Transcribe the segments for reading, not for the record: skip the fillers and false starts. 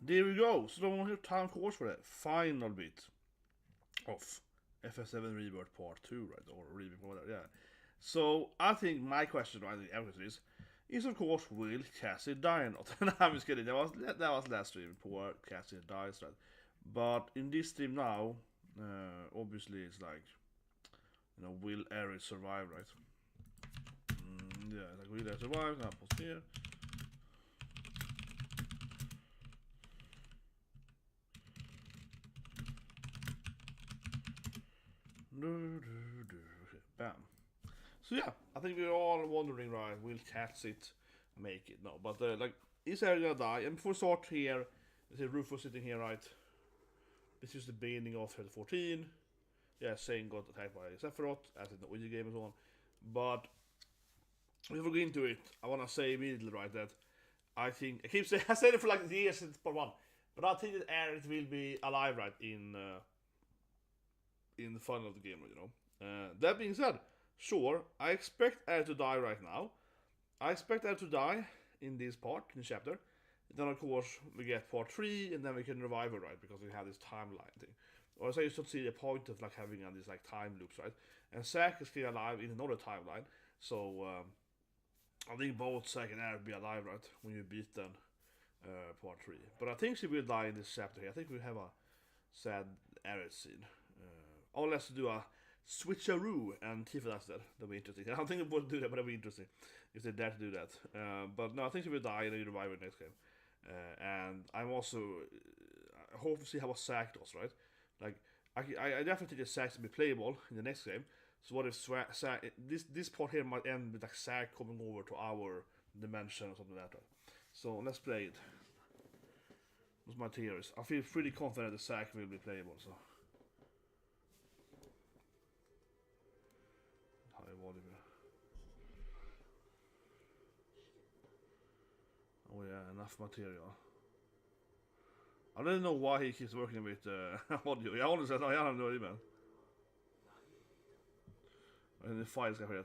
there we go. So don't have time course for the final bit of FF7 Rebirth Part 2, right? Or Remake, whatever, yeah. So I think my question, I think everything is of course, will Cassie die or not? And I'm just kidding. That was last stream. Poor Cassie dies, right? But in this stream now, obviously it's like, will Aerith survive, right? Yeah, like will Aerith survive? Now post here. Okay, bam. So yeah, I think we're all wondering, right? Will Cassie make it? No, but like, is Aerith gonna die? And before we start here, let's say Rufus sitting here, right? This is the beginning of 2014. Yeah, Sane got attacked by Sephiroth, as in the Ouija game and so on. But before we go into it, I wanna say immediately, right, that I think I keep saying I said it for like years since part 1, but I think that Aerith will be alive, right, in the final of the game, that being said, sure, I expect Aerith to die right now. I expect Aerith to die in this part, in this chapter. Then of course we get part 3, and then we can revive her, right? Because we have this timeline thing. Or so you should see the point of like having these like time loops, right? And Zack is still alive in another timeline, so I think both Zack and Aerith will be alive, right? When you beat them, part 3. But I think she will die in this chapter here. I think we have a sad Aerith scene. Or let's do a switcheroo and Tifa does that. That'll be interesting. I don't think they would do that, but that'll be interesting if they dare to do that. But no, I think she will die and then you revive her next game. And I'm also I hope to see how Zack does, right? Like I definitely think that Zack's gonna be playable in the next game. So what if Zack, this part here might end with like Zack coming over to our dimension or something like that, right? So let's play it. That's my theories. I feel pretty confident that Zack will be playable, so. High volume. Oh yeah, enough material. I don't know why he keeps working with audio. Jag håller sig att jag har det med. And the file ska ske.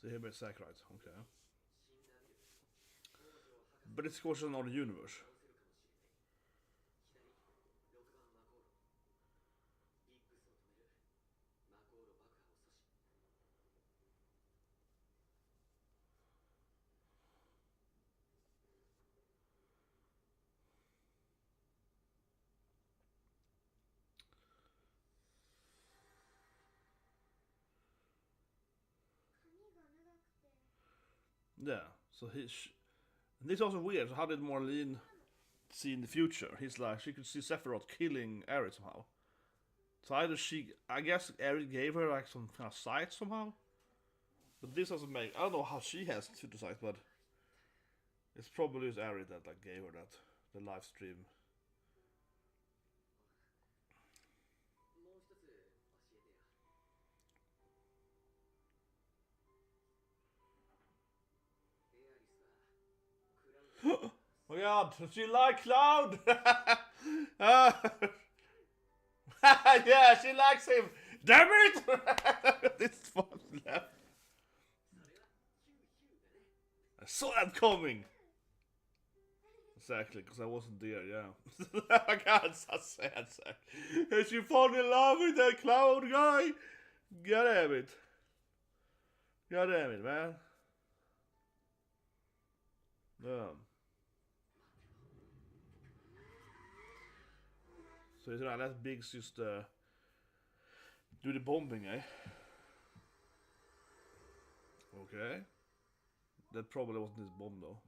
So here blir Zack, right? Okay. But it's of course another universe. Yeah, so this is also weird. So how did Marlene see in the future? He's like, she could see Sephiroth killing Aerith somehow. So either I guess Aerith gave her like some kind of sight somehow. But this doesn't make, I don't know how she has the sight, but it's probably just Aerith that like gave her that, the live stream. Oh my god, does she like Cloud? Yeah, she likes him. Damn it! This fucking left. I saw that coming. Exactly, because I wasn't there, yeah. Oh my god, so sad, Zack. Has she fallen in love with that Cloud guy? God damn it. God damn it, man. So it's right, let Biggs just do the bombing, eh? Okay. That probably wasn't his bomb though.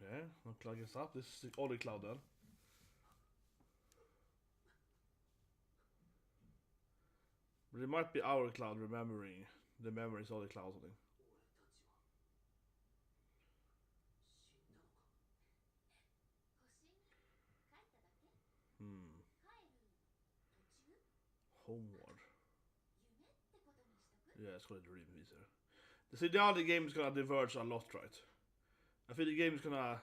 Okay, cloud gets up. This is the other cloud then. But it might be our cloud remembering the memories of the cloud or something. Homeward. Yeah, it's called a dream teaser. See, now the game is gonna diverge a lot, right? I think the game is gonna...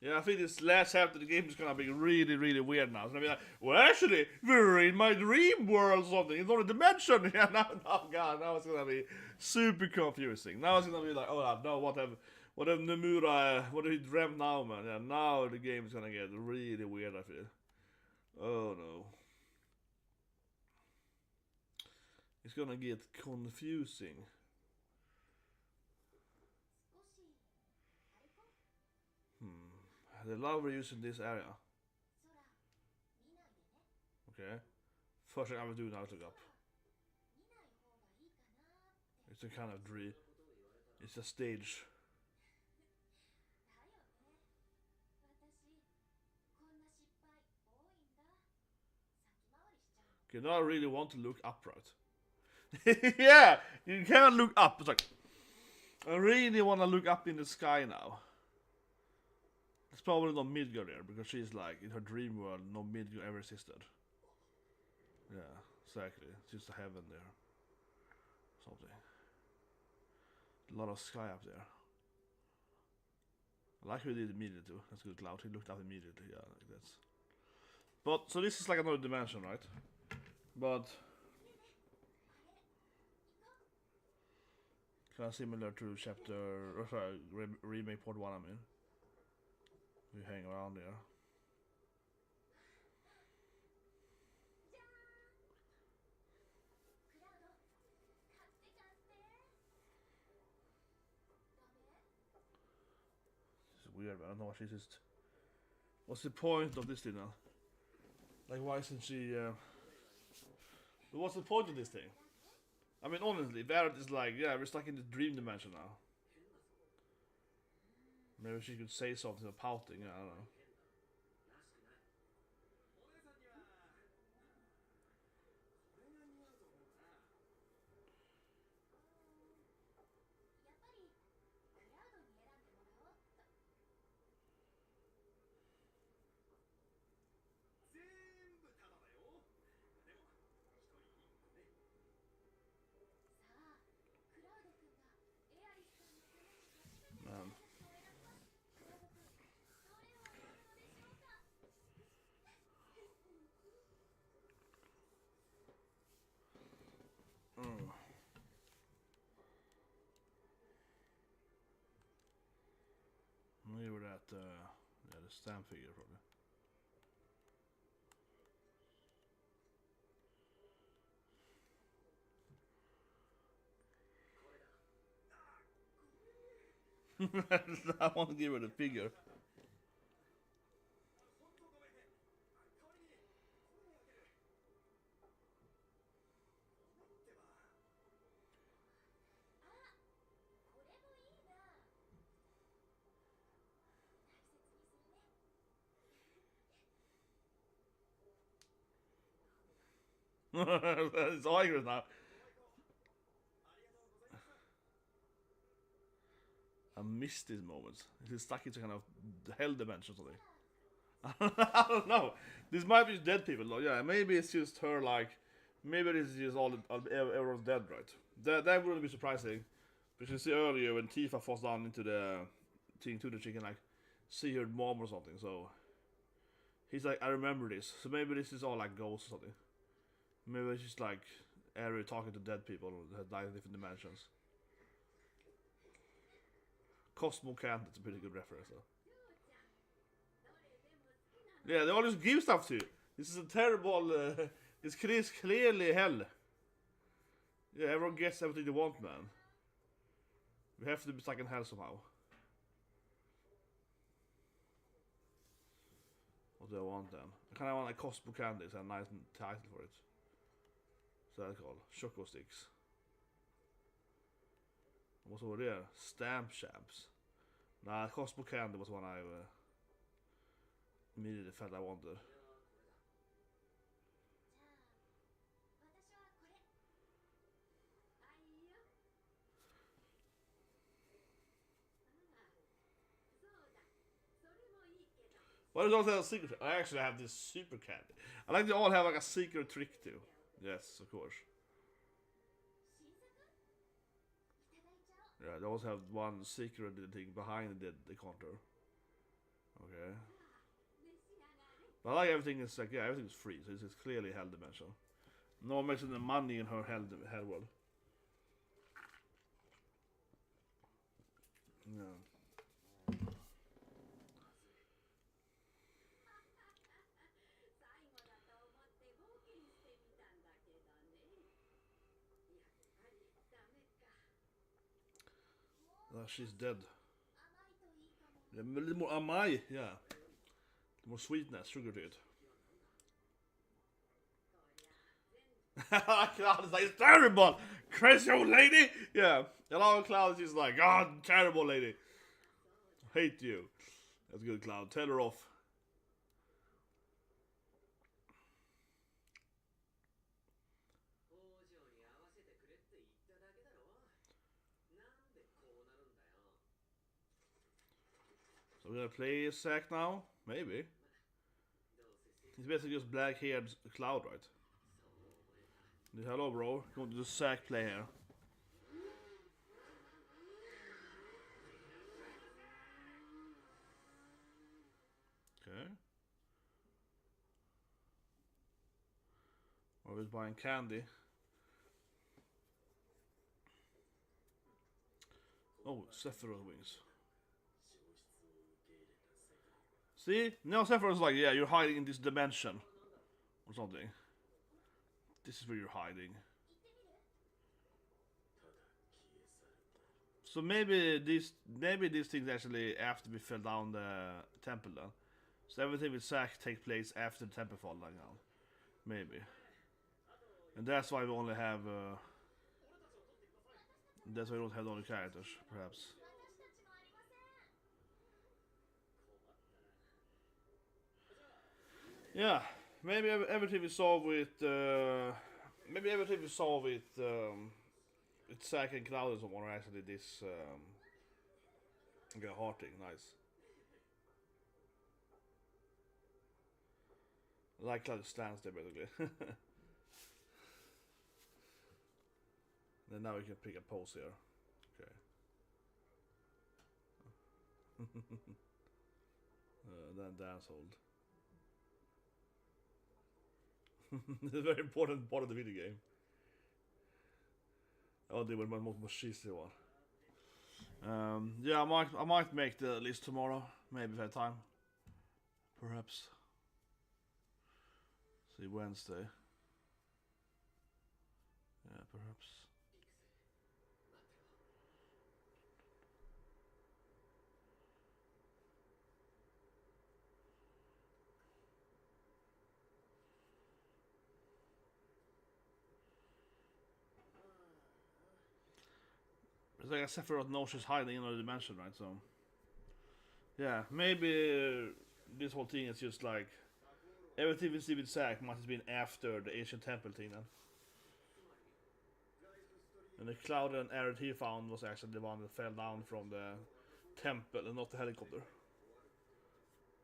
Yeah, I think this last half of the game is gonna be really, really weird now. It's gonna be like, well, actually, we're in my dream world or something. It's not a dimension. Yeah, now it's gonna be super confusing. Now it's gonna be like, oh no, what have Nomura, what have he dreamt now, man? Yeah, now the game is gonna get really weird, I feel. Oh no. It's gonna get confusing. The love we're using this area. Okay. First thing I will do now is look up. It's a kind of dream. It's a stage. Okay, now I really want to look up, right? Yeah! You can't look up. It's like, I really want to look up in the sky now. It's probably not Midgard there, because she's like, in her dream world, no Midgard ever existed. Yeah, exactly. It's just a heaven there. Something. A lot of sky up there. I like who he did immediately too. That's good, Cloud. He looked up immediately. Yeah, like that's. But, so this is like another dimension, right? But... kind of similar to chapter... or sorry, remake part 1, I mean. We hang around there. This is weird, but I don't know what she's just... What's the point of this thing now? Like, why isn't she... What's the point of this thing? I mean, honestly, Aerith is like, yeah, we're stuck in the dream dimension now. Maybe she could say something about pouting, I don't know. Maybe we're at yeah, the stamp figure probably. I want to give her the figure. It's Iris now. I missed these moments. He's stuck into kind of hell dimension or something. I don't know. This might be dead people though. Yeah, maybe it's just her like. Maybe this is just all everyone's dead, right? That wouldn't be surprising. Because you see earlier when Tifa falls down into the thing to the chicken, like see her mom or something. So he's like, I remember this. So maybe this is all like ghosts or something. Maybe it's just like Aerith talking to dead people that died in different dimensions. Cosmo Can't, it's a pretty good reference though. Yeah, they always give stuff to you. This is a terrible, it's clearly hell. Yeah, everyone gets everything they want, man. We have to be stuck in hell somehow. What do I want then? I kinda want like Cosmo Candy, it's a nice title for it. So that's called Choco Sticks. What's over there? Stamp Shabs. Nah, Cosmo Candy was one I immediately felt I wanted. Why does it also have a secret? I actually have this super candy. I like they all have like a secret trick too. Yes, of course. Yeah, they also have one secret thing behind the counter. Okay. But I like everything is like, yeah, everything's free, so it's clearly Hell Dimension. No one mentioned the money in her Hell world. Yeah. She's dead. Yeah, a little more amai, yeah. More sweetness, sugar to it. Cloud is like, it's terrible! Crazy old lady! Yeah. A lot of Cloud is like, God, terrible lady. I hate you. That's good, Cloud. Tell her off. So we're gonna play Zack now? Maybe. He's basically just black-haired Cloud, right? Hello, bro. Going to do Zack play here. Okay. Or he's buying candy. Oh, Sephiroth wings. See? Now Sephiroth's like, yeah, you're hiding in this dimension. Or something. This is where you're hiding. So maybe these things actually after we fell down the temple then. So everything with Zack takes place after the temple fall down. Maybe. And that's why we only have that's why we don't have all the characters, perhaps. Yeah, maybe everything we saw with with Zack and Cloud and someone are actually this hearting, nice. I like Cloud stands there basically. Then now we can pick a pose here. Okay. Then dance hold. It's a very important part of the video game. Oh, det var den most cheesy one. Yeah, I might make the list tomorrow. Maybe if I have time. Perhaps. See, Wednesday. Yeah, perhaps. It's like Sephiroth knows she's hiding in another dimension, right? So, yeah, maybe this whole thing is just like everything we see with Zack must have been after the ancient temple thing then. And the Cloud and Aerith he found was actually the one that fell down from the temple and not the helicopter.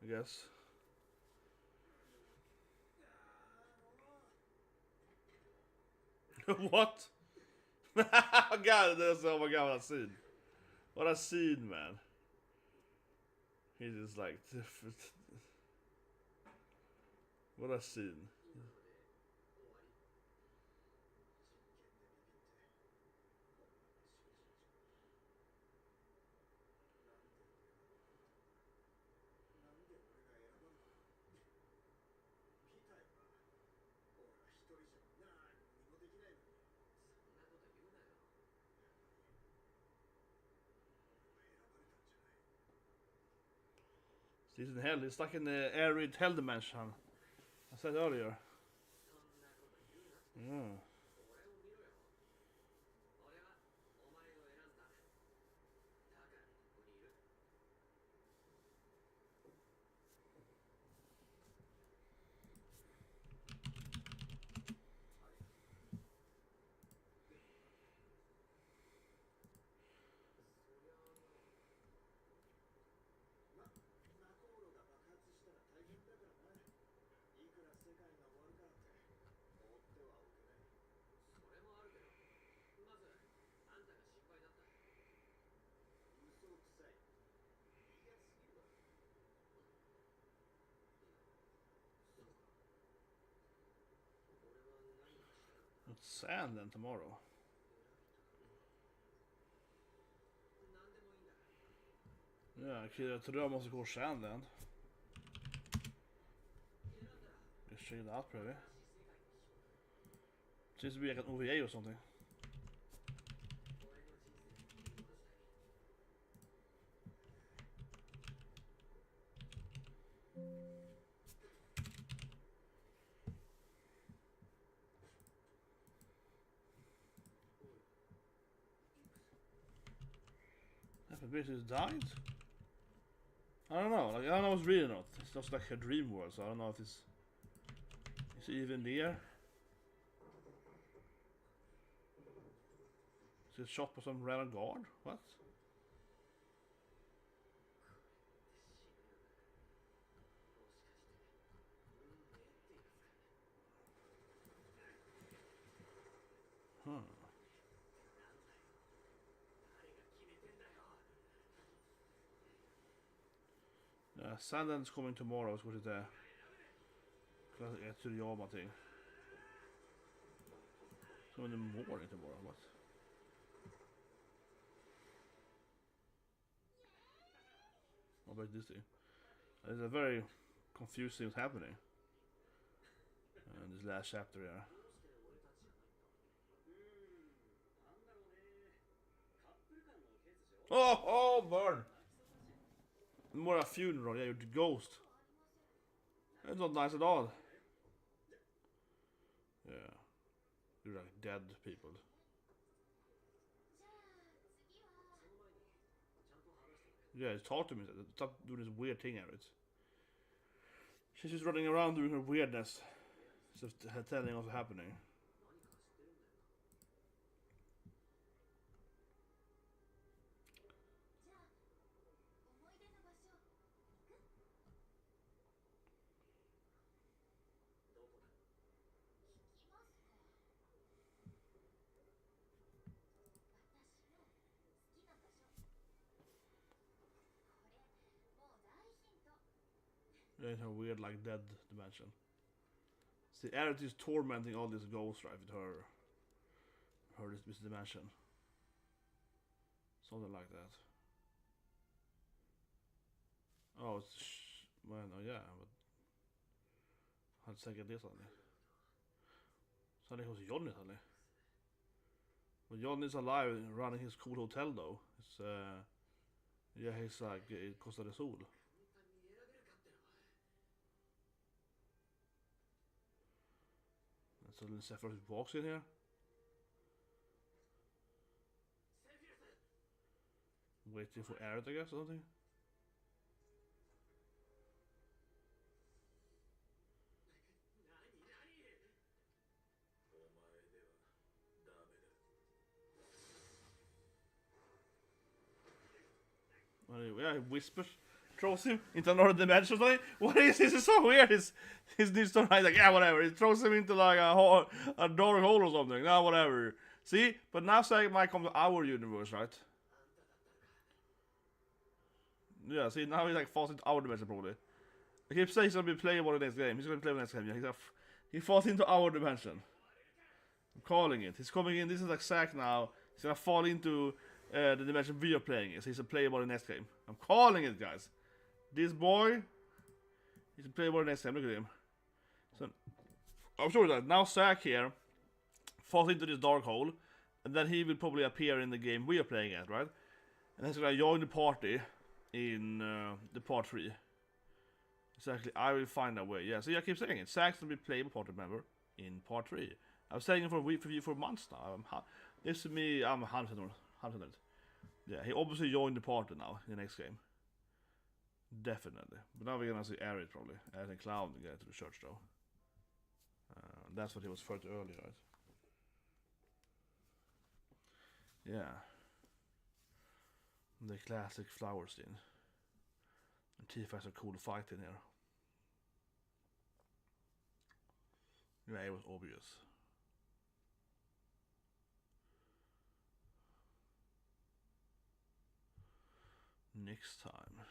I guess. What? God, that's, oh my god, what a scene. What a scene, man. He's just like... What a scene. He's in hell. He's stuck in the arid hell dimension. I said earlier. Yeah. sand then tomorrow. Yeah, jag tror jag måste gå sand then. Let's check it out, probably. Seems to be like an OVA or something. Basically died? I don't know, like I don't know what's real or not. It's just like a dream world, so I don't know if it's even there. Is it shot by some random guard? What? Huh. Sandland's coming tomorrow, is what it är. Classic Tsuriyama thing. So in the morning tomorrow, what? What about this thing? It's a very confusing what's happening. This last chapter here. Oh, burn! More a funeral, yeah, you're the ghost. That's not nice at all. Yeah. You're like dead people. Yeah, talk to me. Stop doing this weird thing, Aerith. She's just running around doing her weirdness. Just telling what's happening. Yeah, it's a weird, like, dead dimension. See, Aerith is tormenting all these ghosts, right, with her this dimension. Something like that. Oh, it's well, no, yeah, but how'd I get this on it? Suddenly it was Johnny suddenly. But Johnny's alive running his cool hotel though. It's yeah, he's like Costa del Sol. And suddenly Sephiroth walks in here. Waiting for Aerith, I guess, or something. Yeah, he whispers, throws him into another dimension. Like, what is this? Is so weird. His dude's like, yeah, whatever. He throws him into like a dark hole or something. Nah, whatever. See, but now Zack might come to our universe, right? Yeah, see, now he's like falls into our dimension probably. I keep saying he's gonna be playable in the next game. He's gonna play the next game. Yeah, he falls into our dimension. I'm calling it. He's coming in. This is like Zack now. He's gonna fall into the dimension we are playing is. He's a playable in the next game. I'm calling it, guys. This boy, he's a playable in the next game. Look at him. So I'm sure that now Zack here falls into this dark hole, and then he will probably appear in the game we are playing at, right? And he's gonna join the party in the part 3. Exactly, I will find a way. Yeah, so I keep saying it. Zack's gonna be playable party member in part 3. I'm saying it for months now. This to me, I'm 100%. Yeah, he obviously joined the party now in the next game. Definitely. But now we're gonna see Aerith probably. Aerith and Cloud to get to the church though. That's what he was referred to earlier, right? Yeah. The classic flower scene. And Tifa has a cool fight in here. Yeah, it was obvious. Next time.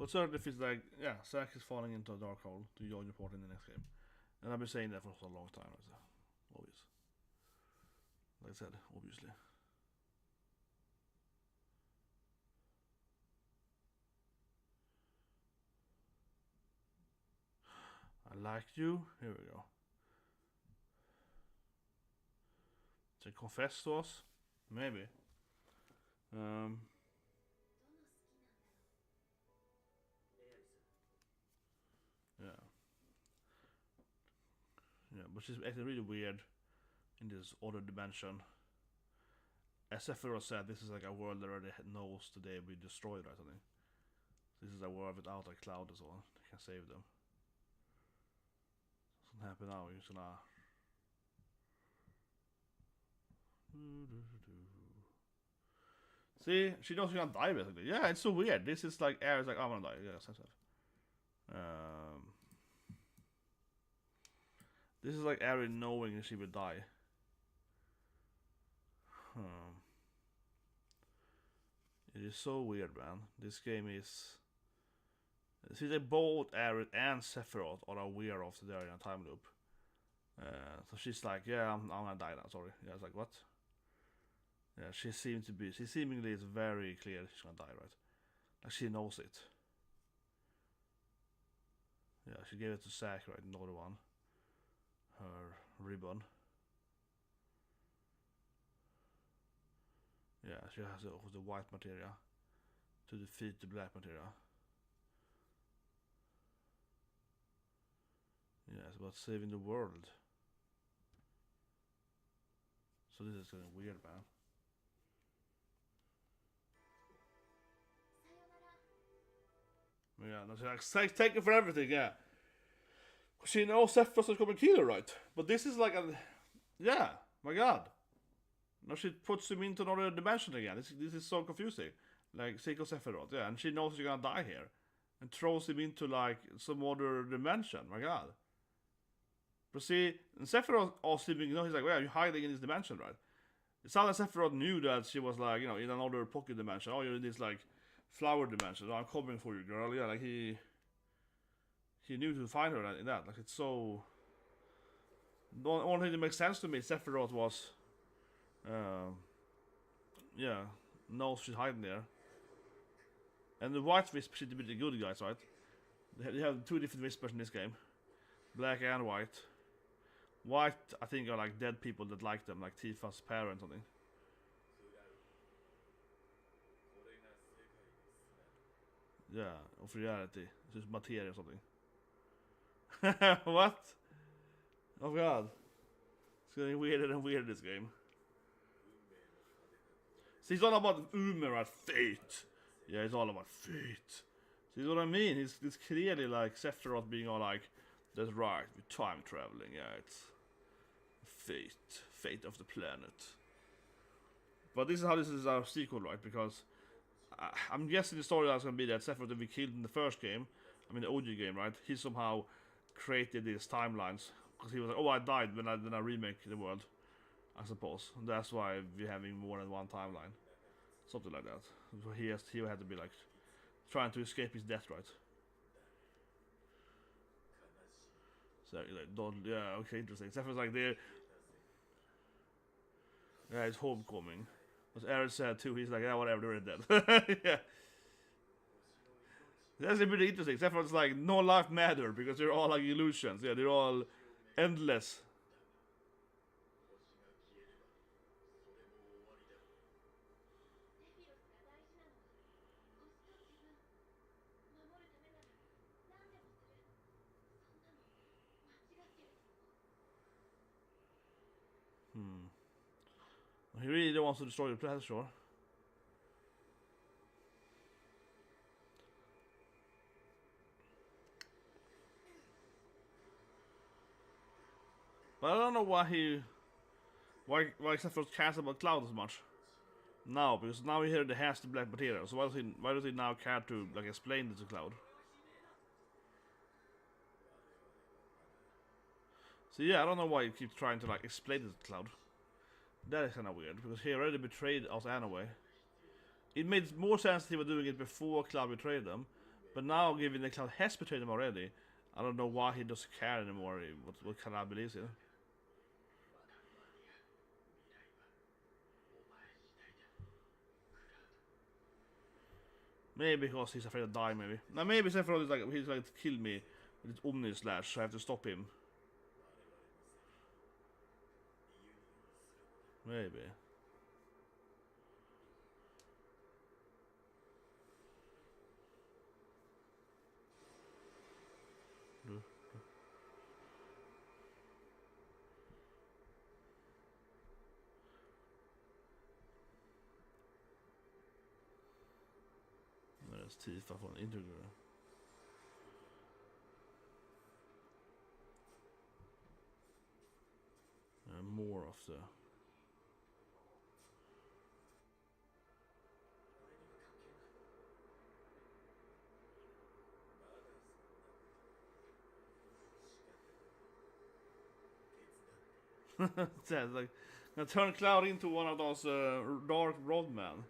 But certainly feels like, yeah, Zack is falling into a dark hole to join the party in the next game. And I've been saying that for a long time, so obvious. Like I said, obviously. I like you. Here we go. To confess to us? Maybe. Yeah. Yeah, but she's acting really weird in this other dimension. As Sephiroth said, this is like a world that already knows today we destroyed, right? I think. This is a world without a cloud as well. They can save them. What's gonna happen now? You're just gonna... See, she knows she's gonna die basically. Yeah, it's so weird. This is like Aerith's like, I'm gonna die. Yeah, same stuff. This is like Aerith knowing she will die. It is so weird, man. This game is... See, they both Aerith and Sephiroth are aware of that they're in a time loop. So she's like, yeah, I'm gonna die now, sorry. Yeah, it's like, what? Yeah, she seemingly is very clear she's gonna die, right? Like, she knows it. Yeah, she gave it to Zack, right? Another one. Her ribbon. Yeah, she has the white materia to defeat the black materia. Yeah, it's about saving the world. So this is getting weird, man. Yeah, no, she's like, take it for everything, yeah. She knows Sephiroth is coming to kill her, right? But this is like a... Yeah, my god. Now she puts him into another dimension again. This is so confusing. Like, Seiko Sephiroth, yeah, and she knows she's gonna die here. And throws him into, like, some other dimension, my god. But see, and Sephiroth asked him, you know, he's like, well, you're hiding in this dimension, right? It sounded like Sephiroth knew that she was, like, you know, in another pocket dimension. Oh, you're in this, like, flower dimension. Oh, I'm coming for you, girl. Yeah, like, he knew to find her in that. Like, it's so... The only thing that makes sense to me, Sephiroth was... yeah, knows she's hiding there. And the white Wisp should be the good guys, right? They have two different Whispers in this game. Black and white. White, I think, are like dead people that like them, like Tifa's parents or something. Yeah, of reality. It's just materia or something. What? Oh god. It's getting weirder and weirder, this game. See, it's all about Umer, right? Fate. Yeah, it's all about fate. See what I mean? It's clearly like Sephiroth being all like, that's right, with time traveling, yeah, it's fate of the planet. But this is how this is our sequel, right? Because I'm guessing the story is going to be that Sephiroth that we killed in the first game, I mean the OG game, right? He somehow created these timelines because he was like, oh, I died when I remake the world, I suppose. And that's why we're having more than one timeline, something like that. So he had to be like trying to escape his death, right? So like, don't, yeah, okay, interesting. Sephiroth's like there. Yeah, it's homecoming. As Aerith said too, he's like, yeah, whatever, they're dead. Yeah. That's really interesting. Sephiroth's like, no life matter because they're all like illusions. Yeah, they're all endless. He really wants to destroy the planet, sure. But I don't know why Sephiroth cares about Cloud as much now, because now we hear the has the black material. So why does he now care to like explain this to Cloud? So yeah, I don't know why he keeps trying to like explain it to Cloud. That is kind of weird, because he already betrayed us anyway. It made more sense if he was doing it before Cloud betrayed them, But now, given the Cloud has betrayed him already, I don't know why he doesn't care anymore what Cloud believes in. Maybe because he's afraid of dying, maybe. Now maybe Sephiroth is he's like to kill me with his Omni Slash, so I have to stop him. Maybe. There's Tifa från Integral. More of the... It's like, now turn Cloud into one of those dark rodmen.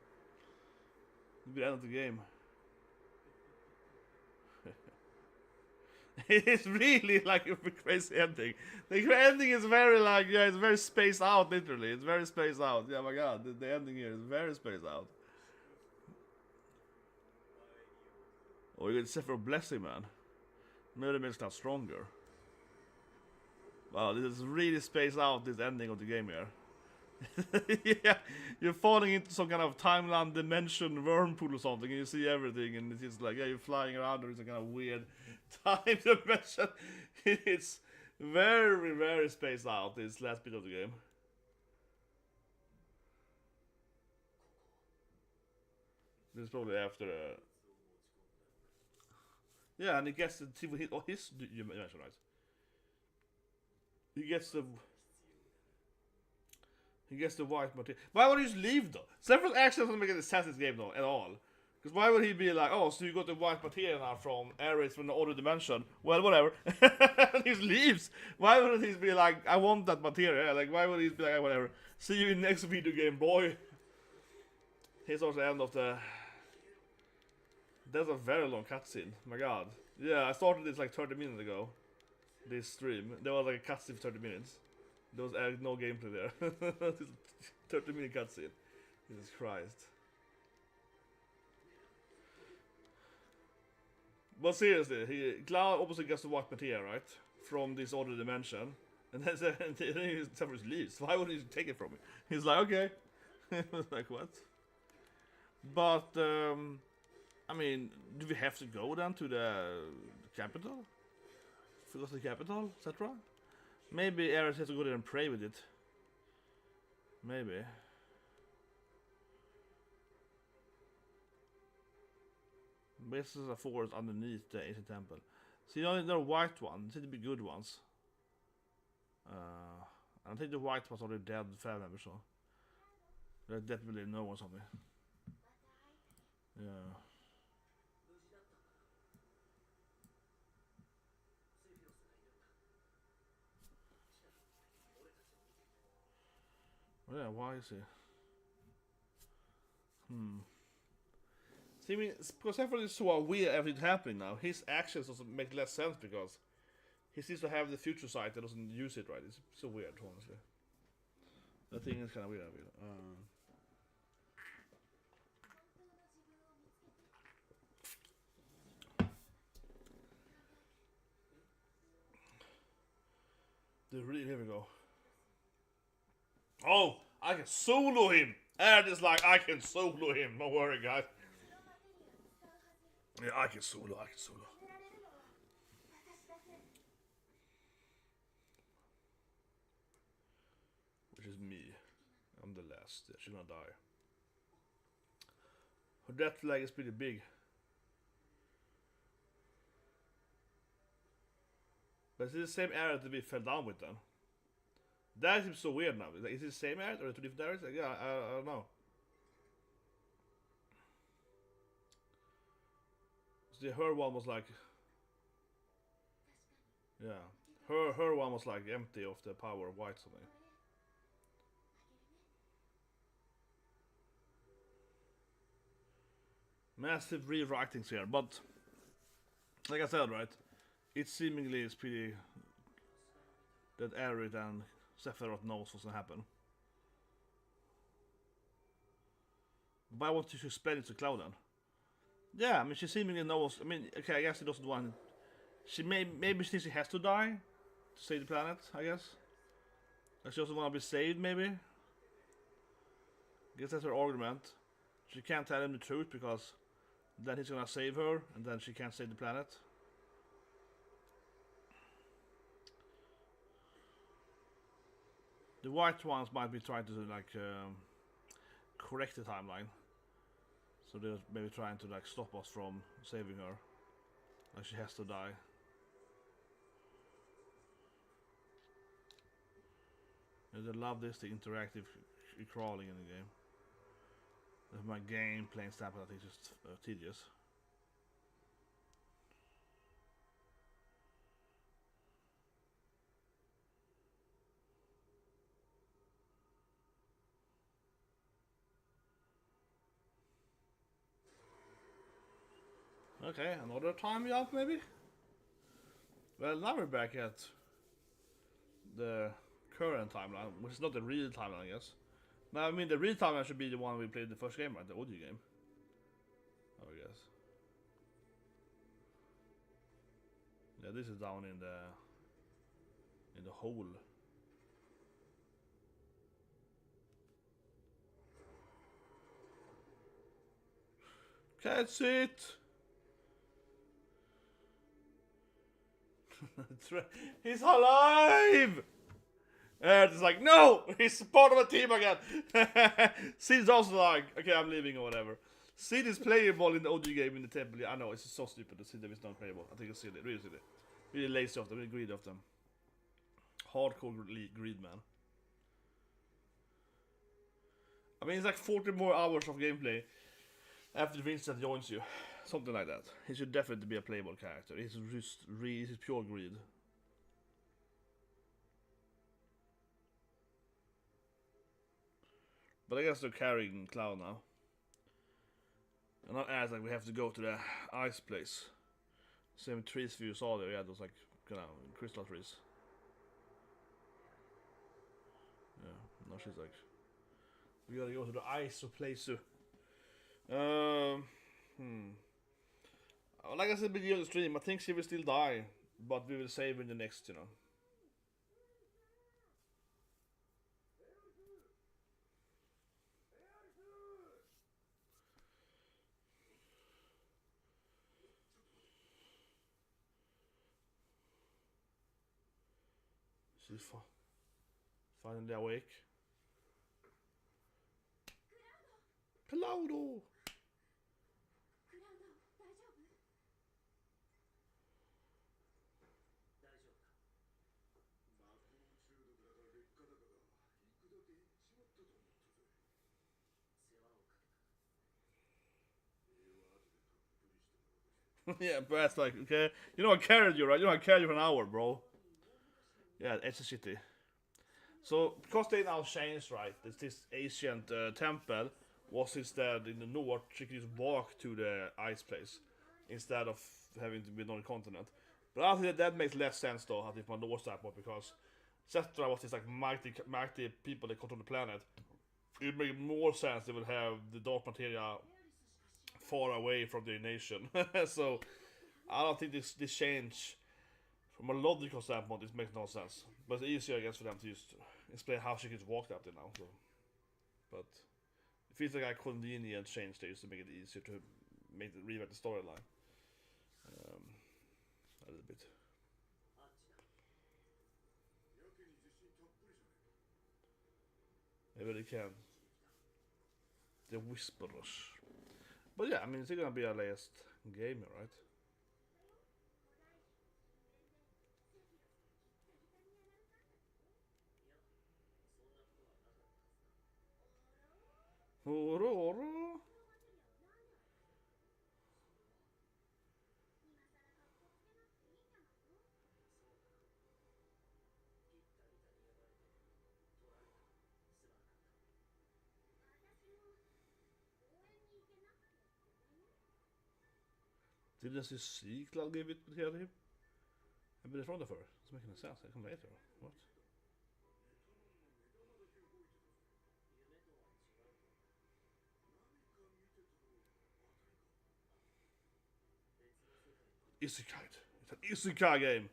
It'll be the end of the game. It's really like a crazy ending. The ending is very like, yeah, it's very spaced out, literally. It's very spaced out. Yeah, my god, the ending here is very spaced out. Oh, you get Sephiroth blessing, man. Maybe it makes that stronger. Wow, this is really spaced out, this ending of the game here. Yeah, you're falling into some kind of timeline dimension wormhole or something, and you see everything, and it's just like, yeah, you're flying around, or it's a kind of weird time dimension. It's very, very spaced out, this last bit of the game. This is probably after yeah, and he gets the Tifa hit his dimension, right? He gets the white material. Why would he just leave though? Sephiroth actually doesn't make any sense in this game though at all. Because why would he be like, oh, so you got the white material now from Aerith from the other dimension? Well, whatever. And he just leaves. Why wouldn't he be like, I want that material? Like, why would he be like, whatever? See you in the next video game, boy. Here's also the end of the... That's a very long cutscene. My god. Yeah, I started this like 30 minutes ago. This stream. There was like a cutscene for 30 minutes. There was no gameplay there. 30-minute cutscene. Jesus Christ. But seriously, Cloud obviously gets the white material, right? From this other dimension. And then he just leaves. Why would he take it from me? He's like, okay. Like, what? But, I mean, do we have to go then to the capital? Forgot the capital, etc. Maybe Aerith has to go there and pray with it. Maybe. This is a forest underneath the ancient temple. See, there are white ones. They seem to be good ones. I think the white ones are already dead family members, so there's definitely no one something. Yeah. Oh yeah, why is he? See, I mean, because everything is so weird, everything happening now, his actions doesn't make less sense because he seems to have the future sight that doesn't use it right. It's so weird, honestly. The thing is kind of weird. Here we go. Oh, I can solo him. Aerith is like, I can solo him. Don't worry, guys. Yeah, I can solo. Which is me. I'm the last. She's gonna die. Her death flag is pretty big. But is it the same Aerith that we fell down with then? That seems so weird now. Is it the same Aerith or 2 different Aeriths? Like, yeah, I don't know. See, her one was like... Yeah. Her one was like empty of the power of white something. Massive rewritings here, but like I said, right? It seemingly is pretty that Aerith and Sephiroth knows what's gonna happen. But I want you to explain it to Cloud then. Yeah, I mean, she seemingly knows. I mean, okay, I guess she doesn't want. Maybe she thinks she has to die to save the planet. I guess. Like she doesn't want to be saved. Maybe. I guess that's her argument. She can't tell him the truth because then he's gonna save her, and then she can't save the planet. The white ones might be trying to like correct the timeline. So they're maybe trying to like stop us from saving her. Like she has to die. And I love this, the interactive crawling in the game. My game playing stamp, I think it's just tedious. Okay, another time jump maybe? Well, now we're back at the current timeline, which is not the real timeline, I guess. Now, I mean, the real timeline should be the one we played the first game, right? The audio game. Oh, I guess. Yeah, this is down in the hole. That's it! He's alive! It's like, no! He's part of a team again! Sid's also like, okay, I'm leaving or whatever. Sid is playable in the audio game in the temple. I know, it's so stupid that Sid is not playable. I think it's silly, really silly. Really lazy of them, really greedy of them. Hardcore greed, man. I mean, it's like 40 more hours of gameplay after Vincent joins you. Something like that. He should definitely be a playable character. He's just he's pure greed. But I guess they're carrying Cloud now. And not as like we have to go to the ice place. Same trees you saw there, yeah, those like kind of crystal trees. Yeah, now she's like, we gotta go to the ice place. Like I said beginning of the stream, I think she will still die, but we will save in the next, you know. She's finally awake. Cloudo! Yeah, Brad's like, okay, you know I carried you, right? You know I carried you for an hour, bro. Yeah, it's a city. So, because they now changed, right, this ancient temple was instead in the north, she could just walk to the ice place instead of having to be on the continent. But I think that makes less sense though, I think, from the north standpoint, because SADDER was this like mighty people that control the planet. It would make more sense they would have the dark materia far away from their nation. So, I don't think this change, from a logical standpoint, it makes no sense. But it's easier, I guess, for them to just explain how she could walk up there now. So. But it feels like a convenient change there just to make it easier to rewrite the storyline. A little bit. Maybe they can. The Whisperers. But yeah, I mean, it's gonna be our last game here, right? Oro. Didn't the sequel give it creative? I've been from the first. It's making no sense. I come later. What? Isekai. It's an Isekai game.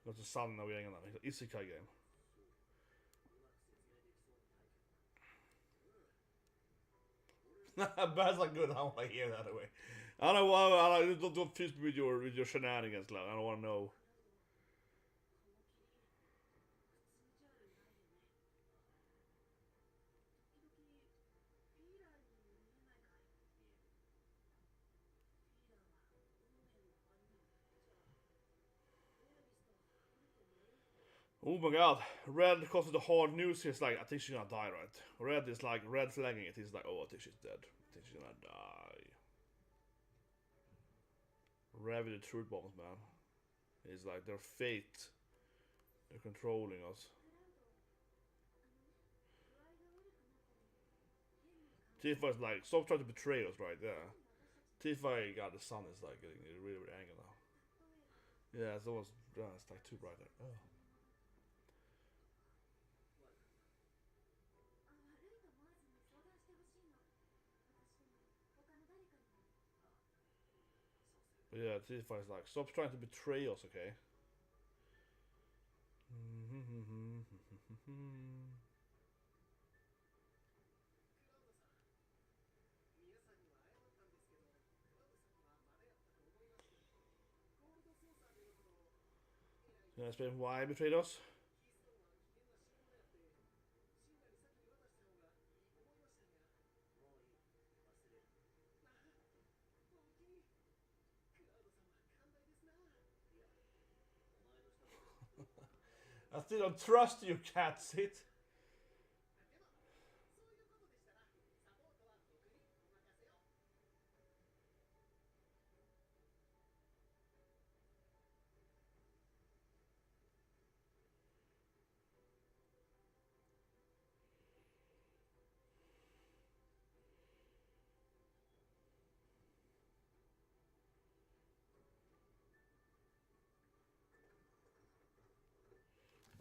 Got the sun av gängarna. It's an Isekai game. That's not good. I don't want to hear that away. I don't fist me with your shenanigans, lad. I don't want to know. Oh my god, Red, because of the hard news, he's like, I think she's gonna die, right? Red is like, red flagging it, he's like, oh, I think she's dead. I think she's gonna die. Red with the truth bombs, man. It's like, their fate. They're controlling us. Tifa is like, stop trying to betray us, right? Yeah. Tifa, god, the sun is like getting really, really angry now. Yeah, it's almost, it's like too bright there. Oh. But yeah, Tifa is like, stop trying to betray us, okay? Can I explain why he betrayed us? I still don't trust you, cat sit.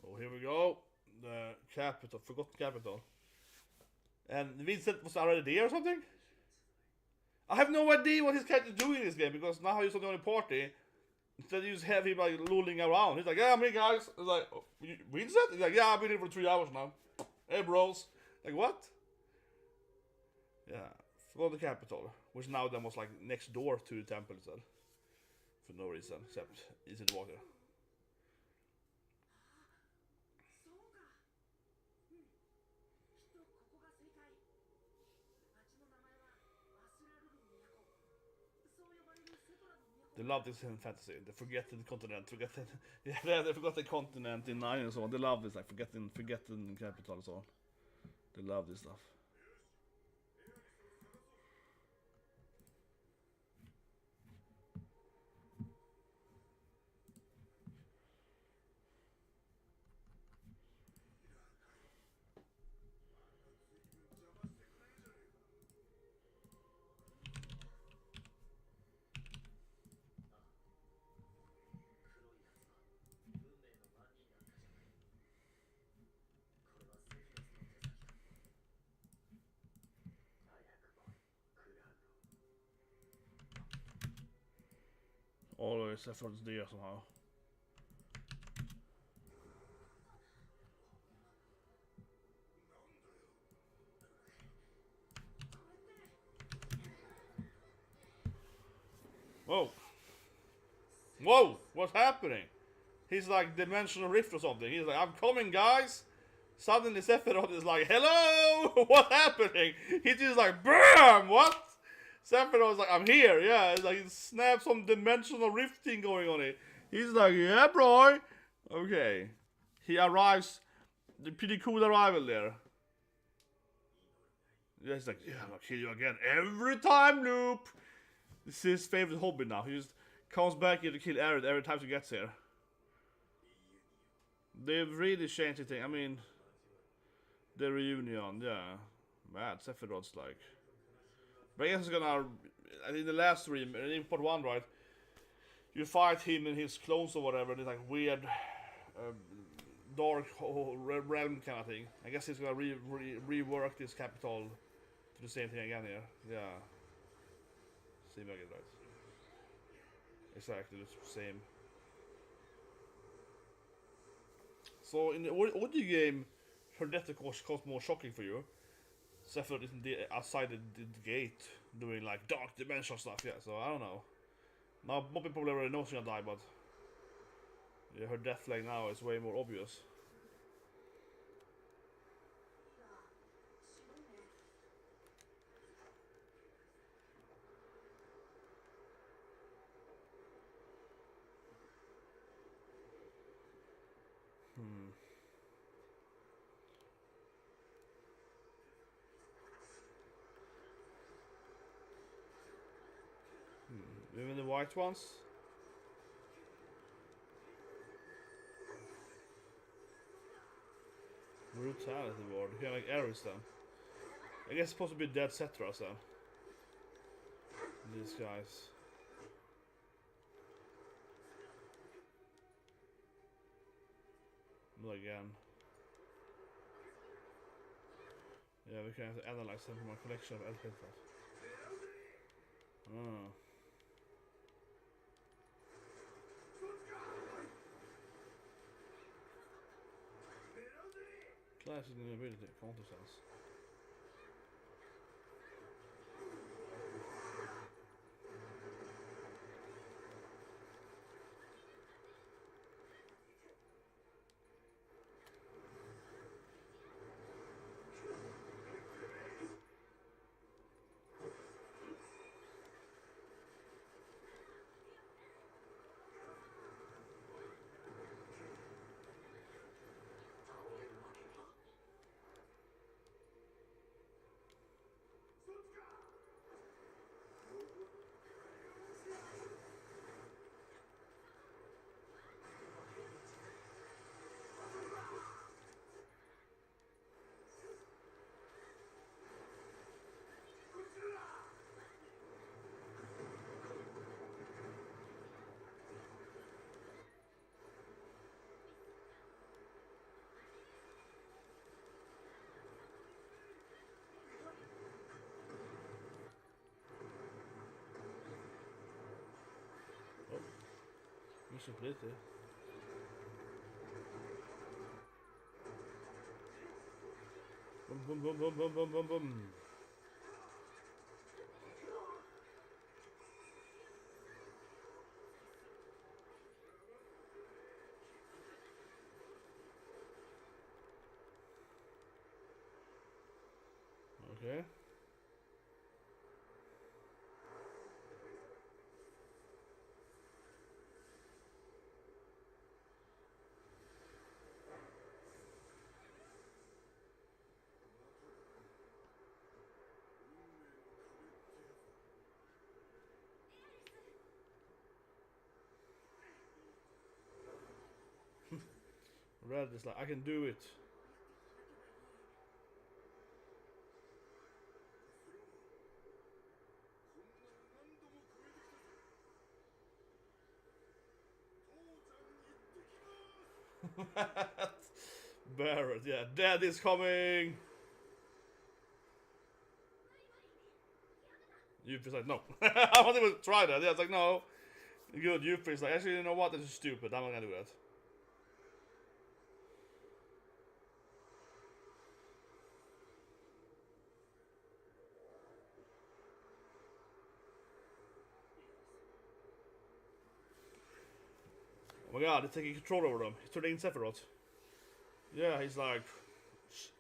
Oh, here we go. The capital, forgotten capital. And Vincent was already there or something? I have no idea what his character is doing in this game because now he's on the only party. Instead, you just have him like lolling around. He's like, yeah, I'm here, guys. It's like, oh, Vincent? He's like, yeah, I've been here for 3 hours now. Hey, bros. Like, what? Yeah, forgot the capital, which now then was like next door to the temple instead. For no reason, except easy to walk there. They love this in fantasy. The forgotten continent, yeah, they forgot the continent in 9 and so on. They love this, like forgetting capital and so on. They love this stuff. Always efforts there somehow. Whoa! Whoa! What's happening? He's like dimensional rift or something. He's like, I'm coming, guys! Suddenly Sephiroth is like, hello! What's happening? He's just like, BAM! What? Sephiroth's like, I'm here, yeah. It's like, he snaps some dimensional rifting going on here. He's like, yeah, bro. Okay. He arrives. The pretty cool arrival there. Yeah, he's like, yeah, I'm gonna kill you again. Every time, Loop! This is his favorite hobby now. He just comes back here to kill Aerith every time he gets here. They've really changed the thing. I mean, the reunion, yeah. Man, Sephiroth's like... But I guess it's gonna... In the last stream, in part 1, right? you fight him and his clones or whatever, and it's like weird dark realm kind of thing. I guess he's gonna rework this capital to the same thing again here. Yeah. See if I get it right. Exactly the same. So in the audio game, her death of course cost more shocking for you. Sephiroth isn't outside the gate doing like dark dimension stuff, yeah, so I don't know. Now, most people probably already know she's gonna die, but yeah, her death flag now is way more obvious. Even the white ones? Brutality ward. You can like Aerith then. I guess it's supposed to be dead Setras then. These guys. Not again. Yeah, we can analyze them from our collection of LP stuff. Oh. Class is an ability, counter sense. Mission completed. Boom, boom, boom, boom, boom, boom, boom, boom. Okay. Red is like, I can do it. Barrett, yeah, Dad is coming. Yuffie's like, no. I wasn't even try that. Yeah, it's like, no. Good, Yuffie's like, actually, you know what? This is stupid. I'm not gonna do that. Oh my god, he's taking control over them. He's turning Sephiroth. Yeah, he's like,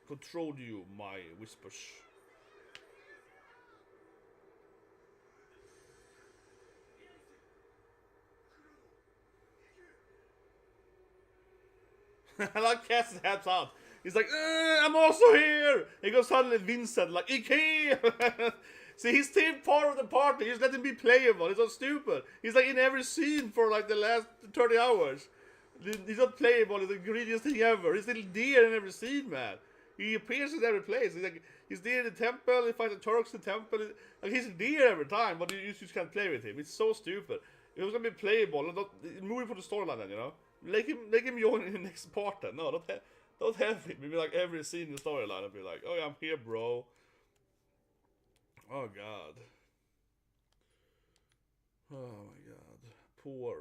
control you, my whispers. I like Cass's helps out. He's like, I'm also here! He goes suddenly Vincent, like, IKEA! See, he's still part of the party. He's letting me playable. He's so stupid. He's like in every scene for like the last 30 hours. He's not playable. He's the greediest thing ever. He's still there in every scene, man. He appears in every place. He's there in the temple. He fights the Turks in the temple. Like, he's there every time, but you just can't play with him. It's so stupid. It was gonna be playable, not moving for the storyline then, you know? Let him join in the next part then. No, don't have him. Maybe like every scene in the storyline, I'll be like, oh yeah, I'm here, bro. Oh god. Oh my god. Poor.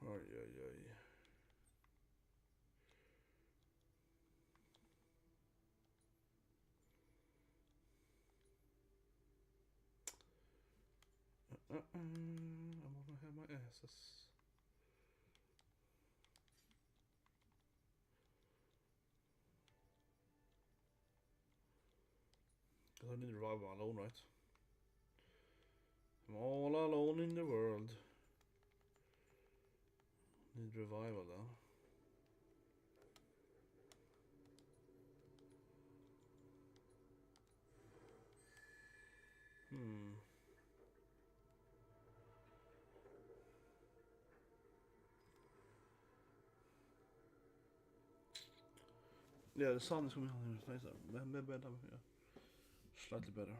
Oj, oj, oj. I wanna have my asses. Cause I need to revive my alone, right? I'm all alone in the world. Need revival though. Yeah, the sun is coming on here. Nice. Yeah. Slightly better.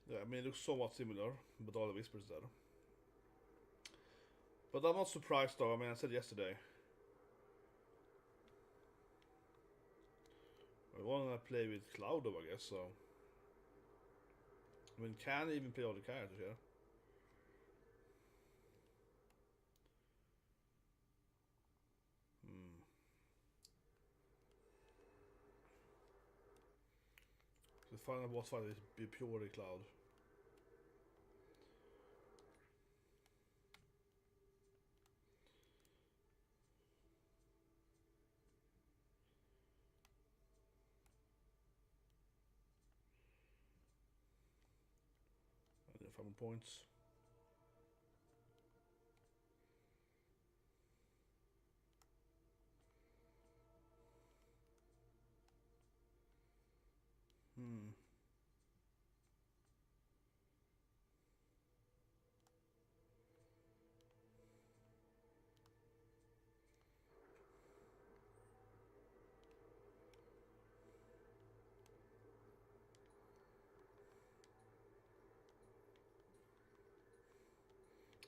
Yeah, I mean, it looks somewhat similar, but all the whispers there. But I'm not surprised though, I mean, I said yesterday. I wanna play with Cloud though, I guess, so. I mean, can even play all the characters, yeah? The final boss fight is be purely Cloud. And then 5 points.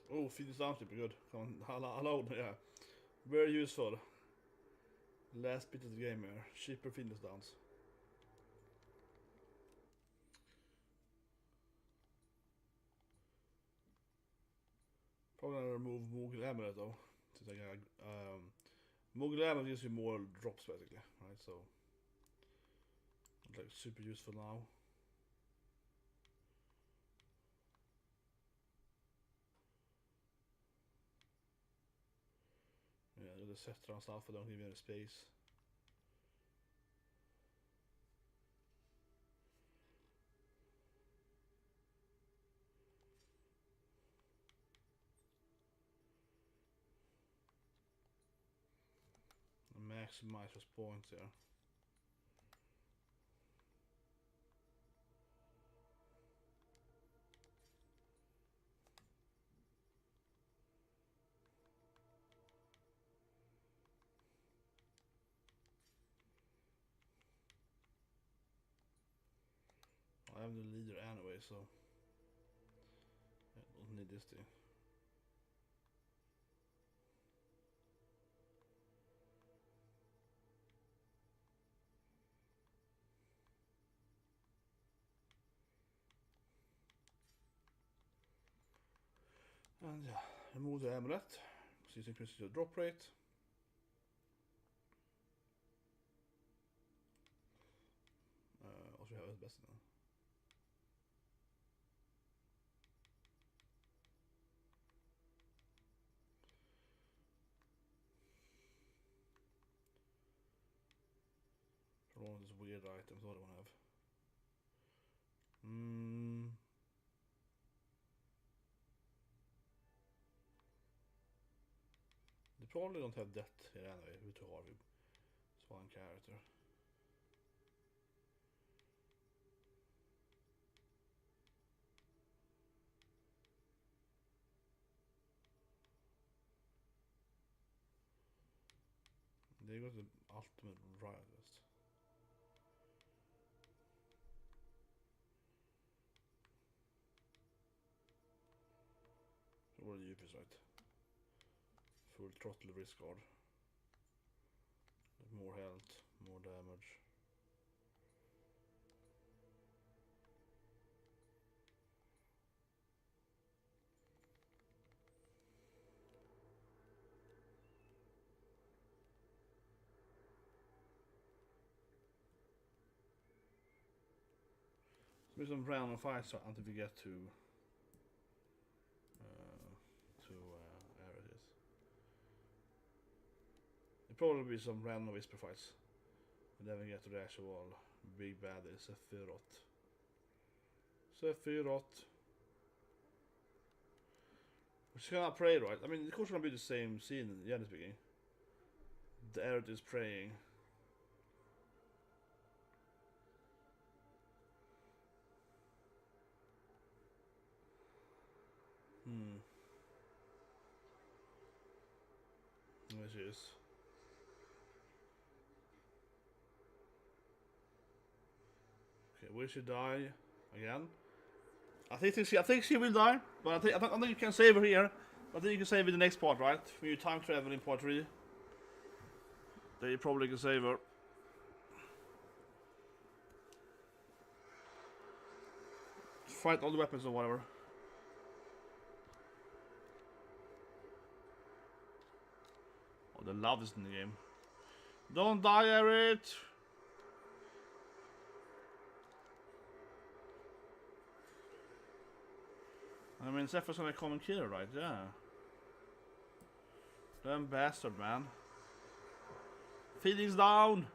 Oh, Phoenix Downs should be good. Come on, hello, yeah. Very useful. Last bit of the game here. Cheaper Phoenix Downs. Probably gonna remove Moogle Amulet though. Since I got Moogle Amulet gives you more drops basically, right? So like super useful now. Yeah, the Scepter and stuff, I don't give you any space. Maximize his points there. I am the leader anyway, so I don't need this thing. And yeah, remove the amulet, so you increases your drop rate. Also have the best now. For one of these weird items, what do I want to have? probably don't have that here anyway. We too hard with one character. They got the ultimate riotist. What are the UPs, right? Full throttle risk guard. More health, more damage. Maybe some random fights until we get to Aerith. There'll probably be some random whisper fights, and then we get to the actual big bad is Sephiroth. Which cannot pray, right? I mean, of course, it's gonna be the same scene in the end beginning. The Aerith is praying. There she is. Okay, will she die again? I think she will die, but I don't think you can save her here. I think you can save her in the next part, right? When you time travel in part 3. Then you probably can save her. Fight all the weapons or whatever. Oh, the love is in the game. Don't die, Aerith! I mean, Zephyr's gonna come and kill her, right? Yeah. Damn bastard, man. Feelings down!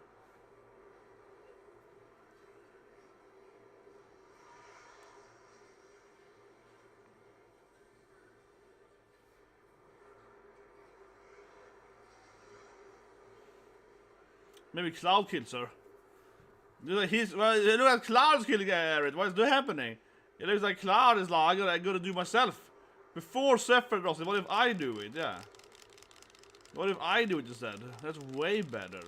Maybe Cloud kills her. It looks like Cloud's killing Aerith. What is happening? It looks like Cloud is like, I gotta do myself. Before Sephiroth does it, what if I do it? Yeah. What if I do it instead? That's way better.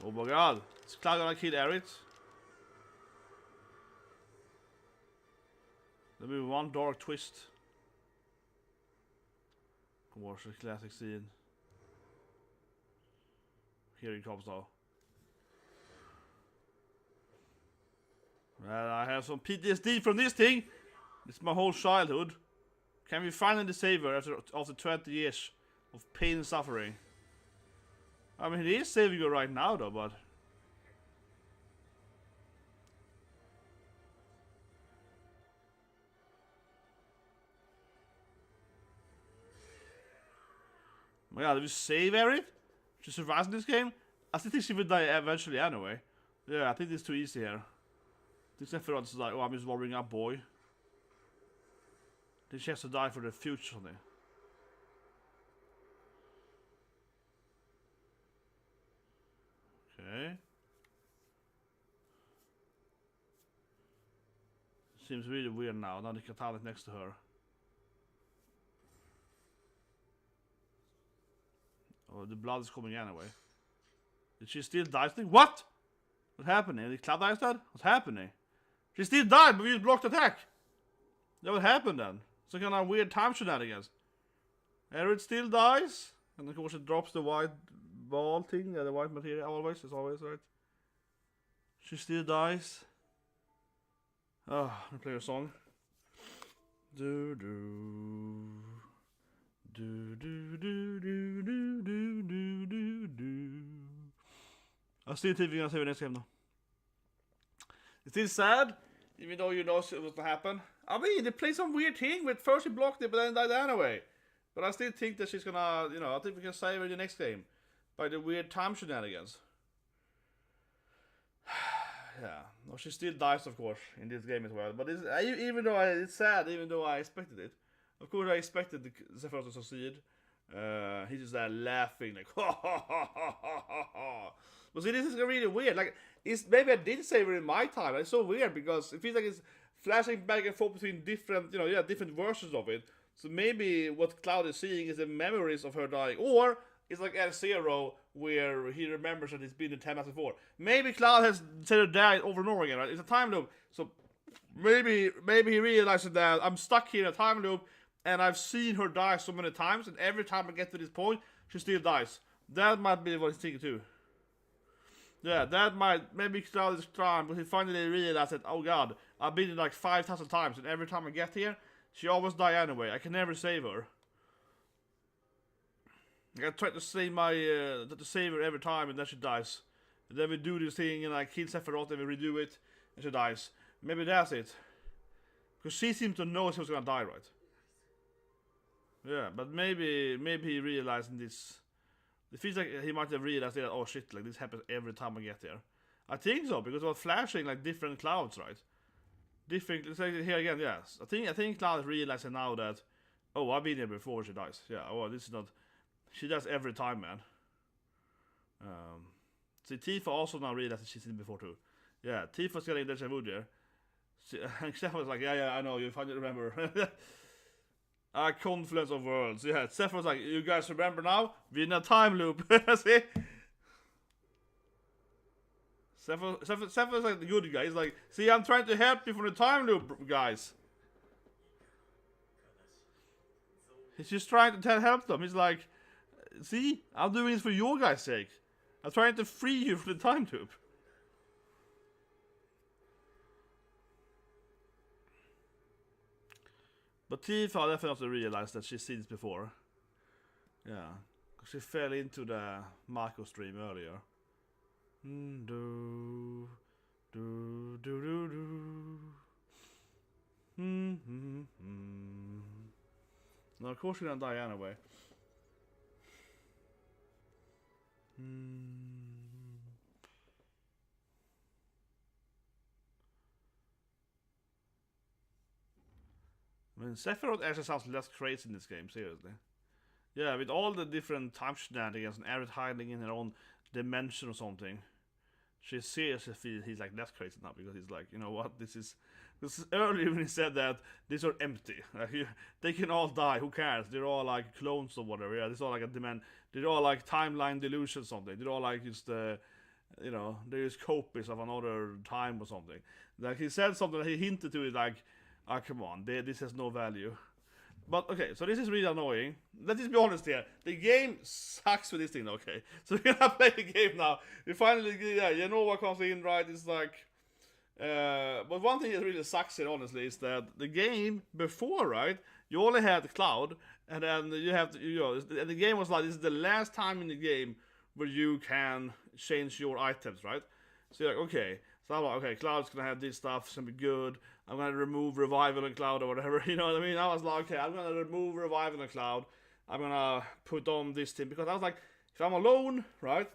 Oh my god. Is Cloud gonna kill Aerith? There'll be one dark twist. Watch the classic scene. Here he comes now. Well, I have some PTSD from this thing. It's my whole childhood. Can we finally save her after 20 years of pain and suffering? I mean, he is saving her right now though, but... my god, did we save Aerith? She survives in this game? I still think she will die eventually anyway. Yeah, I think it's too easy here. I think Sephiroth is like, oh, I'm just warming up, boy. Then she has to die for the future something. Okay. Seems really weird now the katana is next to her. Oh, the blood is coming anyway. Did she still die? What? What's happening? Did Cloud die dead? What's happening? She still died, but we just blocked attack. That what happened then? Some kind of weird time shenanigans. Aerith still dies, and of course it drops the white ball thing, the white material. Always, it's always right. She still dies. Oh, let me play a song. Do do. Do do do do do do do do do. I still think we're gonna save the next game though. It's still sad, even though you know what's gonna happen. I mean, they play some weird thing with first she blocked it, but then died anyway. But I still think that she's gonna, you know, I think we can save her in the next game by the weird time shenanigans. Yeah, No, she still dies, of course, in this game as well. But even though it's sad, even though I expected it. Of course, I expected Sephiroth to succeed. He's just there laughing, like, ha ha ha ha ha ha. But see, this is really weird. Like, maybe I did save it in my time. It's so weird because it feels like it's flashing back and forth between different, different versions of it. So maybe what Cloud is seeing is the memories of her dying, or it's like F0 where he remembers that it's been in 10 minutes before. Maybe Cloud has said her died over and over again, right? It's a time loop. So maybe he realizes that I'm stuck here in a time loop and I've seen her die so many times, and every time I get to this point, she still dies. That might be what he's thinking too. Yeah, that might, maybe Cloud is trying, but he finally realized that, oh god, I've been in like 5,000 times, and every time I get here, she always die anyway. I can never save her. I try to save her every time, and then she dies. And then we do this thing, and I kill Sephiroth, and we redo it, and she dies. Maybe that's it. Because she seems to know she was gonna die, right? Yeah, but maybe he realized in this. It feels like he might have realized that, oh shit, like this happens every time I get there. I think so, because it was flashing like different clouds, right? Different, let's say here again, yes. I think Cloud is realizing now that, oh, I've been here before she dies. Yeah, oh, this is not, she does every time, man. See, Tifa also now realizes she's seen before too. Yeah, Tifa's getting deja vu there. Sephiroth was like, yeah, I know, you finally remember. Confluence of worlds. Yeah, Sephiroth's like, you guys remember now? We're in a time loop. See? Sephiroth's like the good guy. He's like, see, I'm trying to help you from the time loop, guys. He's just trying to help them. He's like, see, I'm doing this for your guys' sake. I'm trying to free you from the time loop. But Tifa definitely realized that she's seen this before. Yeah, because she fell into the Marco stream earlier. Do do do do do. Now, of course, she's gonna die anyway. I mean, Sephiroth actually sounds less crazy in this game, seriously. Yeah, with all the different time shenanigans and Aerith hiding in her own dimension or something, she seriously feels he's like less crazy now, because he's like, you know what, this is earlier when he said that these are empty. Like, they can all die, who cares? They're all like clones or whatever. Yeah, it's all like they're all like timeline delusion or something. They're all like just they're just copies of another time or something. Like, he said something, he hinted to it like, ah, come on, this has no value. But, okay, so this is really annoying. Let's just be honest here. The game sucks with this thing, okay? So we're gonna play the game now. We finally, what comes in, right? It's like... but one thing that really sucks here, honestly, is that the game before, right? You only had Cloud, and then you have to, and the game was like, this is the last time in the game where you can change your items, right? So you're like, okay. So I'm like, okay, Cloud's gonna have this stuff, it's gonna be good. I'm gonna remove Revival and Cloud or whatever, you know what I mean? I was like, okay, I'm gonna remove Revival and Cloud. I'm gonna put on this thing, because I was like, if I'm alone, right?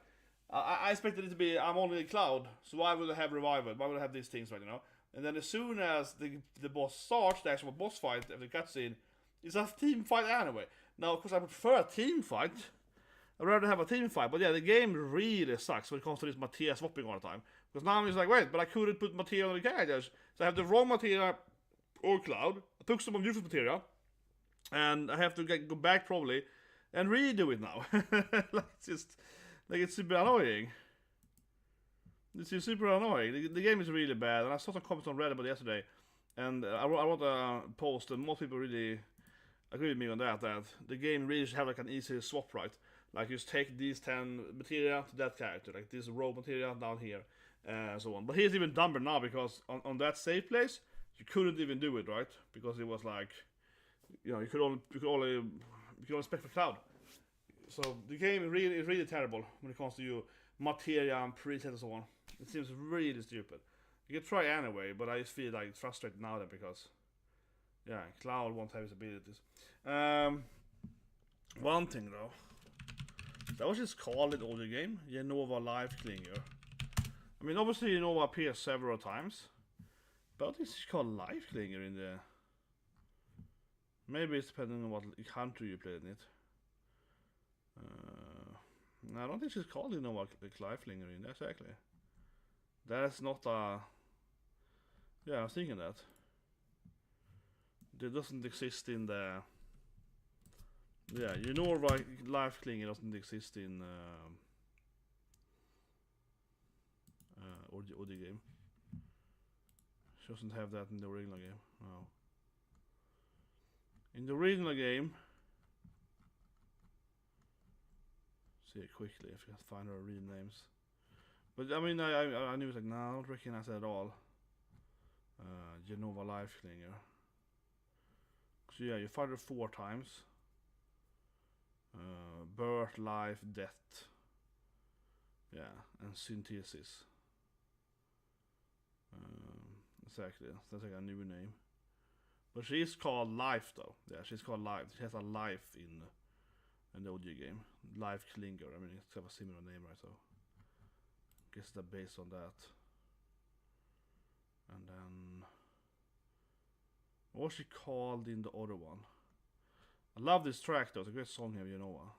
I expected it to be, I'm only Cloud, so why would I have Revival? Why would I have these things, right, you know? And then as soon as the boss starts, the actual boss fight of the cutscene, it's a team fight anyway. Now, of course, I prefer a team fight. I'd rather have a team fight, but yeah, the game really sucks when it comes to this materia swapping all the time. Because now I'm just like, wait, but I couldn't put materia on the characters. So I have the wrong materia or Cloud. I took some of useless materia, and I have to go back probably and redo it now. It's super annoying. This is super annoying. The game is really bad, and I saw some comments on Reddit about it yesterday, and I wrote a post, and most people really agree with me on that the game really should have like an easy swap, right? Like, just take these 10 materia to that character, like this row materia down here, and so on. But he's even dumber now, because on that save place, you couldn't even do it, right? Because it was like, you could only spec for Cloud. So the game is really terrible when it comes to you materia and presets and so on. It seems really stupid. You can try anyway, but I just feel like frustrated now then, because Cloud won't have his abilities. One thing though, that was just called it all the game. Genova Life Klinger. I mean, obviously, you know, appears several times. But this is called Life Clinger in the... Maybe it's depending on what country you play in it. I don't think she's called, you know, what Life Clinger in, exactly. That's not a... Yeah, I was thinking that. It doesn't exist in the... Yeah, you know, right, Life Clinger doesn't exist in... or the game. She doesn't have that in the original game. No. In the original game, see it quickly if you can find her real names. But I mean, I knew it like, no, I don't recognize it at all. Genova Life Clinger. So yeah, you fight her 4 times. Birth, life, death. Yeah, and synthesis. Exactly, that's like a new name. But she's called Life though. Yeah, she's called Life. She has a life in the OG game. Life Klinger. I mean, it's have a similar name, right? So I guess they're based on that. And then what was she called in the other one? I love this track though. It's a great song here, you know.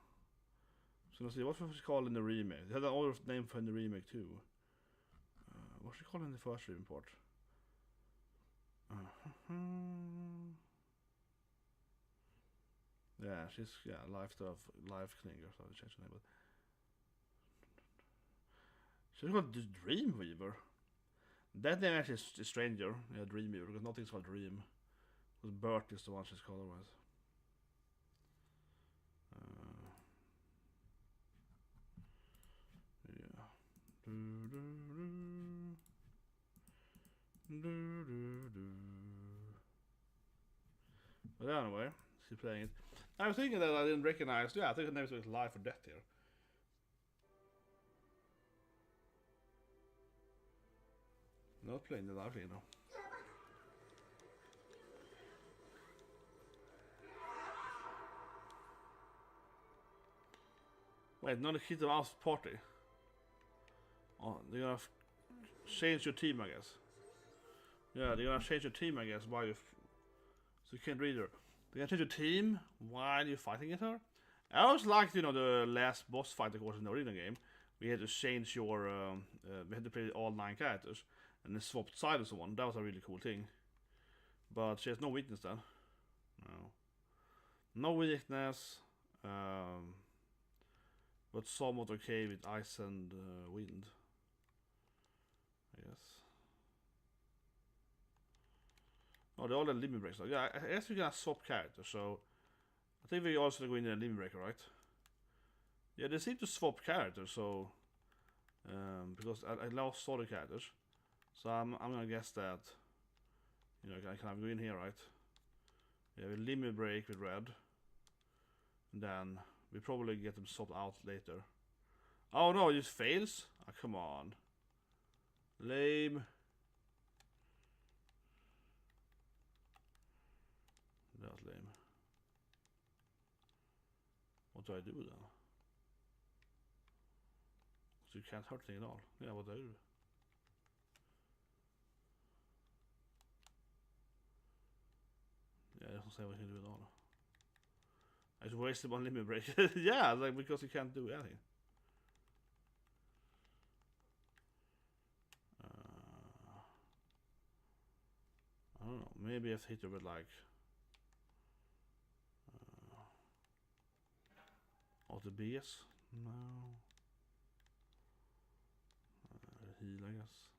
So let's see, what was she called in the remake? They had another name for in the remake too. What was she called in the first report? Yeah, she's Life Klinger, so I changed her name. But she's called the Dreamweaver. That name actually is stranger. Yeah, Dreamweaver, because nothing's called Dream. Because Bert is the one she's called otherwise. But anyway, she's playing it. I was thinking that I didn't recognize. Yeah, I think the name was Life or Death here. Not playing the Life, you know. Wait, not a Kid Mouse party. Oh, they're gonna change your team, I guess. Yeah, they're gonna change your team, I guess, while you... So you can't read her. They're gonna change your team while you're fighting at her? I always liked, you know, the last boss fight, of course, in the original game. We had to change your... we had to play all 9 characters. And then swap sides and so on. That was a really cool thing. But she has no weakness then. No. No weakness. But somewhat okay with ice and wind. I guess. Oh, they're all the limit breaks. So yeah, I guess we can swap characters. So I think we also go in a limit breaker, right? Yeah, they seem to swap characters. So because I lost all the characters, so I'm gonna guess that, you know, I can go in here, right? Yeah, we limit break with red, and then we probably get them swapped out later. Oh no, it just fails? Oh, come on. Lame. That's lame. What do I do then? So you can't hurt anything at all. Yeah, what do I do? Yeah, it doesn't say what you can do at all. I just wasted one limit break. Yeah, like because you can't do anything. I don't know. Maybe I have to hit her with like the BS. No. Heal, I guess.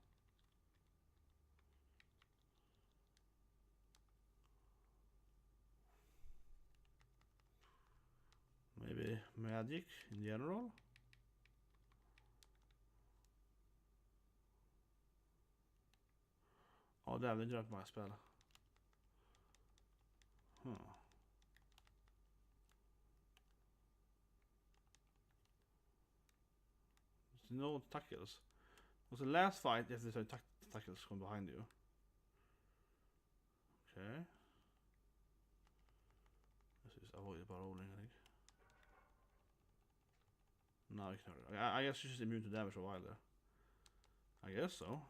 Maybe magic in general. Oh damn, they dropped my spell. Huh. There's no tackles. Was the last fight if there's no tackles come behind you? Okay. Let's just avoid it by rolling, I think. No, ignore it. I guess she's just immune to damage for a while there. I guess so.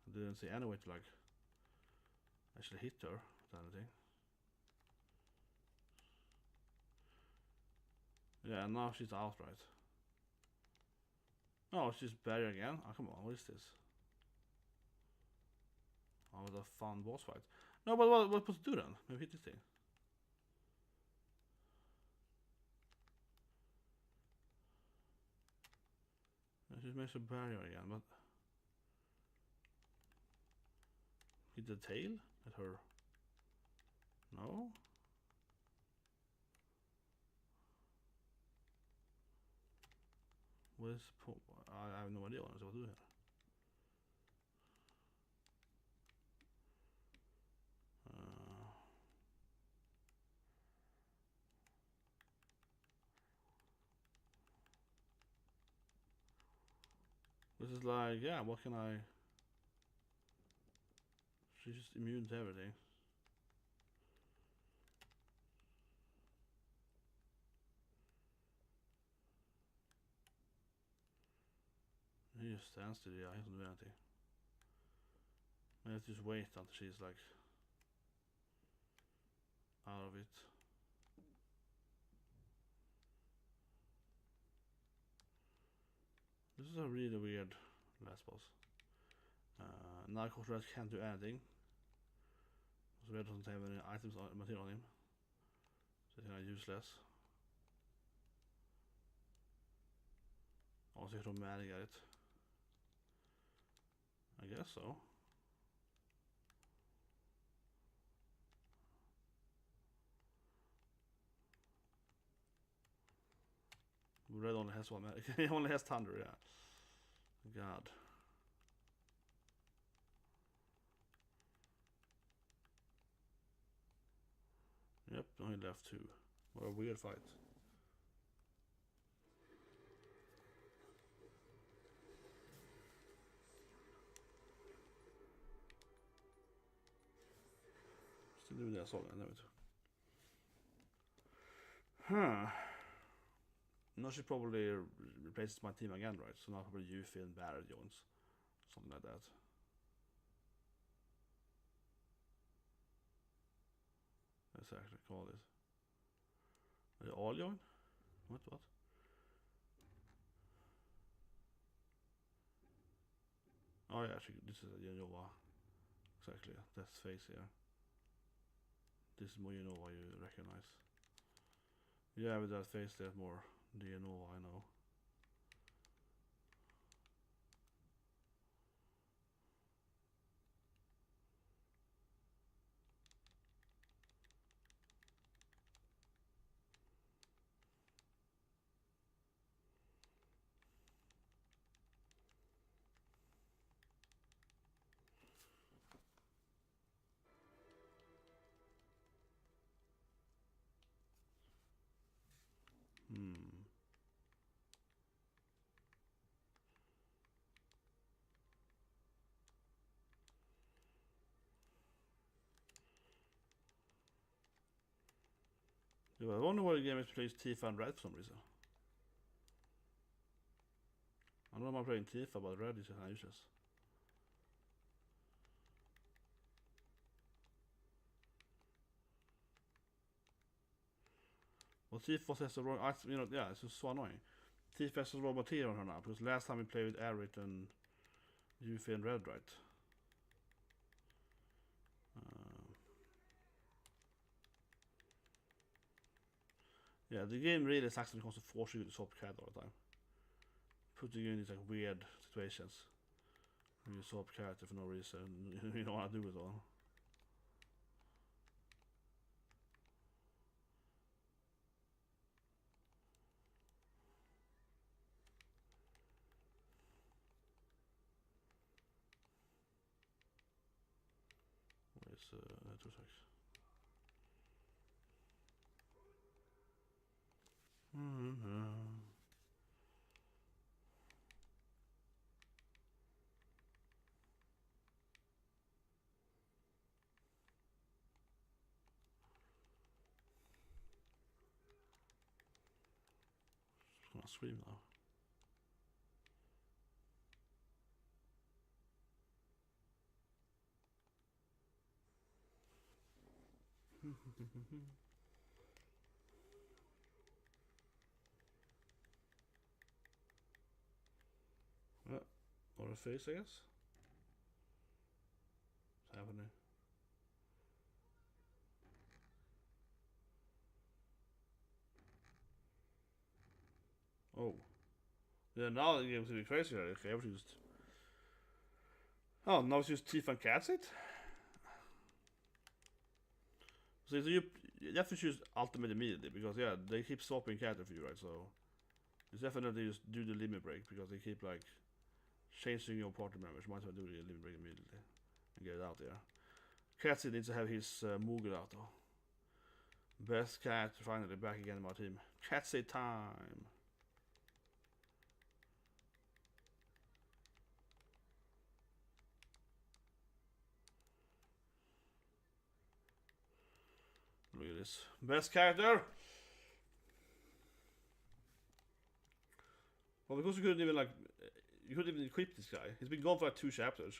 I didn't see any way to like actually hit her with anything. Yeah, now she's out, right? Oh, she's barrier again? Oh, come on, what is this? Oh, what a fun boss fight. No, but what supposed to do then? Maybe hit this thing. Yeah, she makes a barrier again, but hit the tail at her. No? What is I have no idea what to do here. This is like, yeah, what can I... She's just immune to everything. He just stands still, yeah, he doesn't do anything. I have to just wait until she's like out of it. This is a really weird last boss. Now of course Red can't do anything. So Red doesn't have any items or material on him. So he's kind of useless. Also he's romantic at it. I guess so. Red only has one magic. He only has thunder, yeah. God. Yep, only left two. What a weird fight. Still doing that song, I know it. Huh. Now she probably replaces my team again, right? So now probably Yuffie and Barrett joins. Something like that. Let's actually call it. Are they all join? What? Oh yeah, this is Yanova. Exactly, that's face here. This is more Yanova you recognize. Yeah, with that face there's more Yanova, I know. Yeah, I wonder why the game is plays Tifa and Red for some reason. I don't know if I'm playing Tifa, but Red is kind of useless. Well, Tifa has the wrong, you know, yeah, it's just so annoying. Tifa has the wrong material on her now, because last time we played with Aerith and Yuffie and Red, right? Yeah, the game really sucks when it comes to forcing you to swap character all the time. Putting you in these like weird situations. When you swap character for no reason, you don't want to do it all. Where's 2 seconds? I'm gonna scream now. Or a face, I guess. What's happening? Oh. Yeah, now the game's gonna be crazier. Okay, I've used. Oh, now it's just Tifa and Cats it? So you have to choose Ultimate immediately because, yeah, they keep swapping character for you, right? So it's definitely just do the limit break because they keep, like, changing your party members. Might as well do the limit break immediately and get it out there. Catsit needs to have his Moogle out though. Best cat finally back again in my team. Catsit time! Look at this. Best character! Well, because you couldn't even, like, you couldn't even equip this guy. He's been gone for like 2 chapters.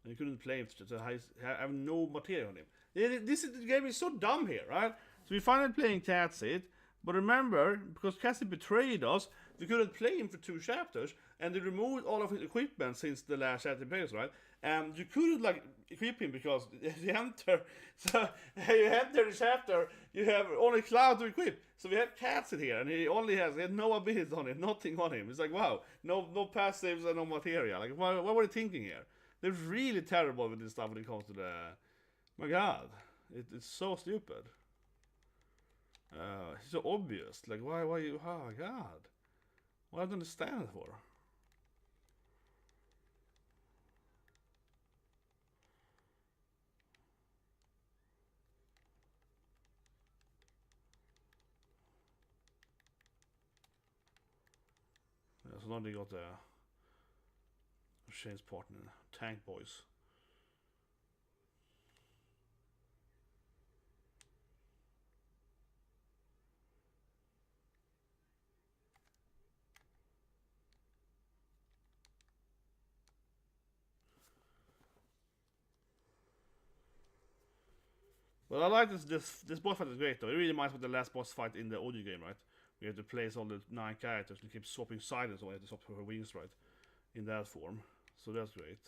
And you couldn't play him to have no material on him. This game is so dumb here, right? So we finally playing Catsit, but remember, because Catsit betrayed us, we couldn't play him for 2 chapters, and they removed all of his equipment since the last chapter players, right? And you couldn't, like, equip him because you enter, so you enter the chapter, you have only Cloud to equip. So we have Catsit here, and he had no abilities on him, nothing on him. It's like, wow, no passives and no material. Like, what were they thinking here? They're really terrible with this stuff when it comes to the... My god. It's so stupid. It's so obvious. Like, why you... Oh my god. What I don't understand it for? Yeah, so now they got the... Shane's partner. Tank boys. But I like this boss fight is great though. It really reminds me of the last boss fight in the audio game, right? We have to place all the 9 characters and keep swapping sides, so we have to swap her wings, right? In that form. So that's great.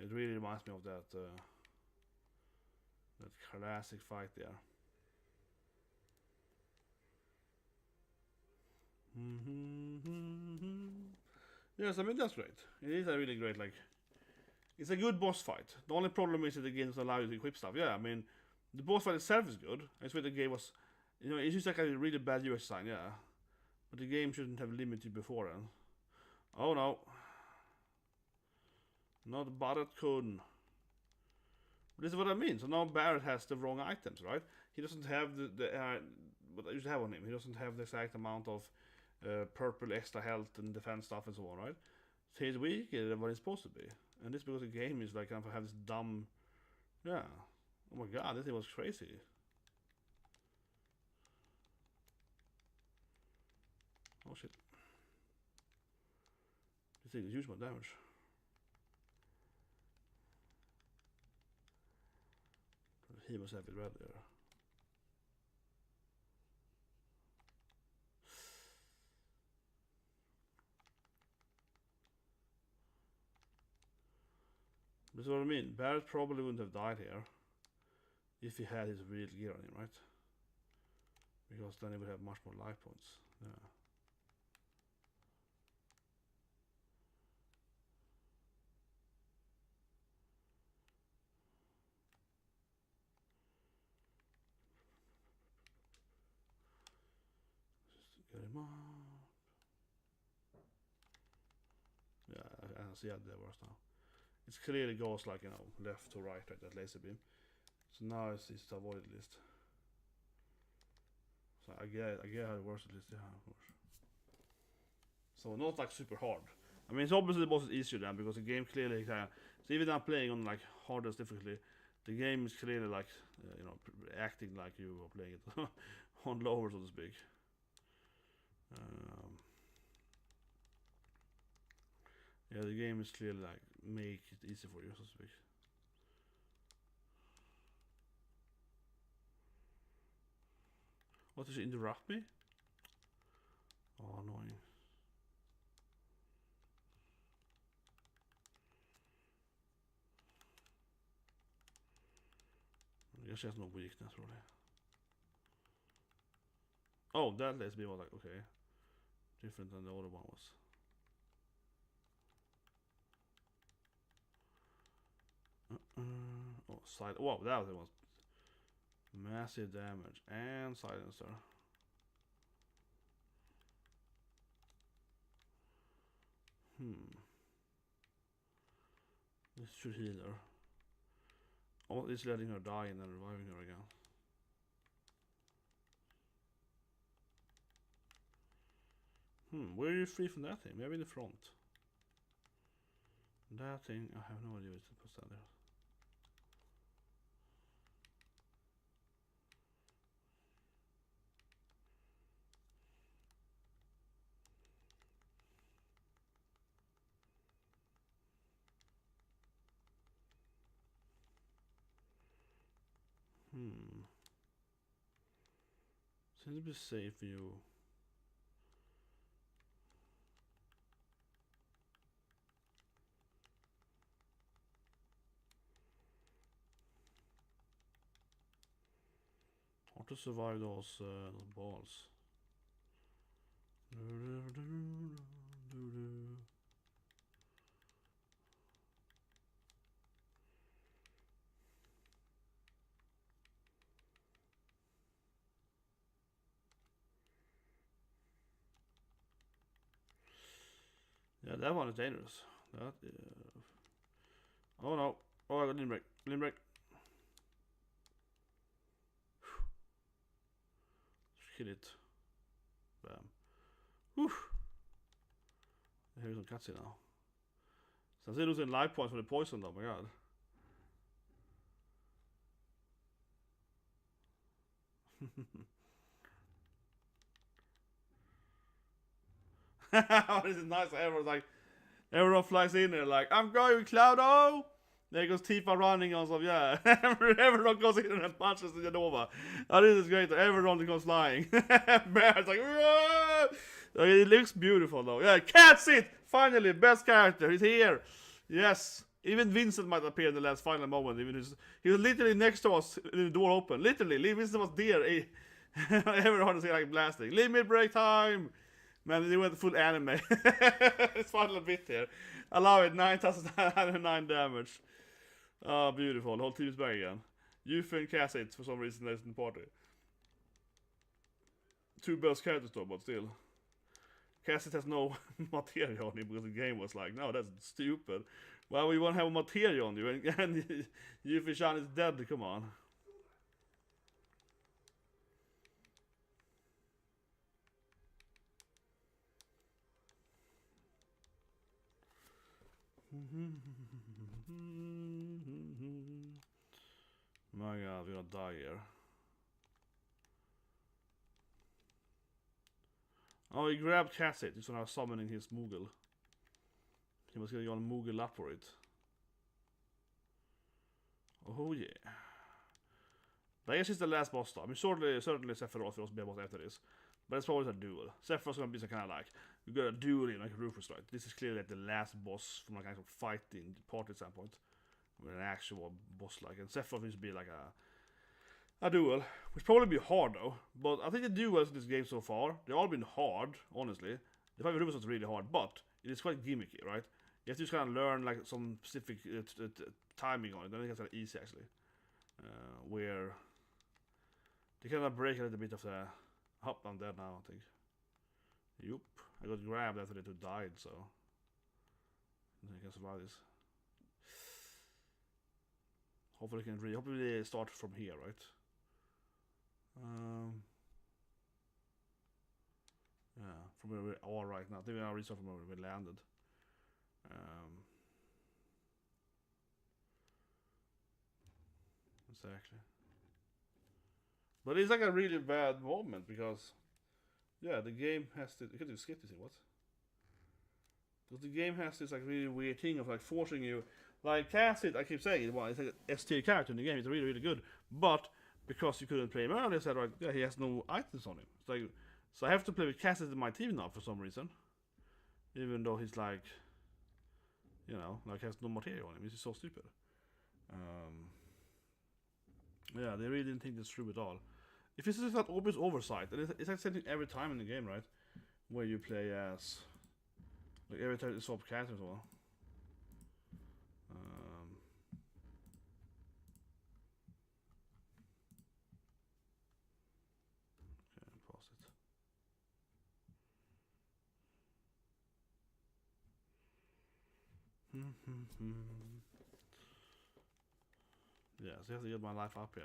It really reminds me of that that classic fight there. Yes, I mean that's great. It is a really great, like, it's a good boss fight. The only problem is that the game doesn't allow you to equip stuff. Yeah, I mean, the boss fight itself is good. I swear the game was, you know, it's just like a really bad UX design, yeah. But the game shouldn't have limited before then. Oh no. Not Barrett Kun. This is what I mean. So now Barrett has the wrong items, right? He doesn't have the what I used to have on him. He doesn't have the exact amount of purple extra health and defense stuff and so on, right? So he's weaker than what he's supposed to be. And this because the game is like kind of have this dumb... Yeah. Oh my god, this thing was crazy. Oh shit. This thing is huge amount of damage. He must have it right there. This is what I mean. Barrett probably wouldn't have died here if he had his real gear on him, right? Because then he would have much more life points. Yeah. Just get him up. Yeah, I see how that works now. It clearly goes like, you know, left to right, like that laser beam. So now it's to avoid at least. So I get how it works at least, yeah, of course. So not like super hard. I mean, it's obviously the boss is easier then because the game clearly so even though I'm playing on like hardest difficulty, the game is clearly like you know, acting like you are playing it on lower, so to speak. Yeah, the game is clearly like make it easy for you, so to speak. What, did she interrupt me? Oh, annoying. I guess she has no weakness, really. Oh, that lets me like, okay. Different than the other one was. Oh, side. Wow, that was massive damage and silencer. This should heal her. Oh, it's letting her die and then reviving her again. Where are you free from that thing? Maybe in the front. That thing, I have no idea what to put that there. Seems to be safe for you. How to survive those balls. Yeah, that one is dangerous. That oh no. Oh, I got limb break. Limb break. Kill it. Bam. Whew. Here's some cutscene now. Sen ser det losing life points for the poison though, my god. This is nice. Everyone flies in there like, I'm going, Cloudo! There goes Tifa running on stuff, yeah. Everyone goes in and punches the Nova. Oh, this is great. Everyone goes flying. Bear's like, whoa! It looks beautiful though. Yeah, Cat's it! Finally, best character. He's here. Yes. Even Vincent might appear in the last final moment. Even he was literally next to us, the door open. Literally, Vincent was there. Everyone is like blasting. Limit break time! Man, they went full anime. It's final bit here. I love it. 9,909 damage. Oh, beautiful. The whole team is back again. Yuffie and Cassette, for some reason, is in the party. Two best characters though, but still. Cassette has no material on him because the game was like, no, that's stupid. Well, we won't have a material on you, and Yuffie-chan is dead, come on. My god, we're gonna die here. Oh, he grabbed Cassette. He's now summoning his Moogle. He was gonna go on Moogle up for it. Oh yeah. But I guess it's the last boss though. I mean, certainly Sephiroth will also be a boss after this. But it's probably a duel. Sephiroth's gonna be some kind of like, we got a duel in like Rufus, right? This is clearly like the last boss from like kind of fighting party standpoint. With an actual boss like. And Sephiroth needs to be like a duel. Which probably be hard though. But I think the duels in this game so far, they've all been hard, honestly. The fight with Rufus was really hard, but it is quite gimmicky, right? You have to just kind of learn like some specific timing on it. I think it's kind of easy actually. Where they kind of break a little bit of the. Oh, I'm dead now, I think. Yup. I got grabbed after they two died, so I can survive this. Hopefully they start from here, right? Yeah, from where we are right now. I think we are restart from where we landed. Exactly. But it's like a really bad moment because, yeah, the game has to. You can just skip this, what? Because the game has this like really weird thing of like forcing you. Like Cassette, I keep saying, well, it's like an S tier character in the game. It's really, really good. But because you couldn't play him earlier, I said, right, yeah, he has no items on him. It's like, so I have to play with Cassidy in my team now for some reason. Even though he's like, you know, like has no material on him. This is so stupid. Yeah, they really didn't think this through at all. If this is not obvious oversight, and it's like something every time in the game, right? Where you play as, like every time you swap characters as well. Okay, pause it. Yeah, so I have to get my life up here.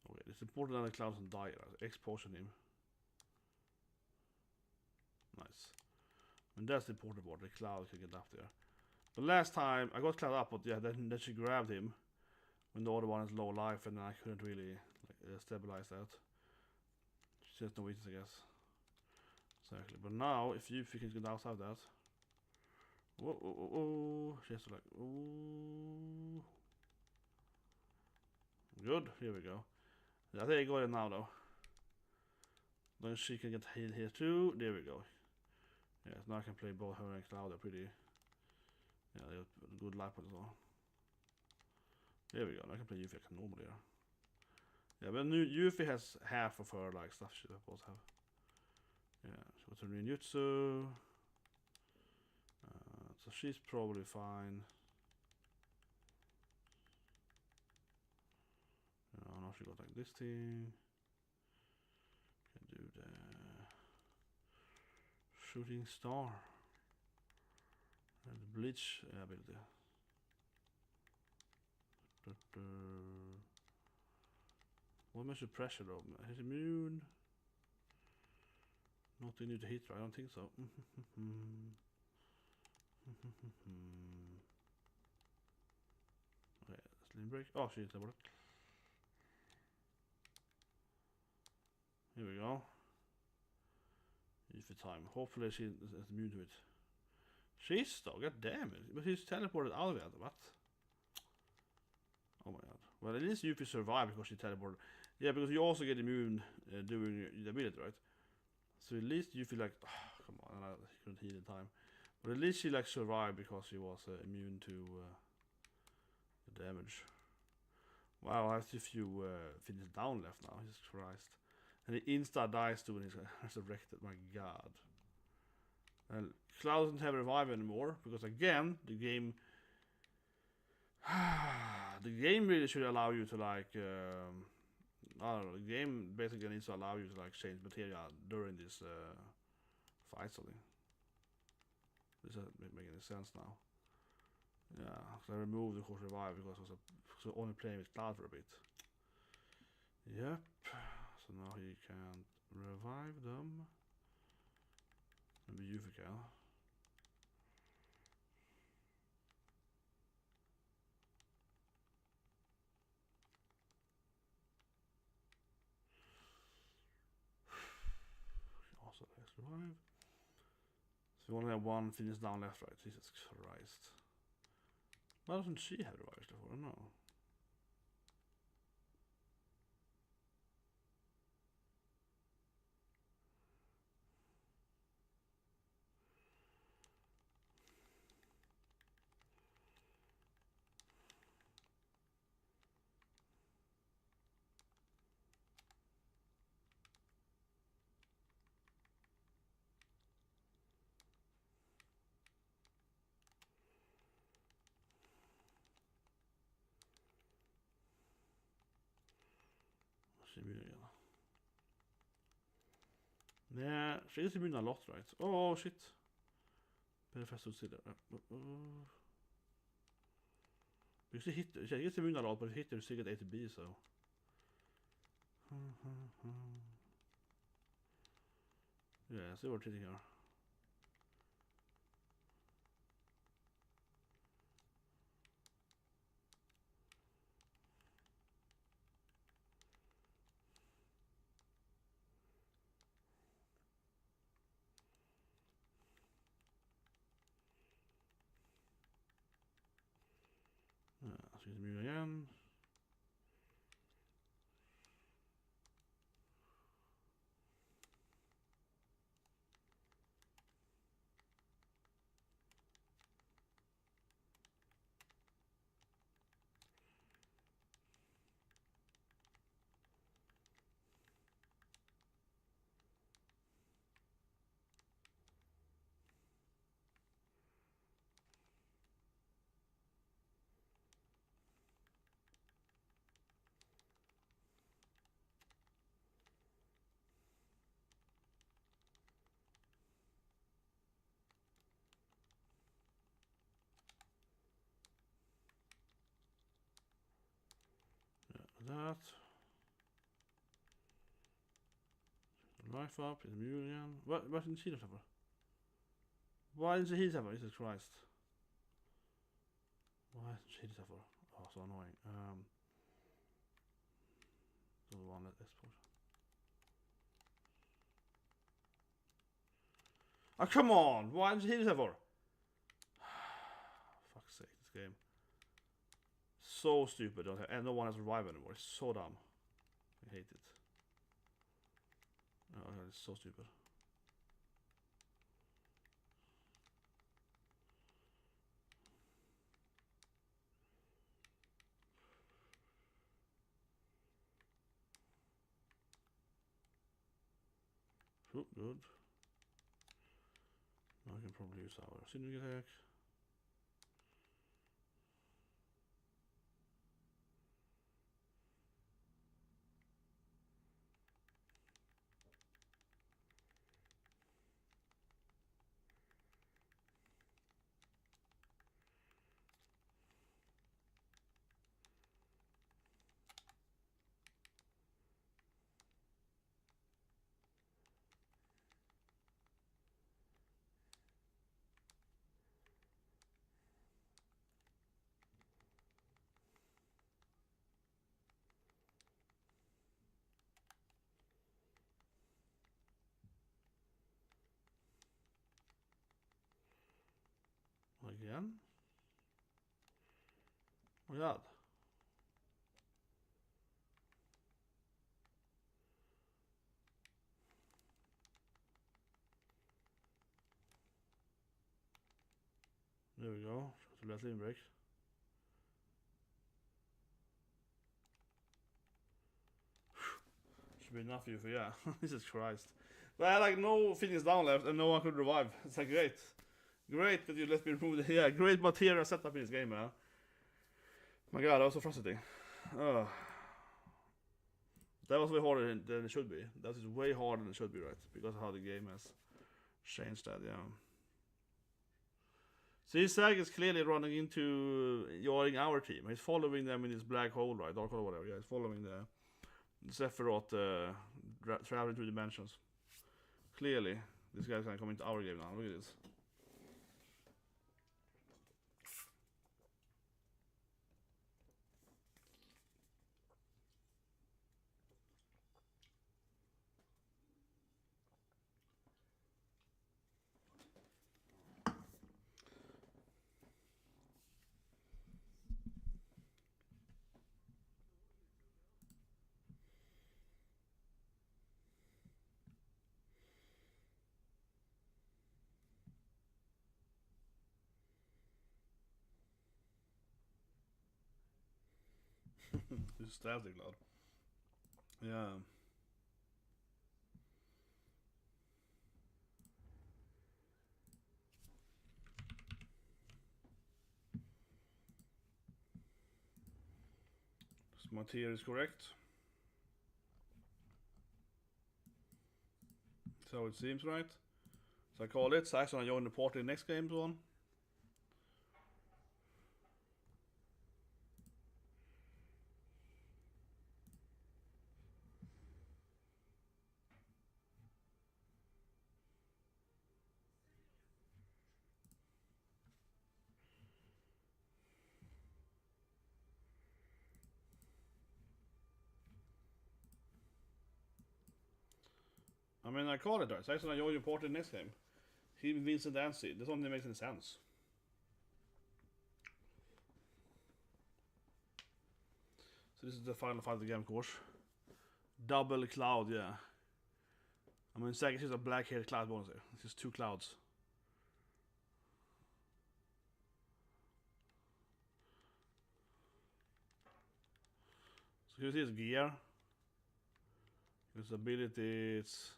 Okay, it's important that the clouds don't die. X-potion him. Nice. And that's the important part, the cloud can get up there. The last time I got cloud up, but yeah, then she grabbed him when the other one is low life, and I couldn't really like, stabilize that. She has no weakness, I guess. Exactly. But now, if you can get outside that. Whoa, whoa, whoa, whoa. She has to like, ooh. Good, here we go. I think I got it now though. Then she can get healed here too. There we go. Yes, now I can play both her and Cloud. They're pretty. Yeah, they have good life points as well. There we go. Now I can play Yuffie like normal here. Yeah, but Yuffie has half of her like stuff she's supposed to have. Yeah, she got her ninjutsu. So she's probably fine. Now she got like this thing. Can do the shooting star and the bleach ability. What makes the pressure though? He's immune. Nothing new to hit, I don't think so. Okay, slim break. Oh, she's leveled. Here we go. Use the time. Hopefully she is immune to it. She's though, god damn it. But he's teleported out of it. What? Oh my god. Well, at least Yuffie survived because she teleported. Yeah, because you also get immune doing the ability, right? So at least you feel like, oh, come on, I couldn't heal in time. But at least she like survived because she was immune to the damage. Wow, I have a few finish down left now. Jesus Christ. And he insta dies too when he's resurrected. My god. And Cloud doesn't have a revive anymore because again the game really should allow you to like I don't know, the game basically needs to allow you to like change material during this fight something. This doesn't make any sense now. Yeah, so I removed the course revive because I was only playing with Cloud for a bit. Yep. So now he can't revive them. Maybe Yuffie can. Also has revive. So we only have one finish down left, right? Jesus Christ. Why doesn't she have revives before? I don't know. Immune again. Yeah, she is immune a lot, right? Oh shit. Professor Sidder. Because she gets immune a lot, but hit her still get A to B, so. Yeah, see what we're hitting here. is immune again. That. Life up, is immune again. What didn't she suffer? Why didn't he suffer? Jesus Christ. Why didn't she suffer? Oh, so annoying. The one that explosion. Oh, come on! Why didn't he suffer? Fuck's sake, this game. So stupid, and no one has revived anymore. It's so dumb. I hate it. Oh, it's so stupid. Oh, good. Now I can probably use our synergy attack. Again? Oh my god. There we go. So let's leave break. Should be enough for you for yeah. Jesus Christ. But I had like no feelings down left and no one could revive. It's like great. Great that you let me remove the yeah, great material setup in this game, man. My god, that was so frustrating. That was way harder than it should be. That is way harder than it should be, right? Because of how the game has changed that, yeah. See, Zag is clearly running into joining our team. He's following them in this black hole, right? Dark hole, whatever. Yeah, he's following the Sephiroth traveling through dimensions. Clearly, this guy's gonna come into our game now. Look at this. Du städar glad. Ja. Material is correct. So it seems right. So I call it. Saxon and join the party next game, so on. I mean, I call it right. Saxon and join the party next game. He wins and Dancy. This only makes any sense. So this is the final fight of the game, of course. Double Cloud, yeah. I mean, Saga is a black-haired Cloud bonus there. It's just 2 Clouds. So here's his gear. His ability, it's...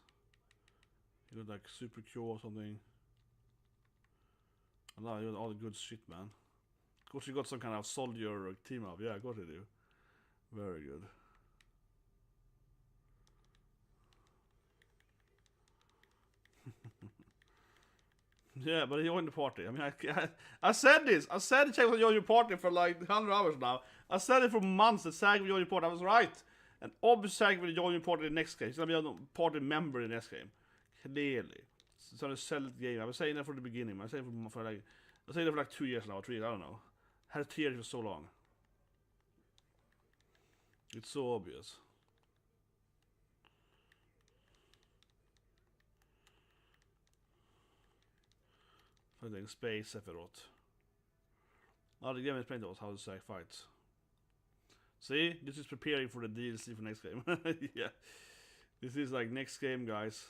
He got like super cure or something. I know, you got all the good shit, man. Of course you got some kind of soldier team up. Yeah, of course you do. Very good. Yeah, but he joined the party. I mean, I said this. I said check with join your party for like 100 hours now. I said it for months that Sag will join your party. I was right. And obviously Sag will join your party in the next game. He's gonna be a party member in the next game. Clearly. It's on a solid game. I was saying that from the beginning. I was saying that for like 2 years now, 3 years, I don't know. I had tears for so long. It's so obvious. Fighting space Sephiroth. Oh, the game is playing those how the Sag fights. See, this is preparing for the DLC for next game. Yeah, this is like next game, guys.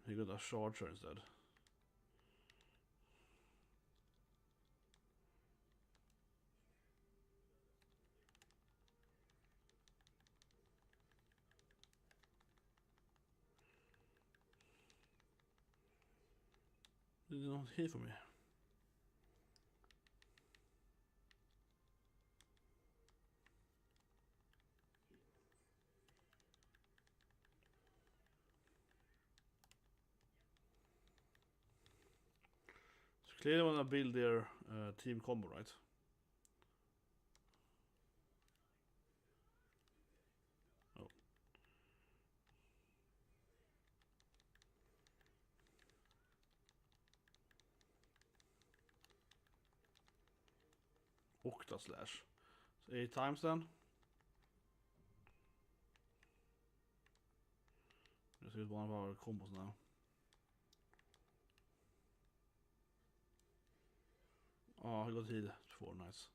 He got a charger instead. Did not hear from me. So clearly want to build their team combo, right? Oh. Octa slash. So 8 times then. Let's use one of our combos now. Oh, he got healed before, nice.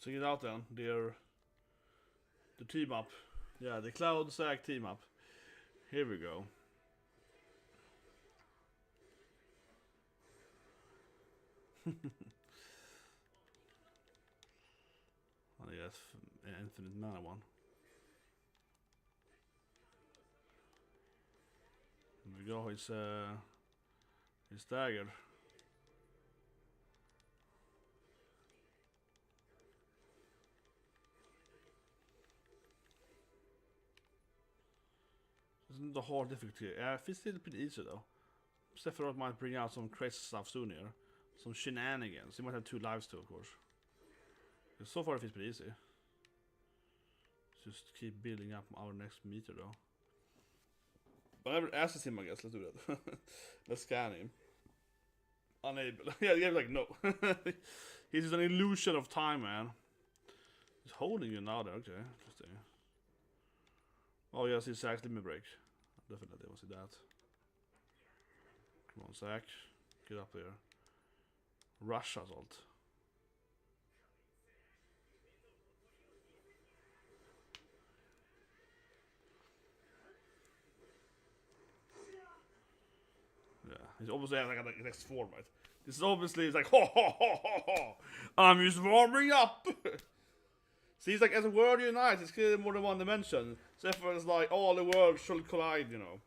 Check it out then, the team up. Yeah, the Cloud Sag team up. Here we go. Oh, yes, infinite mana one. Here we go, his dagger. Isn't the hard difficulty? Yeah, it's still pretty easy though. Sephiroth might bring out some crazy stuff soon here. Some shenanigans. He might have 2 lives too, of course. But so far it feels pretty easy. Just keep building up our next meter though. Whatever asks him, I guess. Let's do that. Let's scan him. Unable. Yeah, the game's like, no. He's just an illusion of time, man. He's holding you now there. Okay, interesting. Oh, yes, it's actually me break. Definitely want to see that. Come on, Zack. Get up there. Rush assault. Yeah, he's obviously like the next form, right? This is obviously it's like ho ho ho ho ho. I'm just warming up. See, it's like as a world unites, it's clearly more than one dimension. Sephiroth is like all the worlds shall collide, you know.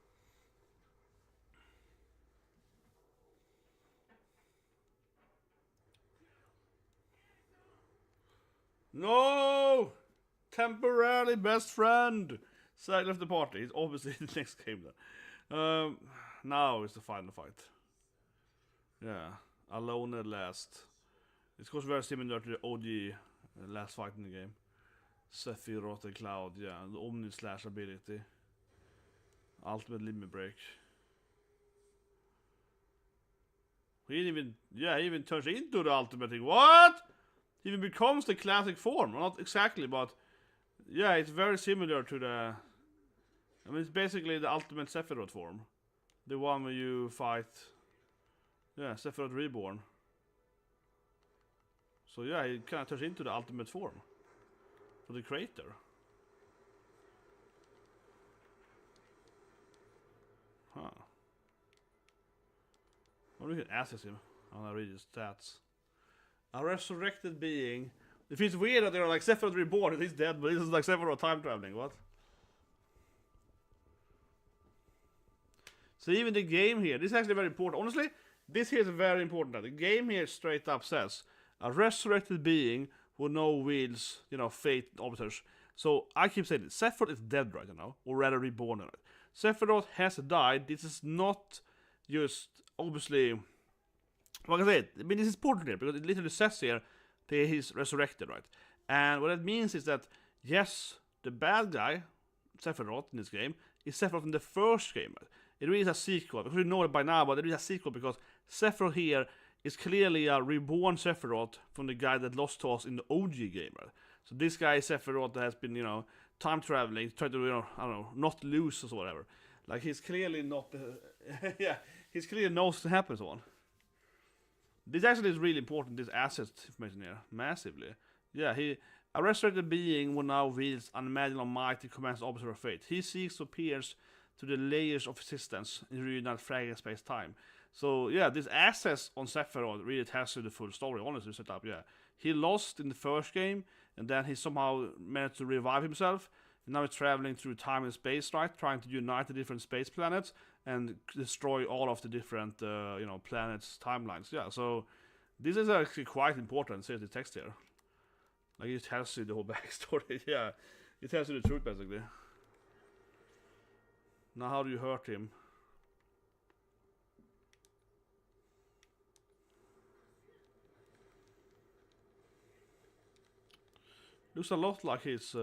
No! Temporarily best friend! Zack left the party. It's obviously the next game then. Now is the final fight. Yeah. Alone at last. It's of course very similar to the OG last fight in the game. Sephiroth and Cloud, yeah. The Omni Slash ability. Ultimate limit break. He even turns into the ultimate thing. What? He even becomes the classic form. Well, not exactly, but yeah, it's very similar to the. I mean, it's basically the ultimate Sephiroth form, the one where you fight. Yeah, Sephiroth Reborn. So yeah, he kind of turns into the ultimate form for the creator. Huh. What do we can access him? I want to read his stats. A resurrected being. If it's weird that they're like Sephiroth Reborn, he's dead, but this is like Sephiroth time traveling. What? So even the game here, this is actually very important. Honestly, this here is very important. The game here straight up says a resurrected being who no wields, fate arbiters. So I keep saying it. Sephiroth is dead right now, or rather reborn. Right? Sephiroth has died. This is not just obviously. Like I said, I mean this is important here because it literally says here that he's resurrected, right? And what that means is that yes, the bad guy, Sephiroth in this game, is Sephiroth in the first game. Right? It really is a sequel because we know it by now, but it is a sequel because Sephiroth here is clearly a reborn Sephiroth from the guy that lost to us in the OG game, right? So this guy is Sephiroth that has been, time traveling, trying to, not lose or whatever. Like he's clearly not, yeah, he's clearly knows what happens on. This actually is really important. This asset information here, massively. Yeah, a resurrected being will now wields unimaginable might and commands the opposite of fate. He seeks to pierce to the layers of existence in reunite fragile space time. So yeah, this access on Sephiroth really tells you the full story, honestly set up, yeah. He lost in the first game, and then he somehow managed to revive himself, and now he's traveling through time and space, right? Trying to unite the different space planets and destroy all of the different, planets' timelines. Yeah, so this is actually quite important, says the text here. Like, it tells you the whole backstory, yeah. It tells you the truth, basically. Now, how do you hurt him? Looks a lot like his.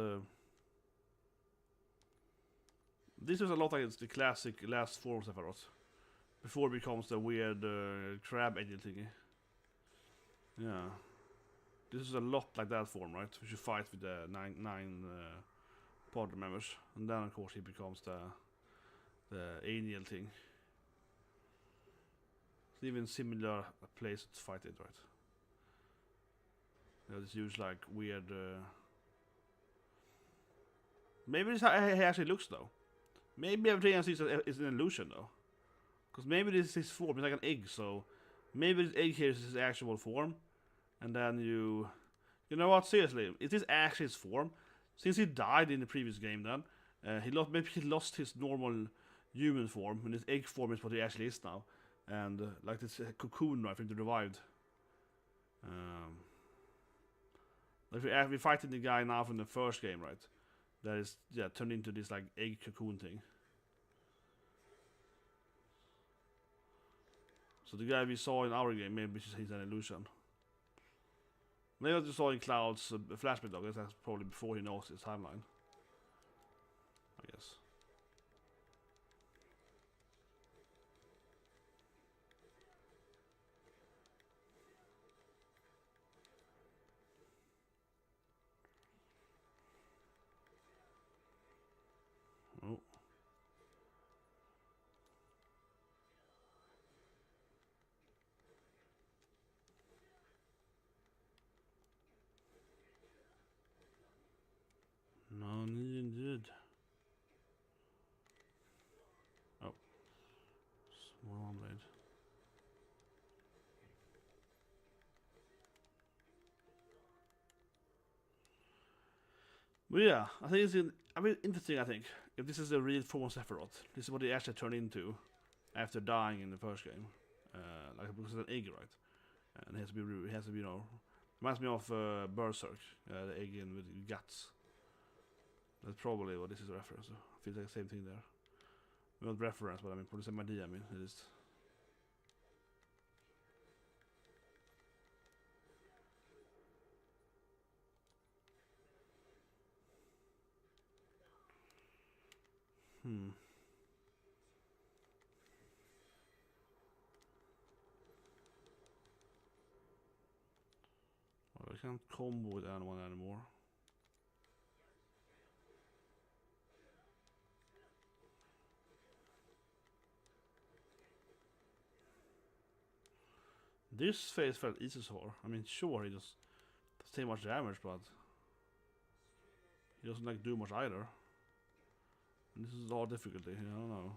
This is a lot like it's the classic last form of Sephiroth. Before it becomes the weird crab angel thingy. Yeah. This is a lot like that form, right? Which you fight with the nine party members. And then, of course, he becomes the angel thing. It's even similar place to fight it, right? This use like weird. Maybe this is how he actually looks though. Maybe everything else is an illusion though. Because maybe this is his form, it's like an egg, so maybe this egg here is his actual form. And then you know what, seriously, is this actually his form? Since he died in the previous game then, maybe he lost his normal human form, and his egg form is what he actually is now. And like this cocoon, I think, they revived. Like we're fighting the guy now from the first game, right? That is, turned into this like egg cocoon thing. So the guy we saw in our game, maybe he's an illusion. Maybe what you saw in Cloud's flashback though, that's probably before he knows his timeline. I guess. Oh. No, indeed. Oh. Small one blade. But yeah, I think it's interesting, I think. If this is the real form of Sephiroth, this is what he actually turned into after dying in the first game. Like because it's an egg, right? And it has to be, reminds me of Berserk, the egg in with guts. That's probably what this is a reference to. Feels like the same thing there. Not reference, but I mean, probably the same idea. I mean, it is. I can't combo with anyone anymore. This phase felt easy so far. I mean, sure, he does take much damage, but he doesn't like do much either. And this is all difficulty. I don't know.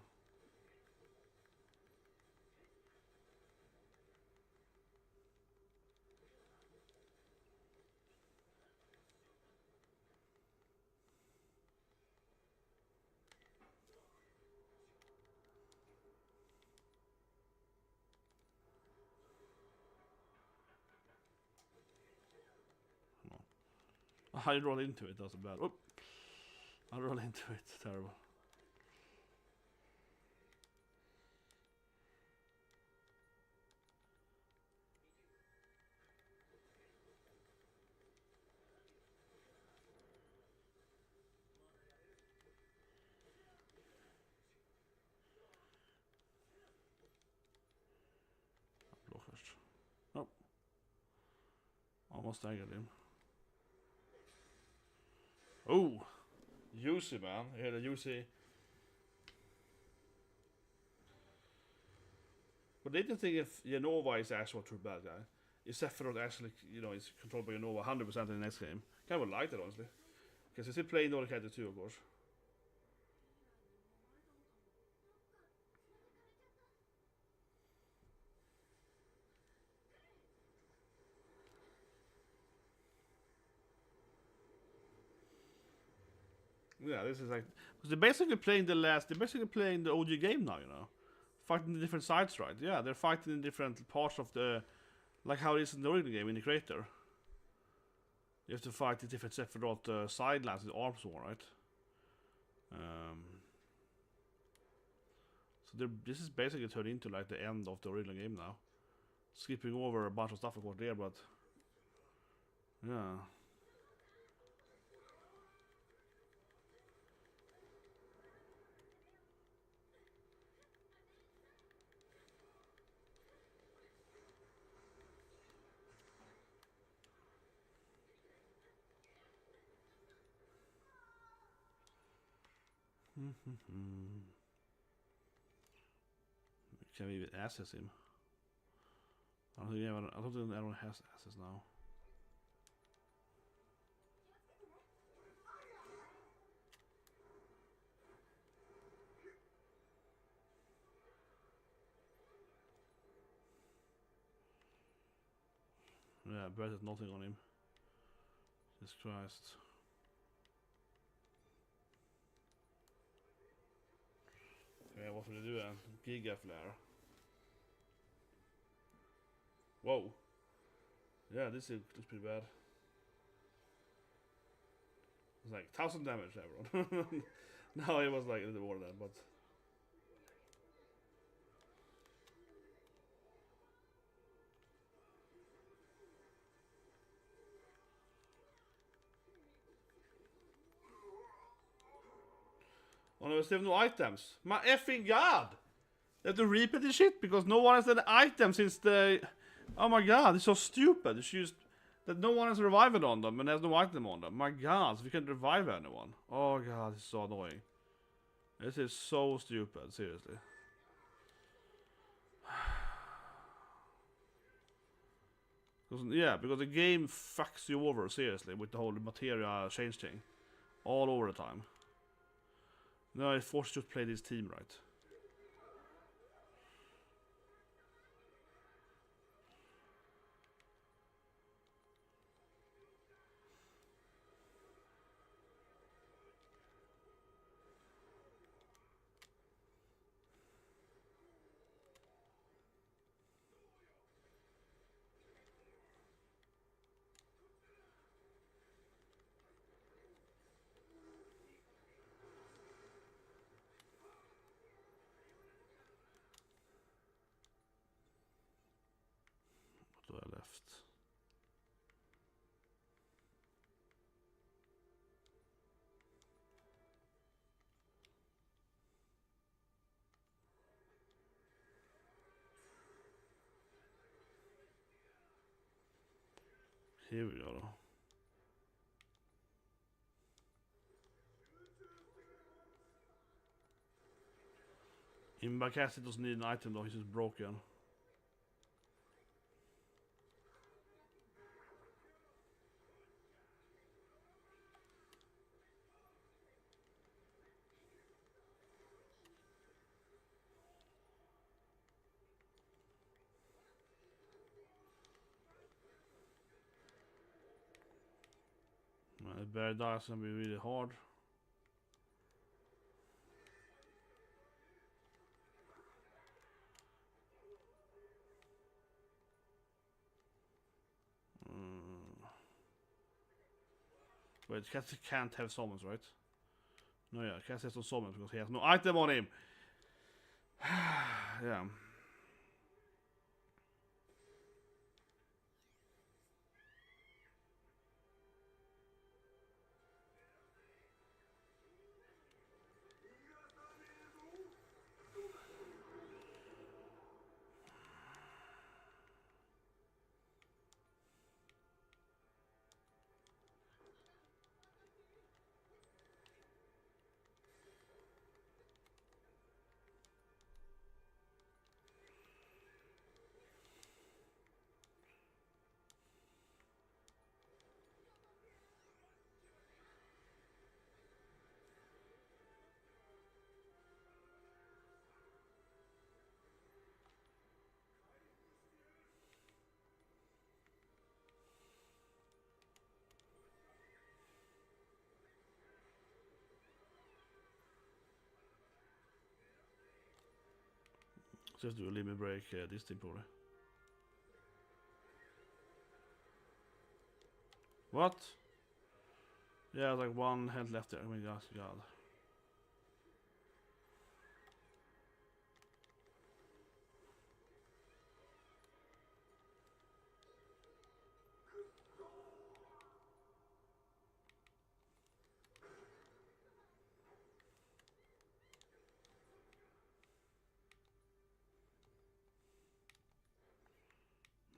I roll into it, that's bad. Oop. I roll into it, terrible. Blå först. Nope. Almost staggered him. Oh, juicy, man. You hear the juicy. But they didn't think if Yanova is actually a true bad guy. If Sephiroth actually, you know, is controlled by Yanova 100% in the next game. Kind of like that, honestly. Because he's still playing the other character too, of course. Yeah, this is like, because they're basically playing the OG game now, you know, fighting the different sides, right? Yeah, they're fighting in different parts of the, like how it is in the original game in the creator. You have to fight the different Sephiroth sidelines with arms war, right? So this is basically turned into like the end of the original game now, skipping over a bunch of stuff of course there, but yeah. Can we even access him? I don't think anyone has access now. Yeah, Brett has nothing on him. Jesus Christ. Okay, what will they do then? Giga Flare. Whoa. Yeah, this looks pretty bad. It's like 1000 damage, everyone. No, it was like a little more than that, but. Oh no, we still have no items. My effing god! They have to repeat this shit because no one has an item since the. Oh my god, it's so stupid. It's just that no one has revived on them and there's no item on them. My god, so we can't revive anyone. Oh god, it's so annoying. This is so stupid, seriously. Because the game fucks you over, seriously, with the whole materia change thing. All over the time. No, it forces you to play this team, right? Here we go då. Imbacassy doesn't need an item though, he's just broken. Bear dies gonna be really hard. Wait, Cassie can't have summons, right? No, yeah, Cassie has no summons because he has no item on him. Yeah. Just do a limit break this team probably. What? Yeah, like one health left there. Oh my gosh, god.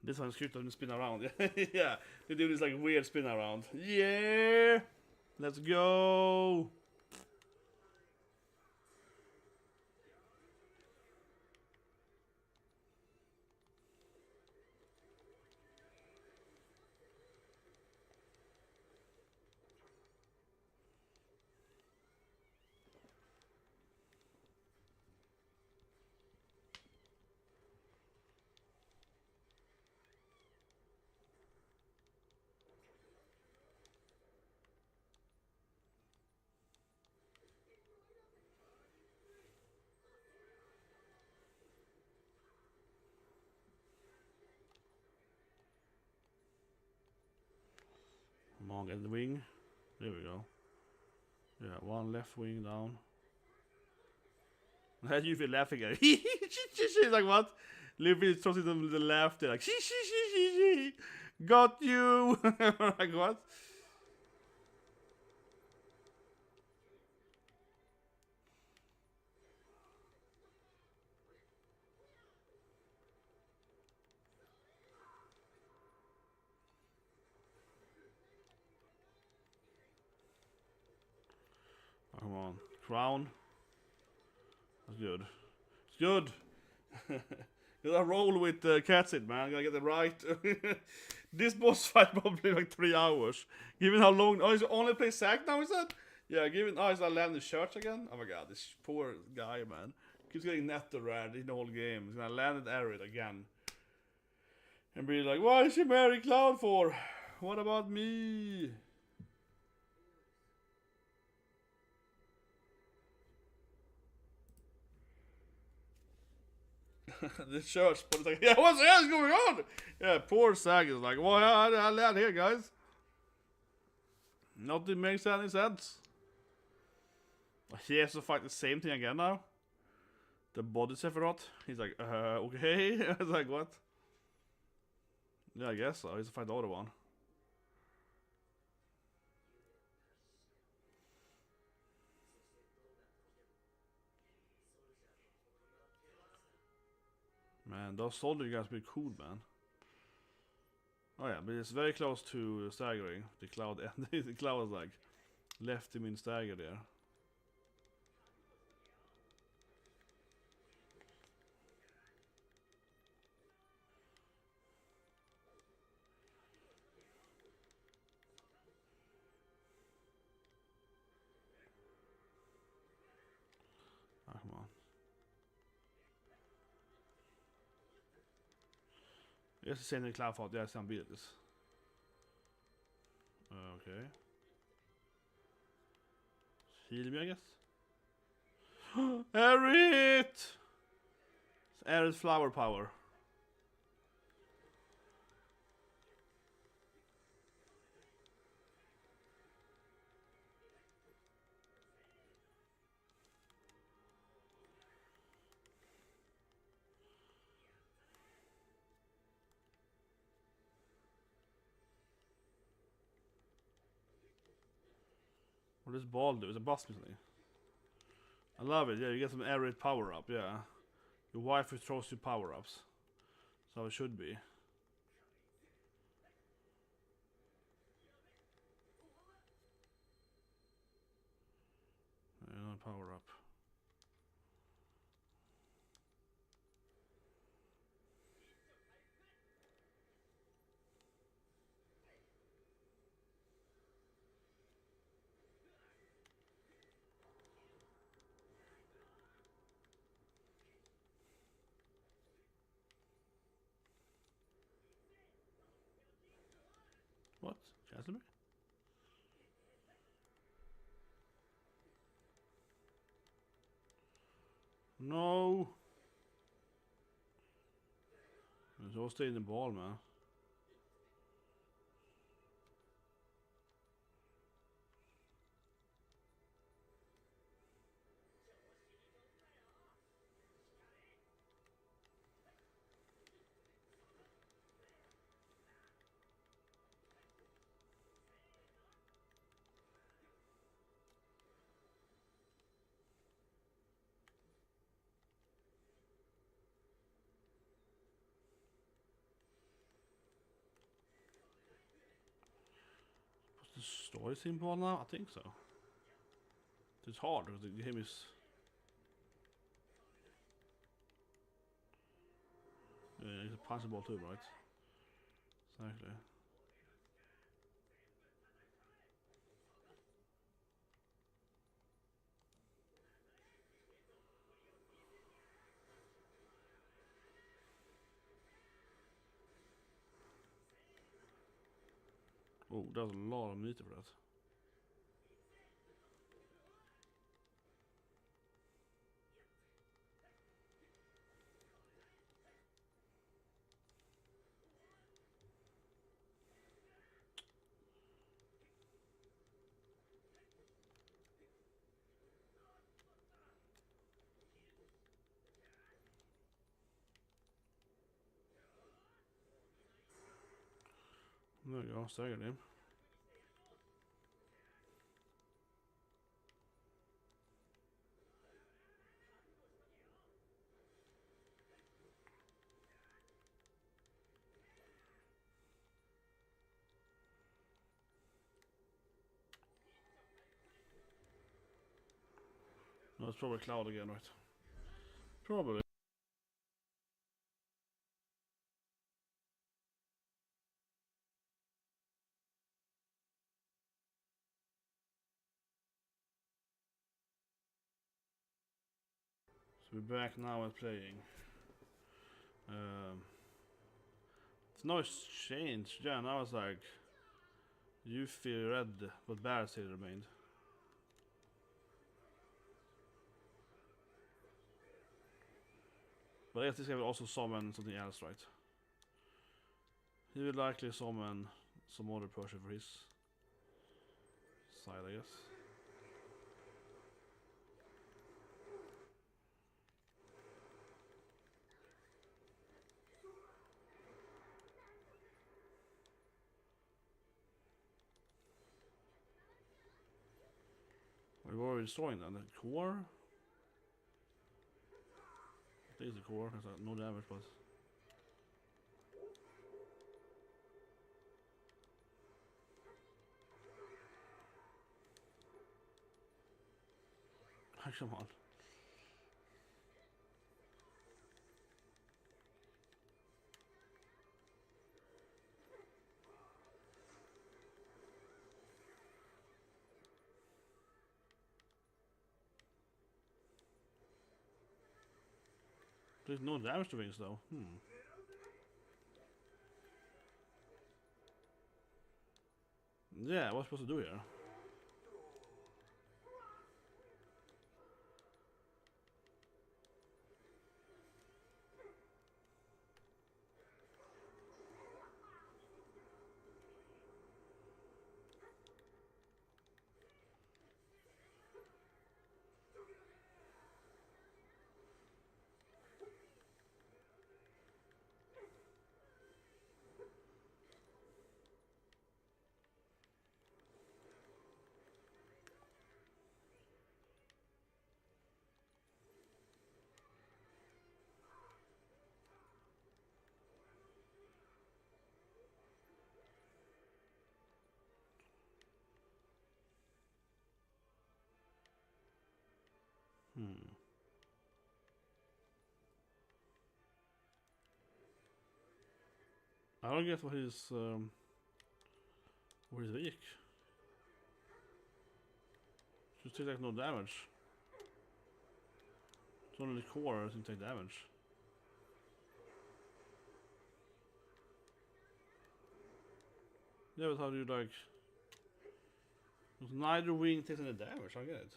This one's cute when you spin around. Yeah, they do this like weird spin around. Yeah! Let's go! Come on, get the wing. There we go. Yeah, one left wing down. How do you feel laughing at? She's like, what? Livy throws it to the left. They're like, she. Got you. Like, what? Oh, come on. Crown. That's good. It's good. Gotta roll with cats in, man. Gotta get it right. This boss fight probably like 3 hours. Given how long. Oh, he's only play Sack now, is that? Yeah, given. Oh, he's gonna land the church again? Oh my god, this poor guy, man. Keeps getting nether red in the whole game. He's gonna land at Aerith again. And be like, why is she marry Cloud for? What about me? The church, but it's like, yeah, what the hell is going on? Yeah, poor Sag is like, well, I land here, guys. Nothing makes any sense. He has to fight the same thing again now. The body Sephiroth. He's like, okay. I was like, what? Yeah, I guess so. He has to fight the other one. Man, those soldier guys be cool, man. Oh yeah, but it's very close to staggering. The cloud and the cloud like left him in stagger there. Ah, come on. Yes, the same in cloud fought. Yeah, some beat this. Okay. Heal me, I guess. Aerith! Aerith flower power. What does ball do? It's a boss missing. I love it. Yeah, you get some Aerith power up. Yeah, your wife throws you power ups, so it should be. Another power up. What? Cancel me? No! It's all stay in the ball, man. The story in ball now? I think so. It's hard because the game is. Yeah, it's a punch ball too, right? Exactly. Oh, there's a lot of meter for that. There you go, staggered him. No, it's probably Cloud again, right? Probably. So we're back now and playing. It's no change. Yeah, now it's like you feel red, but Bear still remained. But I guess this guy will also summon something else, right? He will likely summon some other person for his side, I guess. We're already destroying that. The core? I think it's the core, it's no damage, but. Come on. There's no damage to wings though. Yeah, what's supposed to do here? I don't get what he's weak. Just take like no damage. It's only the core doesn't take damage. Yeah, but how do you like? Neither wing takes any damage. I get it.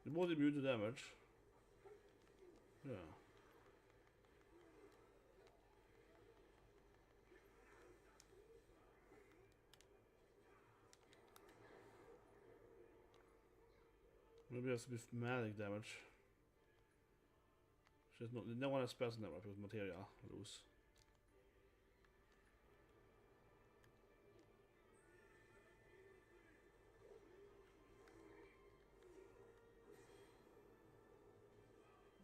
They're both immune to damage. Yeah. Maybe it has to be magic damage. No one has spells in that because materia loose.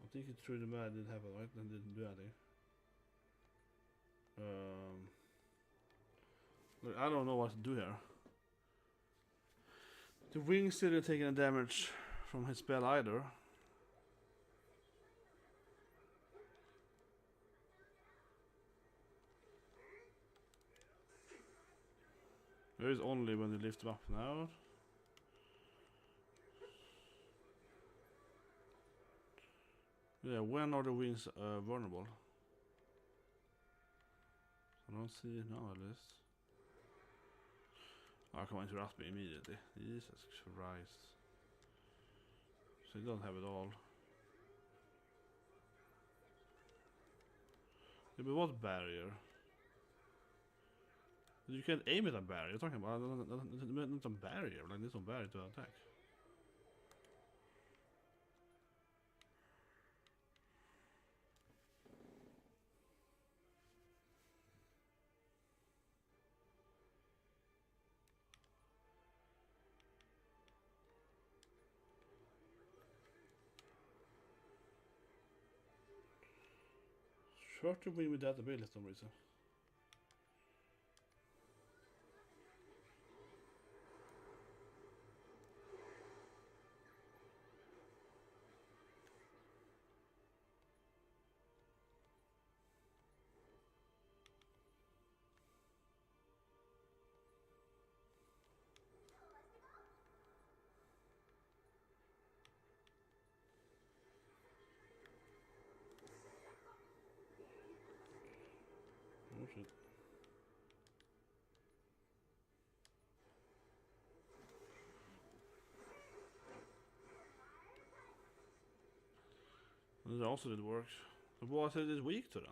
I think it threw the mad didn't happen, right? And didn't do anything. Look, I don't know what to do here. The wings didn't take any damage from his spell either. There is only when you lift them up now. Yeah, when are the wings vulnerable? I don't see it now at least. Oh, come on, interrupt me immediately. Jesus Christ. So you don't have it all. Yeah, but what barrier? You can't aim at a barrier. You're talking about not a barrier. Like there's no barrier to attack. Sure to win with that ability for some reason. Oh shit. That also did work. So what is it weak to then?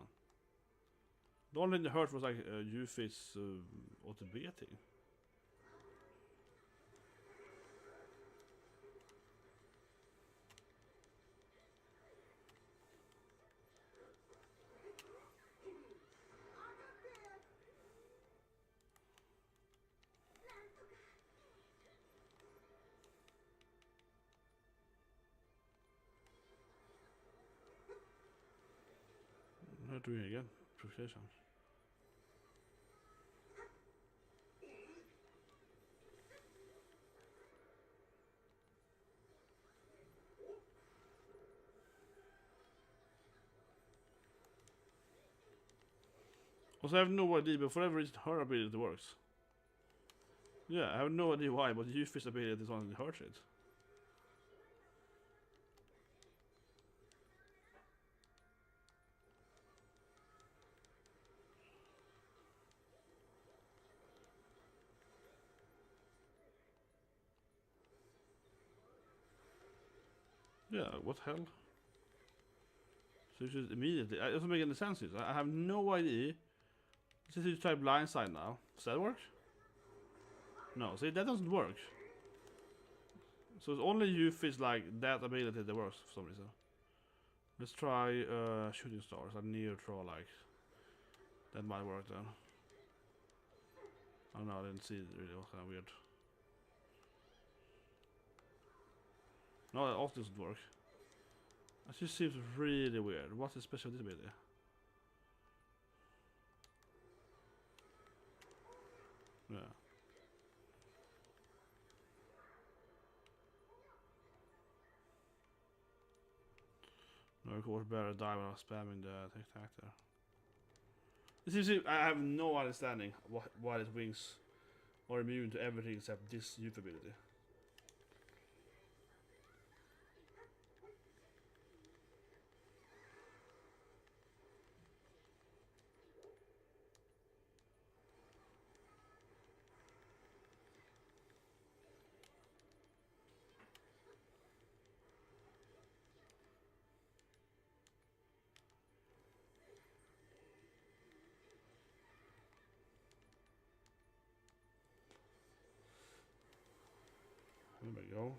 The only thing that hurt was like Yuffie's OTB thing. Not doing it again. Precision. Also, I have no idea, but for whatever reason, her ability works. Yeah, I have no idea why, but Yuffie's ability is one that hurts it. Yeah, what hell? So you should immediately... It doesn't make any sense. I have no idea. Since you try blindside now. Does that work? No, see, that doesn't work. So it's only Yuffie's like that ability that works for some reason. Let's try shooting stars. A neutral like. That might work then. Oh no, I didn't see it really. What kind of weird. No, that also doesn't work. It just seems really weird. What's the special disability? Yeah. No, of course, better die without spamming the tic-tac there. It seems I have no understanding why his wings are immune to everything except this youth ability. There we go.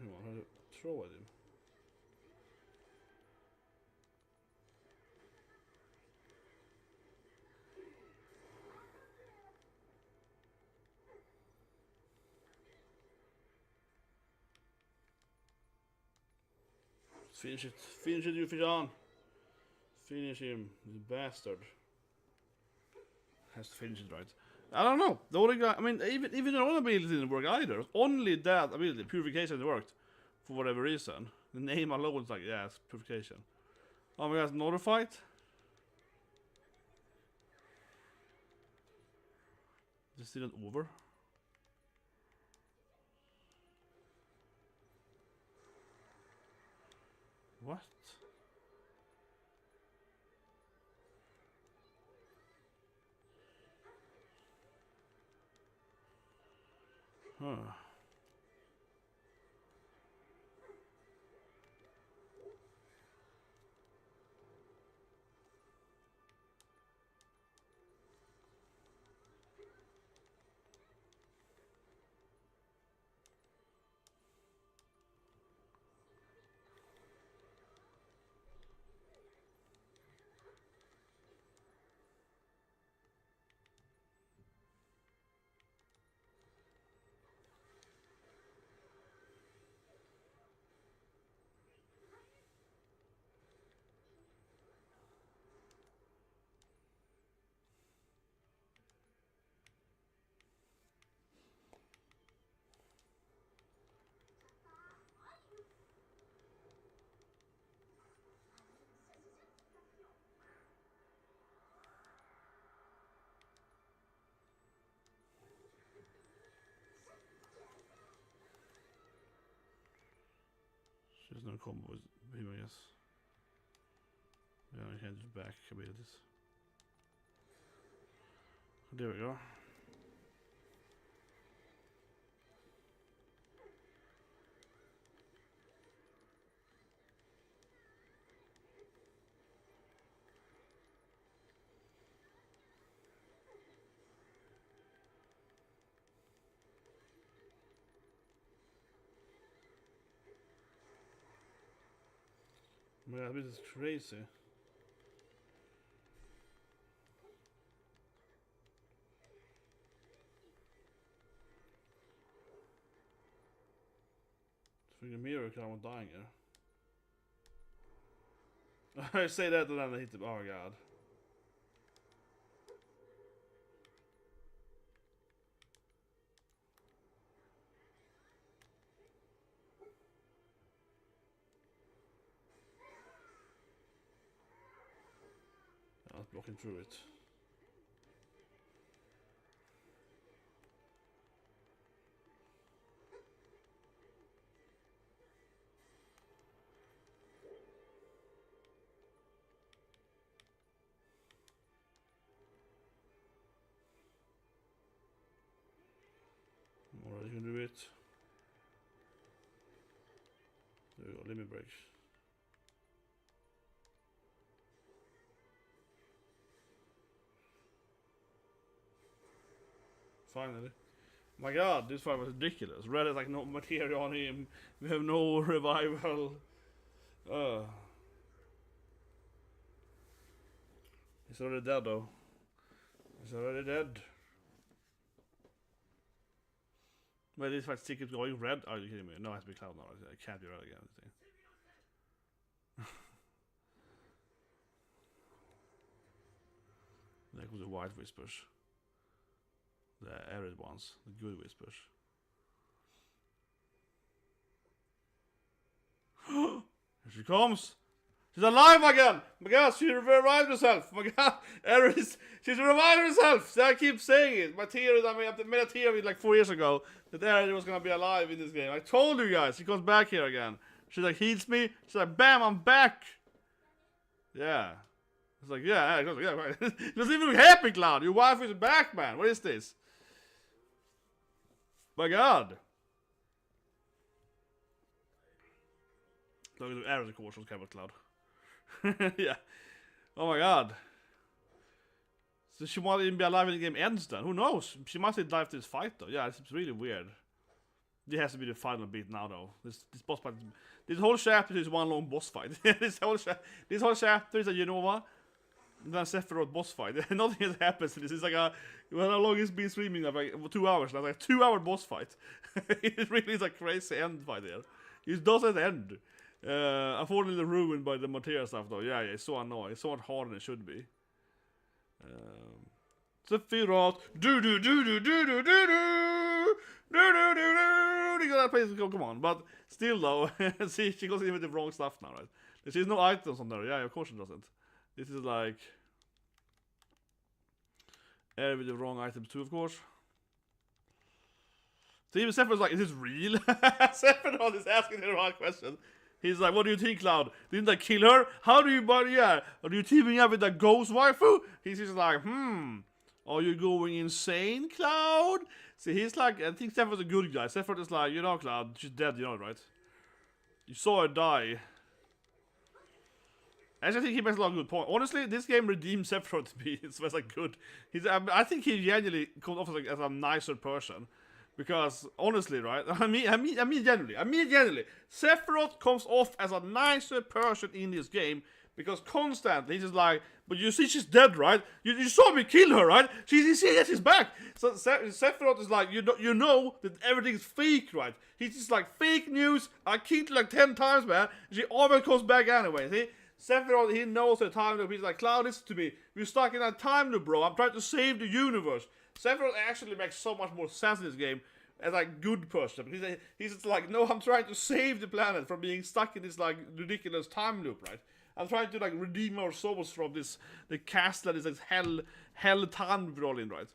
You want to throw at him? Finish it, you Fijan. Finish him, you bastard. Has to finish it right. I don't know. The only guy, I mean, even their own ability didn't work either. Only that ability, purification, worked for whatever reason. The name alone was like, yeah, it's purification. Oh my god, another fight? This didn't over. What? Huh. There's no combo with him, I guess. Yeah, I can't just back abilities. There we go. My god, this is crazy. Fick a mirror because I was dying here. I say that and then I hit the... Oh my god. I was blocking through it. Alright, you can do it. There we go, limit break. Finally. My god, this fight was ridiculous. Red has like no material on him. We have no revival. He's already dead though. He's already dead. Wait, this fight still keeps going red? Are you kidding me? No, it has to be Cloud now. It can't be red again. There goes the white whispers. The Aerith ones. The good whispers. Here she comes! She's alive again! My god, she revived herself! My god, Aerith, she's revived herself! So I keep saying it. My theory, I made a theory like 4 years ago that Aerith was gonna be alive in this game. I told you guys, she comes back here again. She like heals me. She's like, bam, I'm back! Yeah. It's like, yeah, it doesn't even look happy, Cloud. Your wife is back, man. What is this? My god. Look at the Aerith course on Cabot Cloud. Yeah. Oh my god. So she might even be alive when the game ends then. Who knows? She might have died to this fight though. Yeah, it's really weird. This has to be the final beat now though. This boss fight. This whole chapter is one long boss fight. this whole chapter is a Unova. And then Sephiroth boss fight. Nothing has happened to this. It's like a... Well, how long it's been streaming? Like 2 hours now. Like a 2-hour boss fight. It really is a crazy end fight there. It doesn't end. Unfortunately ruined by the material stuff though. Yeah, it's so annoying. It's so much harder than it should be. Sephiroth. Come on. But still though. See, she goes in with the wrong stuff now, right? There's no items on there. Yeah, of course she doesn't. This is like... with the wrong items too, of course. So even Sephiroth's like, is this real? Sephiroth is asking the wrong question. He's like, what do you think, Cloud? Didn't I kill her? How do you, but yeah, are you teaming up with that ghost waifu? He's just like, are you going insane, Cloud? See, he's like, I think Sephiroth's a good guy. Sephiroth is like, you know, Cloud, she's dead, you know, right? You saw her die. Actually, I think he makes a lot of good points. Honestly, this game redeemed Sephiroth to be. It's like good. I think he genuinely comes off as a nicer person. Because honestly, right? I mean genuinely, Sephiroth comes off as a nicer person in this game because constantly he's just like, but you see she's dead, right? You saw me kill her, right? She's back. So Sephiroth is like, you know that everything's fake, right? He's just like fake news. I killed her like 10 times, man. She always comes back anyway. See, Sephiroth, he knows the time loop. He's like, Cloud, listen to me. We're stuck in that time loop, bro. I'm trying to save the universe. Sephiroth actually makes so much more sense in this game as a good person. He's just like, no, I'm trying to save the planet from being stuck in this like ridiculous time loop, right? I'm trying to like redeem our souls from the castle that is this hell time loop we're all in, right?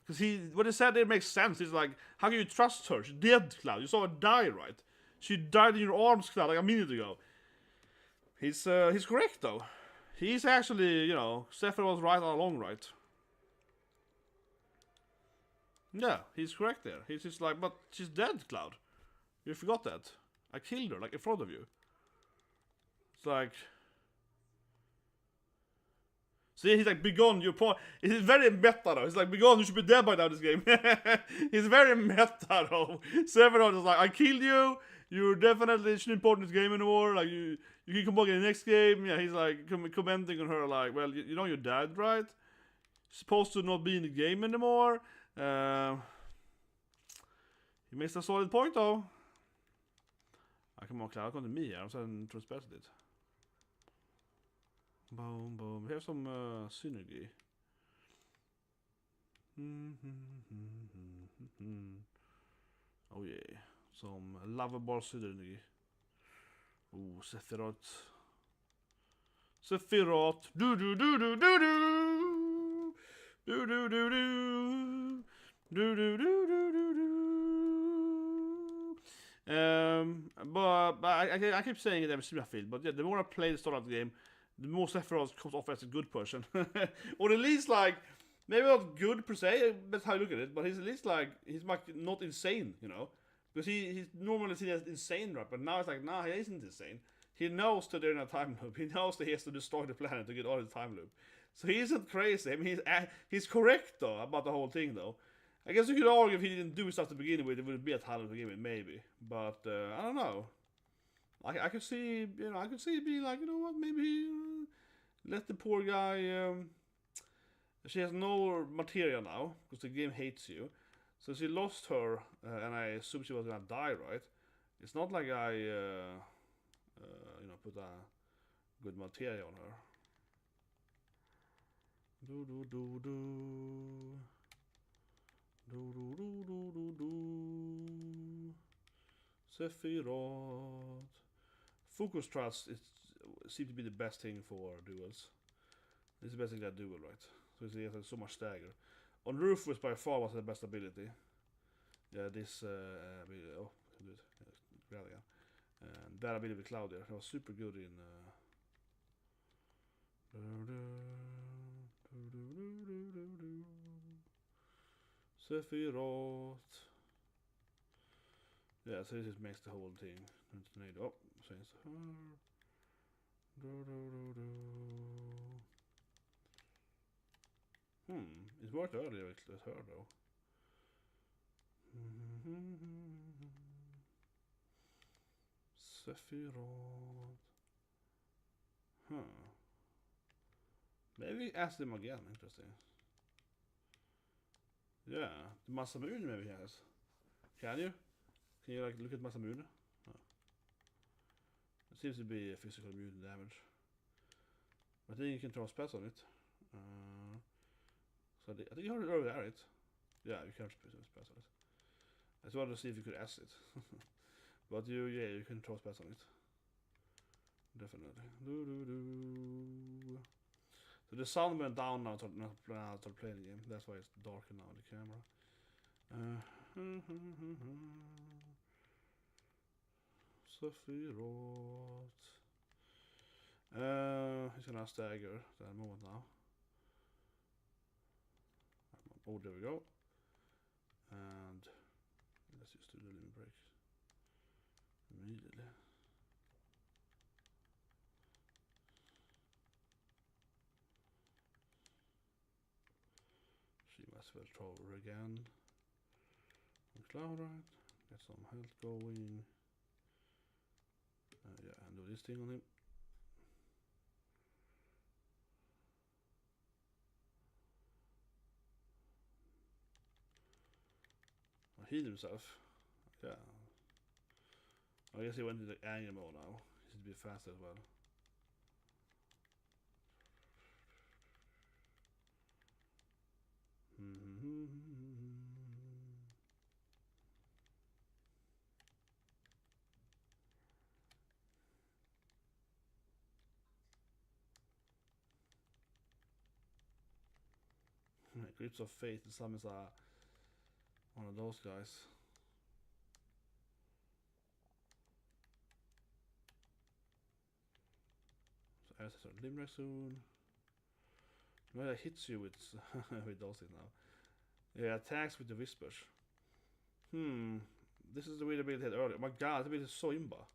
Because what he said there makes sense. He's like, how can you trust her? She's dead, Cloud. You saw her die, right? She died in your arms, Cloud, like a minute ago. He's correct though. He's actually, you know, Sephiroth was right all along, right? Yeah, he's correct there. He's just like, but she's dead, Cloud. You forgot that. I killed her, like, in front of you. It's like... See, he's like, begone, your point. He's very meta, though. He's like, begone, you should be dead by now, this game. He's very meta, though. Sephiroth is like, I killed you. You're definitely shouldn't be in this game anymore. Like, you can come back in the next game. Yeah, he's like, commenting on her, like, well, you know you're dead, right? You're supposed to not be in the game anymore. He makes a solid point though. come on, Cloud, come to me here. I'm saying to special it. Boom, boom. Here's some synergy. Oh yeah, some lovable synergy. Ooh, Sephiroth. Sephiroth. Do do do do do do. Do do do do. Do do do do do do. But I keep saying it every stream I feel, but yeah, the more I play the start of the game, the more Sephiroth comes off as a good person. Or at least like, maybe not good per se, that's how you look at it, but he's at least like, he's like not insane, you know? Because he's normally seen as insane, right? But now it's like, nah, he isn't insane. He knows that they're in a time loop. He knows that he has to destroy the planet to get out of the time loop. So he isn't crazy. I mean, he's correct though about the whole thing though. I guess you could argue if he didn't do stuff to begin with, it would be a time loop to begin with, maybe. But I don't know. I could see, you know, I could see it being like, you know what, maybe let the poor guy. She has no material now because the game hates you. So she lost her, and I assume she was gonna die, right? It's not like I, you know, put a good material on her. Do do do do. Do do do do do do. Sephiroth. Focus trust seems to be the best thing for duels. It's the best thing that duel, right? So he has so much stagger. On Rufus by far was the best ability. Yeah, this ability, oh, good. Really, yeah. And that ability with Cloud there, that was super good in. Sephiroth. Yeah, so this just makes the whole thing. Oh, change her. It worked earlier with her though. Sephiroth. Maybe ask them again, interesting. Yeah, the Masamune maybe he has. Can you? Can you like look at Masamune? No. It seems to be a physical immune to damage. I think you can throw spells on it. So I think you already are it. Yeah, you can throw spells on it. I just wanted to see if you could ask it. But you can throw spells on it. Definitely. So the sound went down now to play the game. That's why it's darker now on the camera. Sephiroth. He's gonna stagger that moment now. Oh, there we go. And let's just do the limit break immediately. She must well throw her again. On Cloud, right? Get some health going. Yeah, and do this thing on him. Heal himself. Yeah. I guess he went into the anger mode now. He should be faster as well. Grips of Fate, the summons are one of those guys. So Aerith has a limb soon. Well, it hits you with with those things now. Yeah, attacks with the whispers. This is the weird ability he had earlier. Oh my god, this ability is so imba.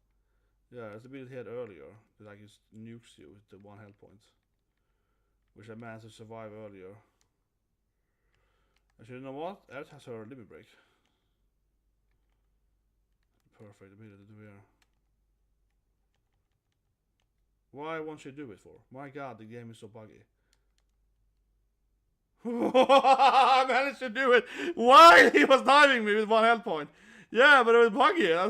Yeah, it's the ability he had earlier. That like just nukes you with the 1 health point. Which I managed to survive earlier. Actually, you know what? Aerith has her limit break. Perfect ability to do here. Why won't she do it for? My god, the game is so buggy. I managed to do it while he was diving me with 1 health point. Yeah, but it was buggy. I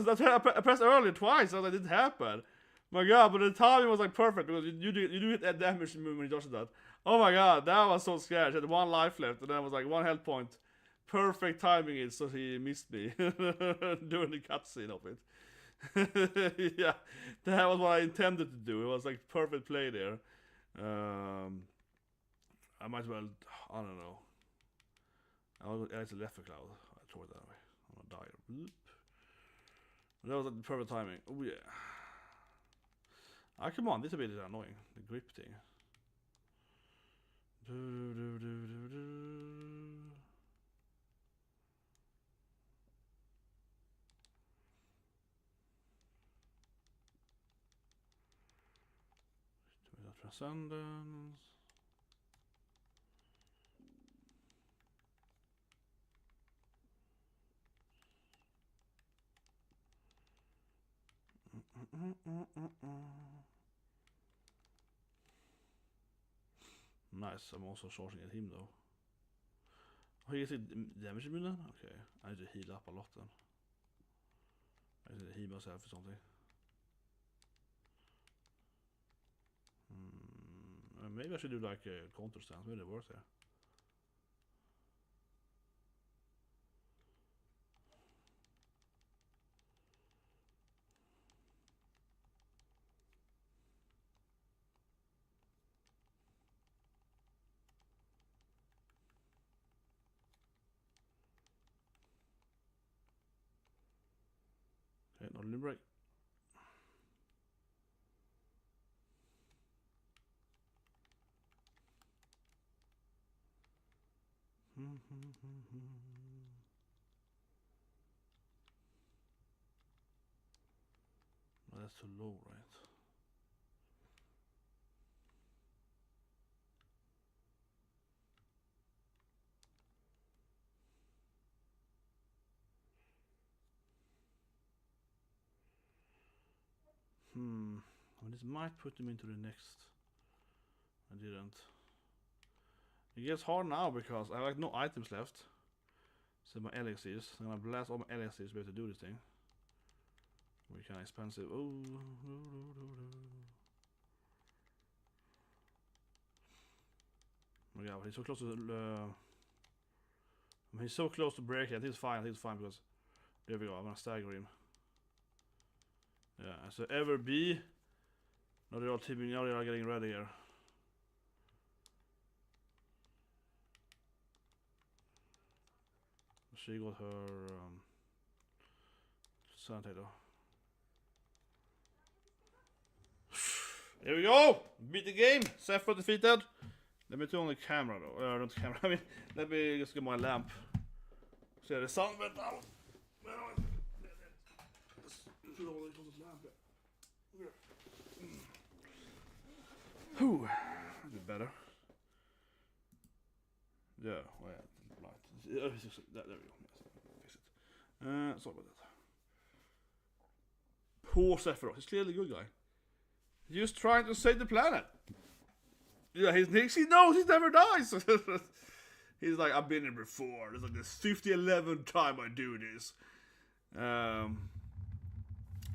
pressed earlier twice, and it didn't happen. My god, but the timing was like perfect because you do hit that damage when you dodged that. Oh my god, that was so scary. I had 1 life left, and then I was like 1 health point. Perfect timing it, so he missed me during the cutscene of it. Yeah, that was what I intended to do. It was like perfect play there. I might as well, I don't know. I actually left the cloud. I tore it that way. I'm gonna die. Boop. That was like the perfect timing. Oh yeah. Ah, come on, this is a bit annoying. The grip thing. Transcendence. Nice, I'm also charging at him though. Oh, he gets damage immune then? Okay, I need to heal up a lot then. I need to heal myself or something. Maybe I should do like a counter stance, maybe it works there. Okay, no limb break. Well, that's too low, right? Well, this might put him into the next. I didn't. It gets hard now because I have like no items left. So my elixirs. I'm gonna blast all my elixirs to be able to do this thing. We're kinda expensive. Oh, my god, he's so close to he's so close to breaking. He's fine because there we go, I'm gonna stagger him. Yeah, so ever be. Now they're all teaming, now they are getting ready here. She got her sanitator. Here we go! Beat the game! Sephiroth defeated. Let me turn on the camera though. Not the camera, I mean, let me just get my lamp. See the sun went out. Whew, a bit better. Yeah, well, light. There we go. Fix it. Sorry about that. Poor Sephiroth. He's clearly a good guy. He's just trying to save the planet. Yeah, he knows he never dies. He's like, I've been here before. It's like the 50-11th time I do this.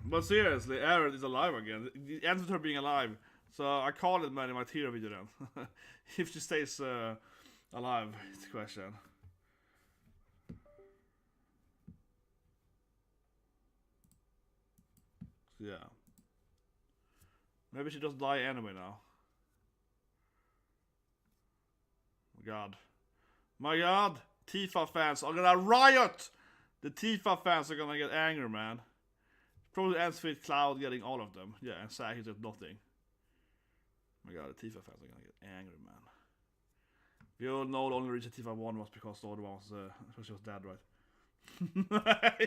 But seriously, Aerith is alive again. It ends with her being alive. So I called it, man, in my tier video then. If she stays alive, it's the question. Yeah. Maybe she doesn't die anyway now. My god. My god! Tifa fans are gonna riot! The Tifa fans are gonna get angry, man. Probably ends with Cloud getting all of them. Yeah, and Zack gets nothing. My god, the Tifa fans are gonna get angry, man. We all know the only reason Tifa won was because the other one was, she was dead, right?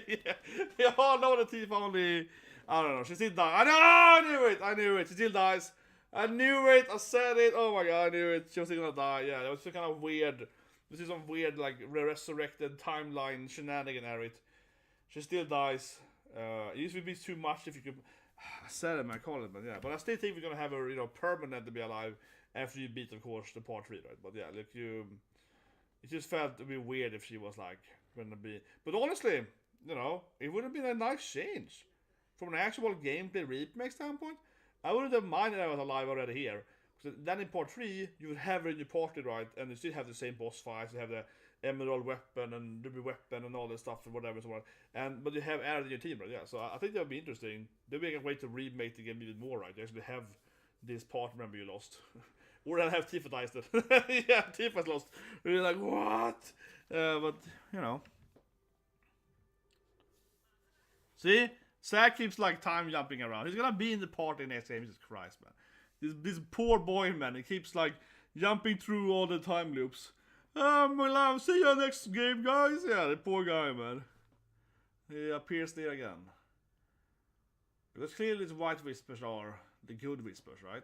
Yeah. We all know that Tifa only, I don't know, she still dies. I knew it, she still dies. I knew it, I said it, oh my god, I knew it, she was still gonna die. Yeah, that was kind of weird. This is some weird, like, resurrected timeline shenanigan, Aerith. She still dies. It used to be too much if you could. I said it, man, I call it, but yeah. But I still think we're gonna have her, permanent to be alive after you beat, of course, the part 3, right? But yeah, look, it just felt a bit weird if she was like gonna be. But honestly, you know, it would have been a nice change. From an actual gameplay remake standpoint, I wouldn't have minded I was alive already here. So then in part 3, you would have it in your party, right? And you still have the same boss fights, you have the emerald weapon and ruby weapon and all that stuff and whatever, so on. But you have Aerith in your team, right? Yeah, so I think that would be interesting. There would be a way to remake the game even more, right? You actually have this part member you lost. Or then have Tifa dies then. Yeah, Tifa's lost. You're like, what? But, you know. See? Zack keeps like time jumping around. He's gonna be in the party next game. Jesus Christ, man. This poor boy, man. He keeps like jumping through all the time loops. My love, see you next game, guys. Yeah, the poor guy, man. He appears there again. Because clearly the white whispers are the good whispers, right?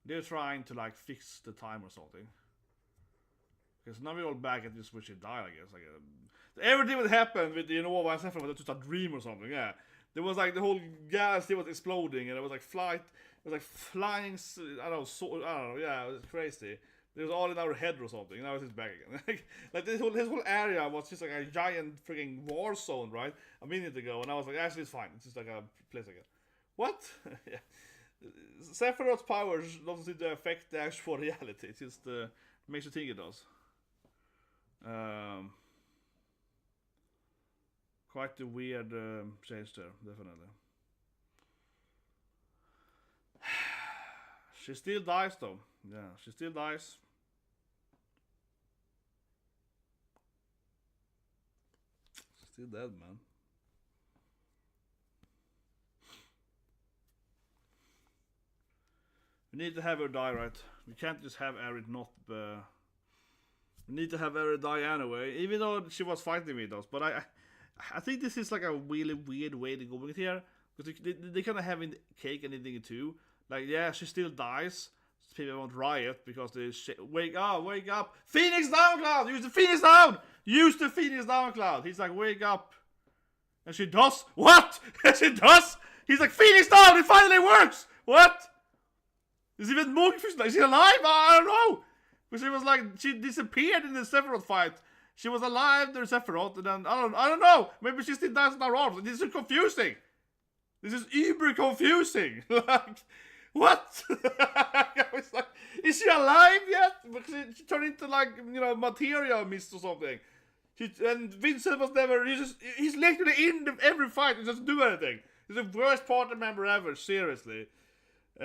They're trying to like fix the time or something. Because now we're all back at just wish he died, I guess. Like, everything that happened with the Nova and Sephiroth was just a dream or something, yeah. There was like the whole galaxy was exploding and it was like flying, I don't know, yeah, it was crazy. It was all in our head or something. Now it's back again. Like this whole area was just like a giant freaking war zone, right? A minute ago, and I was like, actually, it's fine. It's just like a place again. What? Yeah. Sephiroth's powers doesn't seem to affect the actual reality. It just makes you think it does. Quite a weird change there, definitely. She still dies though. Yeah, she still dies. She's still dead, man. We need to have her die, right? We can't just have Aerith not... we need to have Aerith die anyway, even though she was fighting with us. But I think this is like a really weird way to go with it here. Because they kind of have in cake and anything too. Like, yeah, she still dies. People won't riot because they wake up. Phoenix down, Cloud! Use the Phoenix down! Use the Phoenix down, Cloud! He's like, wake up. And she does. What? And she does? He's like, Phoenix down! It finally works! What? Is even more confused. Is she alive? I don't know. Because she was like, she disappeared in the Sephiroth fight. She was alive during Sephiroth, and then I don't know. Maybe she still dies in our arms. This is confusing. This is uber confusing. Like, what? I was like, is she alive yet? Because she turned into like, you know, material mist or something. And Vincent was never. He's literally in every fight. He doesn't do anything. He's the worst party member ever. Seriously.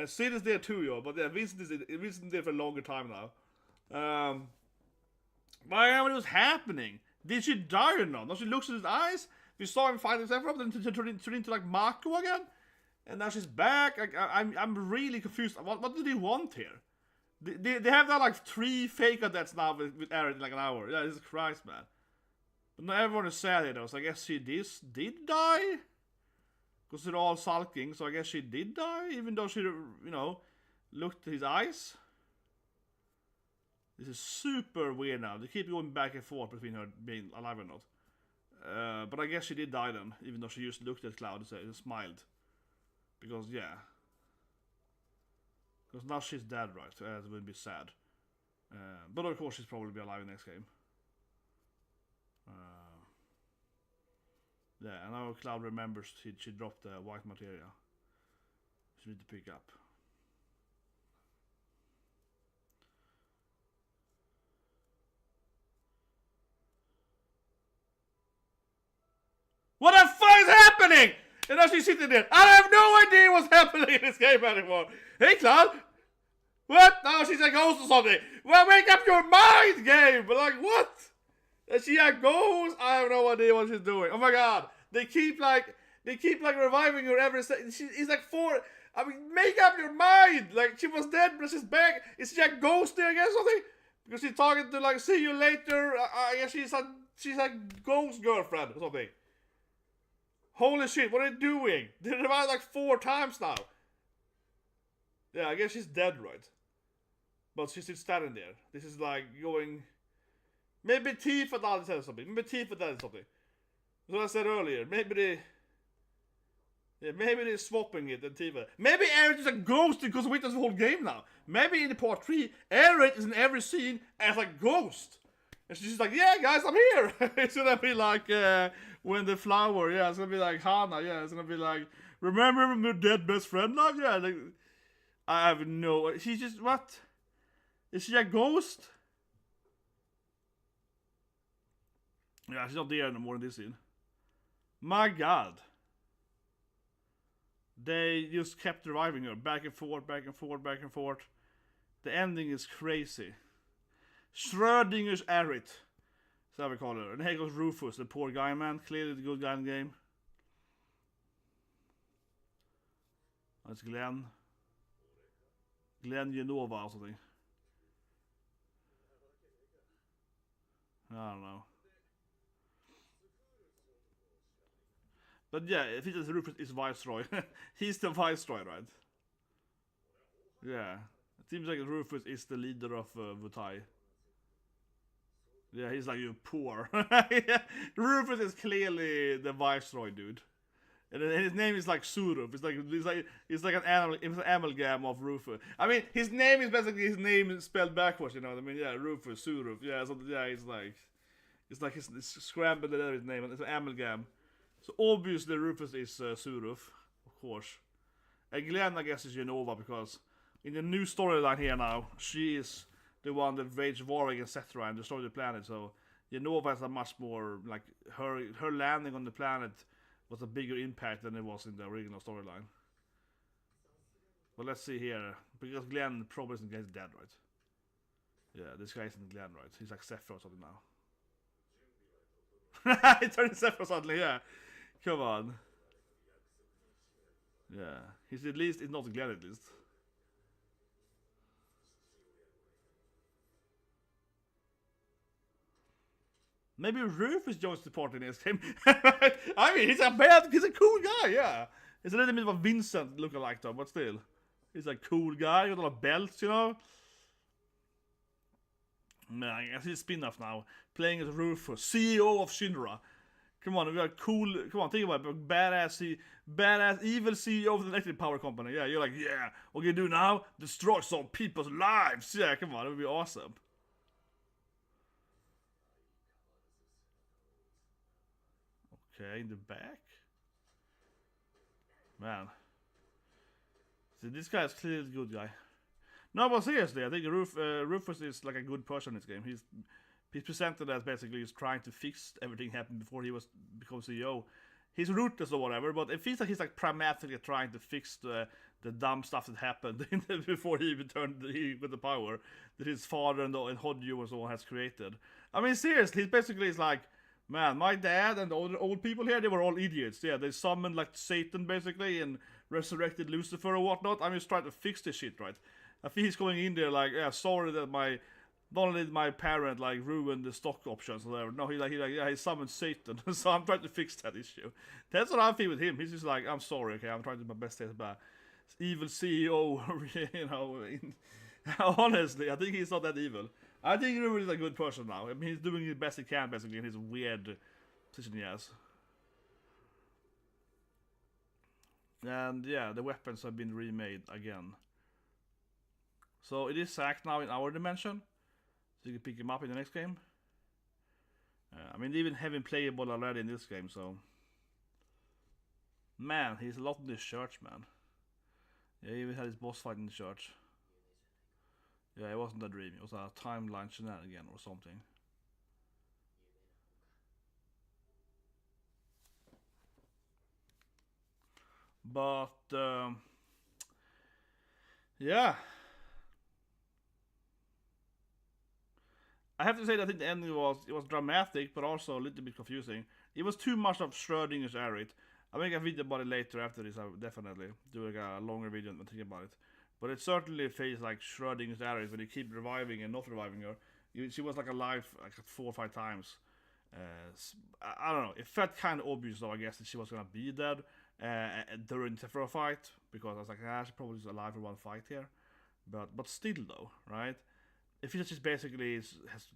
Sid is there too, yo. But yeah, Vincent is there for a longer time now. What was happening? Did she die or not? Now she looks at his eyes. We saw him fighting Sephiroth, then turn into like Mako again. And now she's back. I'm really confused. What do they want here? They have that like 3 fake deaths now with Aerith in like an hour. Yeah, Jesus Christ, man. But now everyone is sad here though, so I guess she did die? Because they're all sulking, so I guess she did die, even though she, you know, looked at his eyes. This is super weird now. They keep going back and forth between her being alive or not. But I guess she did die then, even though she just looked at Cloud and smiled. Because, yeah. Because now she's dead, right? So it would be sad. But of course she's probably be alive in the next game. Yeah, and now Cloud remembers she dropped the white materia. She need to pick up. What the fuck is happening? And now she's sitting there. I have no idea what's happening in this game anymore. Hey, Cloud. What? Now she's a ghost or something. Well, wake up your mind, game. But like, what? Is she a ghost? I have no idea what she's doing. Oh my god. They keep like reviving her every second. She's like 4. I mean, make up your mind. Like, she was dead, but she's back. Is she a ghost there again or something? Because she's talking to like, see you later. I guess she's a ghost girlfriend or something. Holy shit, what are they doing? They revived like 4 times now. Yeah, I guess she's dead, right? But she's still standing there. This is like going... Maybe Tifa died something. Maybe Tifa died something. That's what I said earlier. Maybe they're swapping it and Tifa. Maybe Aerith is a ghost because we witnessed the whole game now. Maybe in the part 3, Aerith is in every scene as a ghost. And she's like, yeah, guys, I'm here. It's gonna be like when the flower, yeah, it's gonna be like Hana, yeah, it's gonna be like, remember your dead best friend now? Yeah, like, I have no, she's just, what? Is she a ghost? Yeah, she's not there anymore in this scene. My god. They just kept reviving her, back and forth, back and forth, back and forth. The ending is crazy. Schrodinger's Aerith. That's how we call her. And here goes Rufus, the poor guy, man. Clearly the good guy in the game. That's Glenn. Glenn Genova or something. I don't know. But yeah, if he says Rufus is Viceroy. He's the Viceroy, right? Yeah. It seems like Rufus is the leader of Vutai. Yeah, he's like, you poor. Rufus is clearly the Viceroy, dude. And his name is like Suruf. It's like an amalgam of Rufus. I mean, his name is basically his name spelled backwards. You know what I mean? Yeah, Rufus, Suruf. Yeah, so yeah, it's like it's scrambled in his name, and it's an amalgam. So obviously Rufus is Suruf, of course. And Glenn, I guess, is Genova because in the new storyline here now, she is the one that waged war against Settra and destroyed the planet. So Genova has a much more, like, her landing on the planet was a bigger impact than it was in the original storyline. But let's see here, because Glenn probably isn't dead, right? Yeah, this guy isn't Glenn, right? He's like Sephiroth or something now. He turned Sephiroth suddenly, yeah. Come on. Yeah, he's at least, it's not Glenn at least. Maybe Rufus joins the party next time. I mean, he's a cool guy, yeah. He's a little bit of a Vincent lookalike though, but still. He's a cool guy with a lot of belts, you know. Man, I guess he's spin-off now. Playing as Rufus, CEO of Shinra. Come on, we got cool, come on, think about it. Badass evil CEO of the electric power company. Yeah, you're like, yeah, what can you do now? Destroy some people's lives. Yeah, come on, it would be awesome. Okay, in the back? Man. See, this guy is clearly a good guy. No, but seriously, I think Rufus is like a good person in this game. He's presented as basically he's trying to fix everything happened before he become CEO. He's ruthless or whatever, but it feels like he's like pragmatically trying to fix the dumb stuff that happened before he returned with the power that his father and Hodju and so on has created. I mean, seriously, he's basically like, man, my dad and the old people here, they were all idiots. Yeah, they summoned like Satan basically and resurrected Lucifer or whatnot. I'm just trying to fix this shit, right? I think he's going in there like, yeah, sorry that not only did my parent like ruin the stock options or whatever. No, he summoned Satan, so I'm trying to fix that issue. That's what I feel with him. He's just like, I'm sorry, okay, I'm trying to do my best as a evil CEO, you know. Honestly, I think he's not that evil. I think he really is a good person now. I mean, he's doing the best he can basically in his weird position he has. And yeah, the weapons have been remade again. So it is sacked now in our dimension. So you can pick him up in the next game. I mean, they even have him playable already in this game, so. Man, he's a lot in this church, man. Yeah, he even had his boss fight in the church. Yeah, it wasn't a dream, it was a timeline shenanigan or something. But, yeah. I have to say that I think the ending was dramatic, but also a little bit confusing. It was too much of Schrodinger's Aerith. I'll make a video about it later after this. I will definitely do like a longer video and think about it. But it certainly feels like Schrodinger's Aerith when you keep reviving and not reviving her. She was like alive like 4 or 5 times. I don't know. It felt kind of obvious though, I guess, that she was gonna be dead during the Sephiroth fight, because I was like, she probably is alive for one fight here. But still though, right? It feels like she basically has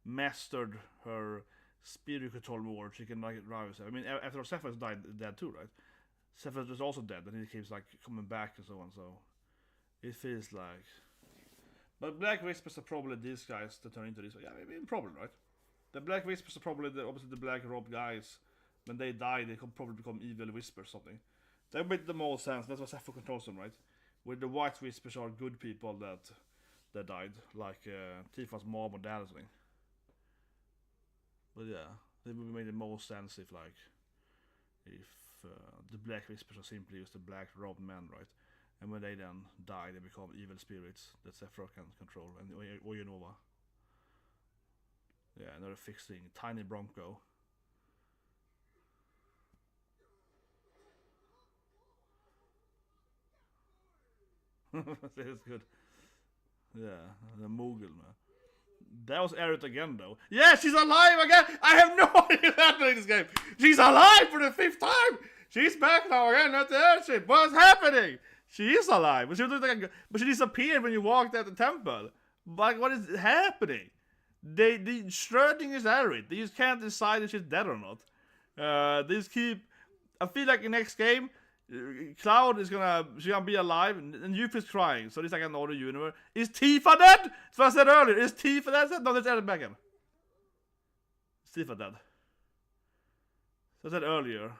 mastered her spirit control more. She can like drive herself. I mean, after Sephiroth died dead too, right? Sephiroth is also dead, and he keeps like coming back and so on. So it feels like, But Black Whispers are probably these guys that turn into these. Yeah, maybe probably, right? The Black Whispers are probably obviously the Black Robe guys. When they die, they could probably become evil whispers or something. That makes the most sense. That's what Sephiroth controls them, right? Where the White Whispers are good people that died, like Tifa's mom or dad or something. But yeah, it would make the most sense if the Black Whispers are simply just the Black Robed men, right? And when they then die, they become evil spirits that Sephiroth can control, and Oyunova. Yeah, another fixing Tiny Bronco. That's good. Yeah, the Moogle, man. That was Aerith again, though. Yeah, she's alive again! I have no idea what's happening in this game! She's alive for the 5th time! She's back now again, not the airship! What's happening? She is alive, but she disappeared when you walked at the temple. But what is happening? They Schrodinger's Aerith. They just can't decide if she's dead or not. They just keep... I feel like the next game, Cloud she's gonna be alive, and Yuffie's crying, so it's like another universe. Is Tifa dead? That's what I said earlier. Is Tifa dead? No, that's Aerith back in. Is Tifa dead? So I said earlier.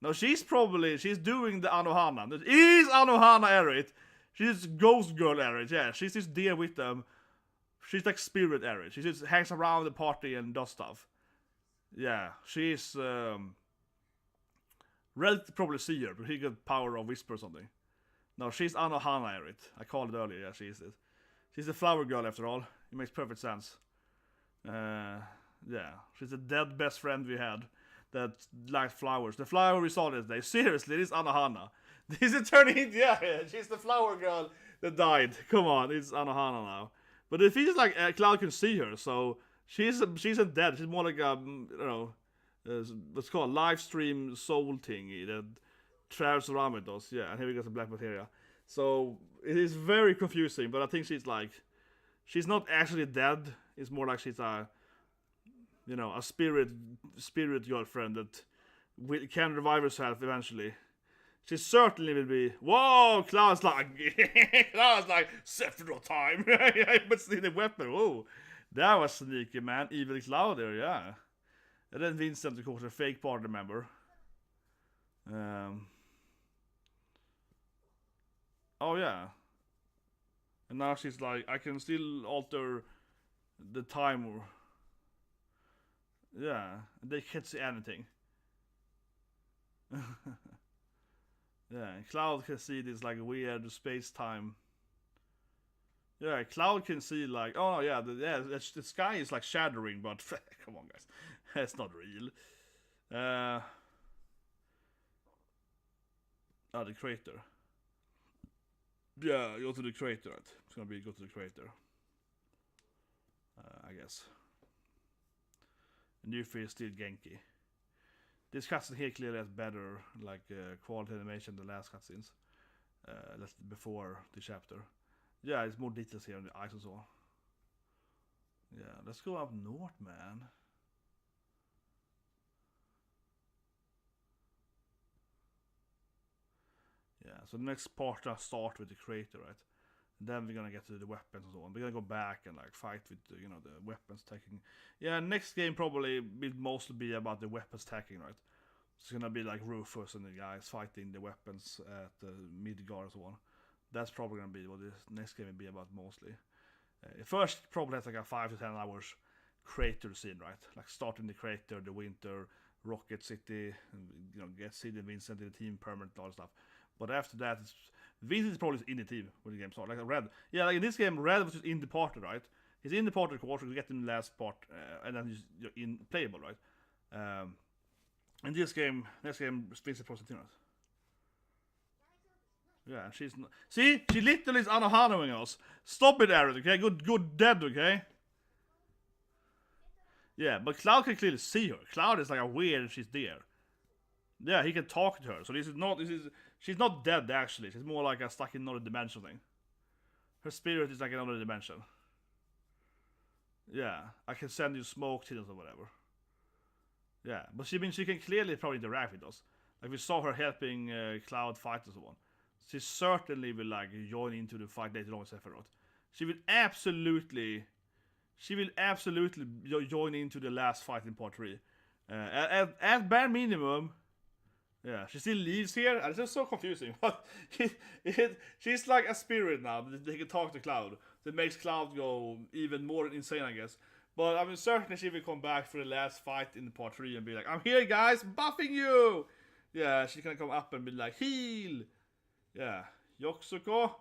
No, she's doing the Anohana. It is Anohana Aerith. She's Ghost Girl Aerith, yeah. She's just there with them. She's like Spirit Aerith. She just hangs around the party and does stuff. Yeah, she's Red probably see her, but he got power of Whisper or something. No, she's Anohana Aerith. I called it earlier, yeah, she is it. She's the flower girl after all. It makes perfect sense. Yeah, she's the dead best friend we had that likes flowers. The flower we saw this day. Seriously, this is Anohana. This is turning into, yeah, she's the flower girl that died. Come on, it's Anohana now. But it feels like Cloud can see her, so she's not dead. She's more like a, what's called live stream soul thingy that travels around with us. Yeah, and here we got some black materia. So it is very confusing, but I think she's not actually dead. It's more like she's a spirit girlfriend that can revive herself eventually. She certainly will be. Whoa, Cloud's like Sephiroth time. But see the weapon. Whoa, that was sneaky, man. Evil Cloud there, yeah. And then Vincent, of course, a fake party member. Oh yeah. And now she's like, I can still alter the time. Yeah, they can't see anything. Yeah, Cloud can see this like weird space-time. Yeah, Cloud can see like, oh yeah, the sky is like shattering, but come on guys, that's not real. The crater. Yeah, go to the crater. Right? It's gonna be go to the crater. I guess. And Yuffie is still Genki. This cutscene here clearly has better quality animation than the last cutscenes. That's before the chapter. Yeah, it's more details here on the eyes and so on. Yeah, let's go up north, man. Yeah, so the next part I start with the crater, right? And then we're gonna get to the weapons and so on. We're gonna go back and like fight with the weapons taking. Yeah, next game probably will mostly be about the weapons taking, right? It's gonna be like Rufus and the guys fighting the weapons at the Midgard and so on. That's probably gonna be what this next game will be about mostly. First probably has like a 5 to 10 hours crater scene, right? Like starting the crater, the winter, Rocket City, and get Sid and Vincent in the team permanent and all that stuff. But after that, Vincent is probably in the team when the game starts. Like Red. Yeah, like in this game, Red was just in the party, right? He's in the party, of course, we get in the last part, and then you're in playable, right? In this game, next game, Vincent probably in. Yeah, she's not. See? She literally is anohanaing us. Stop it, Aerith, okay? Good dead, okay? Yeah, but Cloud can clearly see her. Cloud is like a weird she's there. Yeah, he can talk to her. So she's not dead actually. She's more like a stuck in another dimension thing. Her spirit is like another dimension. Yeah, I can send you smoke signals or whatever. Yeah, but she can clearly probably interact with us. Like we saw her helping Cloud fight and so on. She certainly will like join into the fight later on with Sephiroth. She will absolutely join into the last fight in part 3. At bare minimum, yeah, she still lives here. And it's just so confusing. She's like a spirit now. They can talk to Cloud. That makes Cloud go even more insane, I guess. But I'm certain she will come back for the last fight in part 3 and be like, I'm here, guys, buffing you! Yeah, she's gonna come up and be like, heal! Yeah, Yotsuko.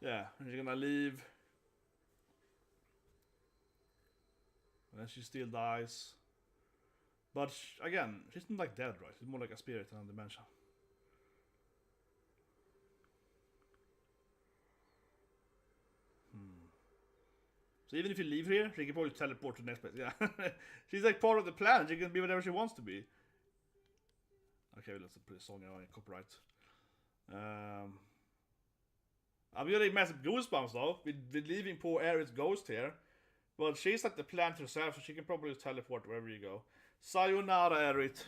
Yeah, and she's gonna leave. And then she still dies. But again, she's not like dead, right? She's more like a spirit in a dimension. So even if you leave here, she can probably teleport to the next place. Yeah, she's like part of the plan. She can be whatever she wants to be. Okay, let's put a song on copyright. I'm getting massive goosebumps though with leaving poor Aerith's ghost here. But she's like the plant herself, so she can probably teleport wherever you go. Sayonara, Aerith.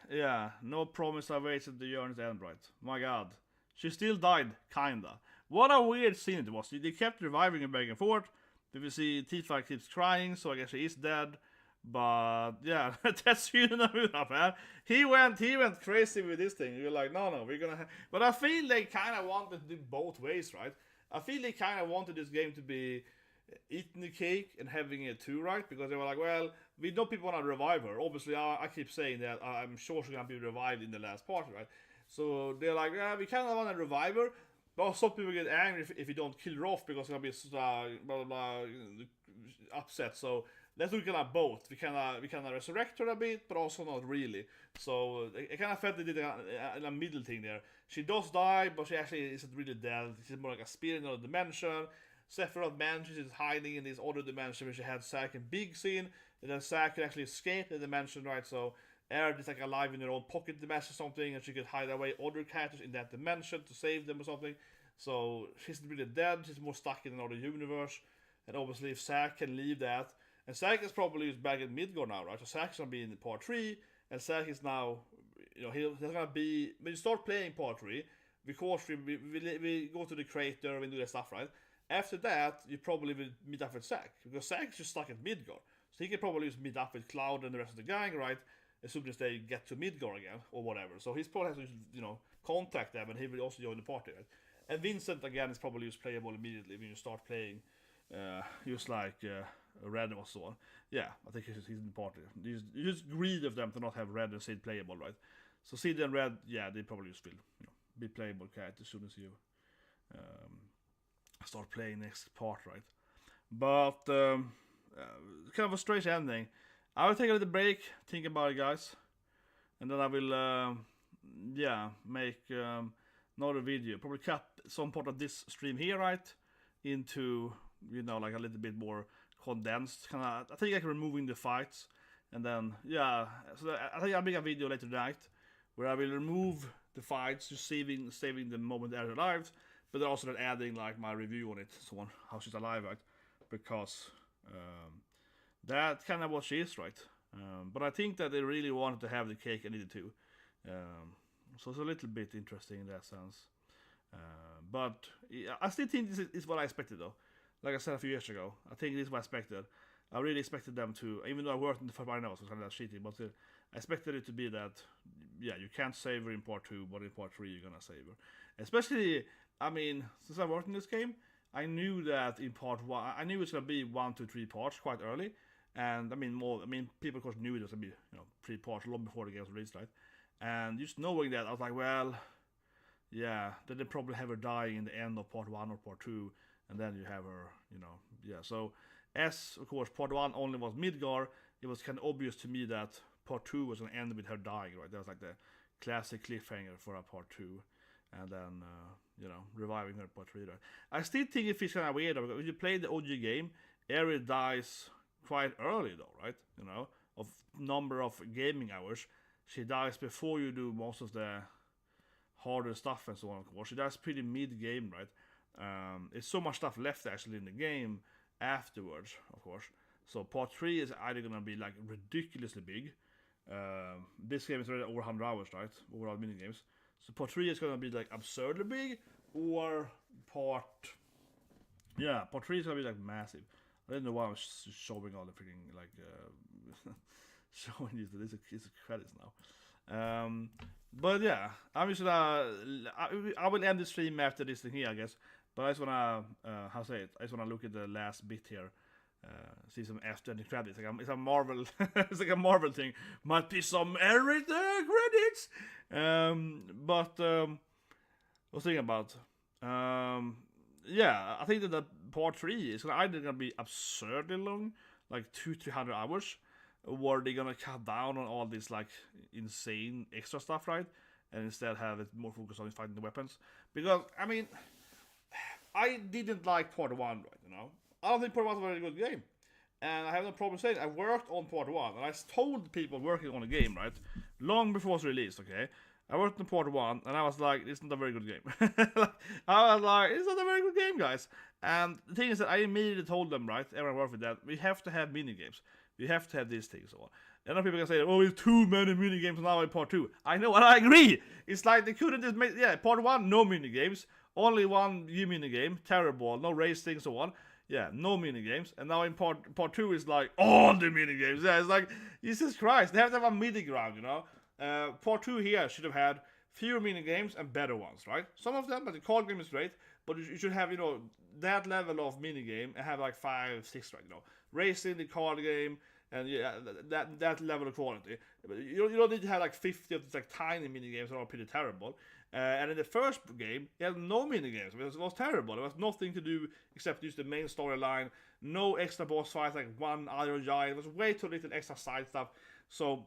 Yeah, no promise awaits at the journey's end, right? My god. She still died, kinda. What a weird scene it was. They kept reviving her back and forth. Then we see Tifa keeps crying, so I guess she is dead. But yeah, that's Junon, man. He went crazy with this thing. You're like, no, we're gonna. But I feel they kind of wanted to do both ways, right? I feel they kind of wanted this game to be eating the cake and having it too, right? Because they were like, well, we know people want to revive her. Obviously, I keep saying that I'm sure she's gonna be revived in the last part, right? So they're like, yeah, we kind of want to revive her. But some people get angry if you don't kill her off because they're gonna be blah blah blah upset. So let's look at both. We kind of resurrect her a bit, but also not really. So I kind of felt they did a middle thing there. She does die, but she actually isn't really dead. She's more like a spirit in another dimension. Sephiroth manages is hiding in this other dimension where she had Zack and Big scene, and then Zack can actually escape the dimension, right? So Aerith is like alive in her own pocket dimension or something, and she could hide away other characters in that dimension to save them or something. So she's really dead, she's more stuck in another universe. And obviously if Zack can leave that, and Zack is probably back in Midgard now, right? So Zack's gonna be in part 3, and Zack is now, he's gonna be, when you start playing part 3, because we go to the crater and do that stuff, right? After that, you probably will meet up with Zack, because Zack's just stuck at Midgard. So he can probably just meet up with Cloud and the rest of the gang, right? As soon as they get to Midgard again, or whatever. So he's probably has to, contact them, and he will also join the party, right? And Vincent, again, is probably just playable immediately when you start playing, just like Red or so on. Yeah, I think he's in the party. You just greed of them to not have Red and Sid playable, right? So Sid and Red, yeah, they probably just will be playable characters as soon as you start playing next part, right? But kind of a strange ending. I will take a little break, think about it, guys, and then I will, make another video. Probably cut some part of this stream here, right, into like a little bit more condensed. I think like removing the fights, and then so I think I'll make a video later tonight where I will remove the fights, just saving the moment they're alive, but then also then adding like my review on it, so on how she's alive, right? Because that kind of what she is, right? But I think that they really wanted to have the cake and needed to. So it's a little bit interesting in that sense. But I still think this is what I expected, though. Like I said a few years ago, I think this is what I expected. I really expected them to, even though I worked in the first part, I was kind of shitty, but still, I expected it to be that, you can't save her in part 2, but in part 3 you're gonna save her. Especially, since I worked in this game, I knew that in part 1, I knew it's gonna be 1 to 3 parts quite early. And people of course knew it was gonna be 3 parts long before the game was released, right? And just knowing that, I was like, well, yeah, then they probably have her dying in the end of part 1 or part 2, and then you have her, So as of course part 1 only was Midgard, it was kind of obvious to me that part 2 was gonna end with her dying, right? That was like the classic cliffhanger for a part 2, and then reviving her part 3, right? I still think it feels kind of weird because when you play the OG game, Aerith dies quite early though, right? Of number of gaming hours. She dies before you do most of the harder stuff and so on, of course. She dies pretty mid-game, right? There's so much stuff left actually in the game afterwards, of course. So part 3 is either gonna be like ridiculously big. This game is already over 100 hours, right? Overall mini games. So part 3 is gonna be like absurdly big, or part 3 is gonna be like massive. I don't know why I'm showing all the freaking like showing you that it's a credits now. But yeah, I'm just gonna I will end the stream after this thing here, I guess. But I just wanna how say it? I just wanna look at the last bit here. See some after the credits. It's a Marvel. It's like a Marvel thing. Might be some Aerith credits. But I was thinking about. Yeah, I think that the part 3 is either gonna be absurdly long, like 200-300 hours, or they're gonna cut down on all this like insane extra stuff, right? And instead have it more focused on fighting the weapons. Because I mean, I didn't like part 1, right? You know, I don't think part 1 was a very good game, and I have no problem saying it. I worked on part 1, and I told people working on the game, right, long before it was released. Okay, I worked on part 1, and I was like, it's not a very good game. I was like, it's not a very good game, guys. And the thing is that I immediately told them, right, everyone worked with that, we have to have mini games. We have to have these things. So on. And then people can say, oh, it's too many mini games now in part 2. I know, and I agree. It's like they couldn't just make, part 1, no mini games. Only one new mini game, terrible, no racing, so on. Yeah, no mini games. And now in part 2 is like all the mini games. Yeah, it's like, Jesus Christ, they have to have a midi ground, you know. Part 2 here should have had fewer mini games and better ones, right? Some of them, but the card game is great, but you should have, you know, that level of mini game and have like 5, 6, right? You know, racing, the card game, and yeah, that level of quality. You don't need to have like 50 of these like tiny mini games that are pretty terrible. And in the first game, you had no mini games. It was terrible. There was nothing to do except use the main storyline. No extra boss fights, like one iron giant. It was way too little extra side stuff. So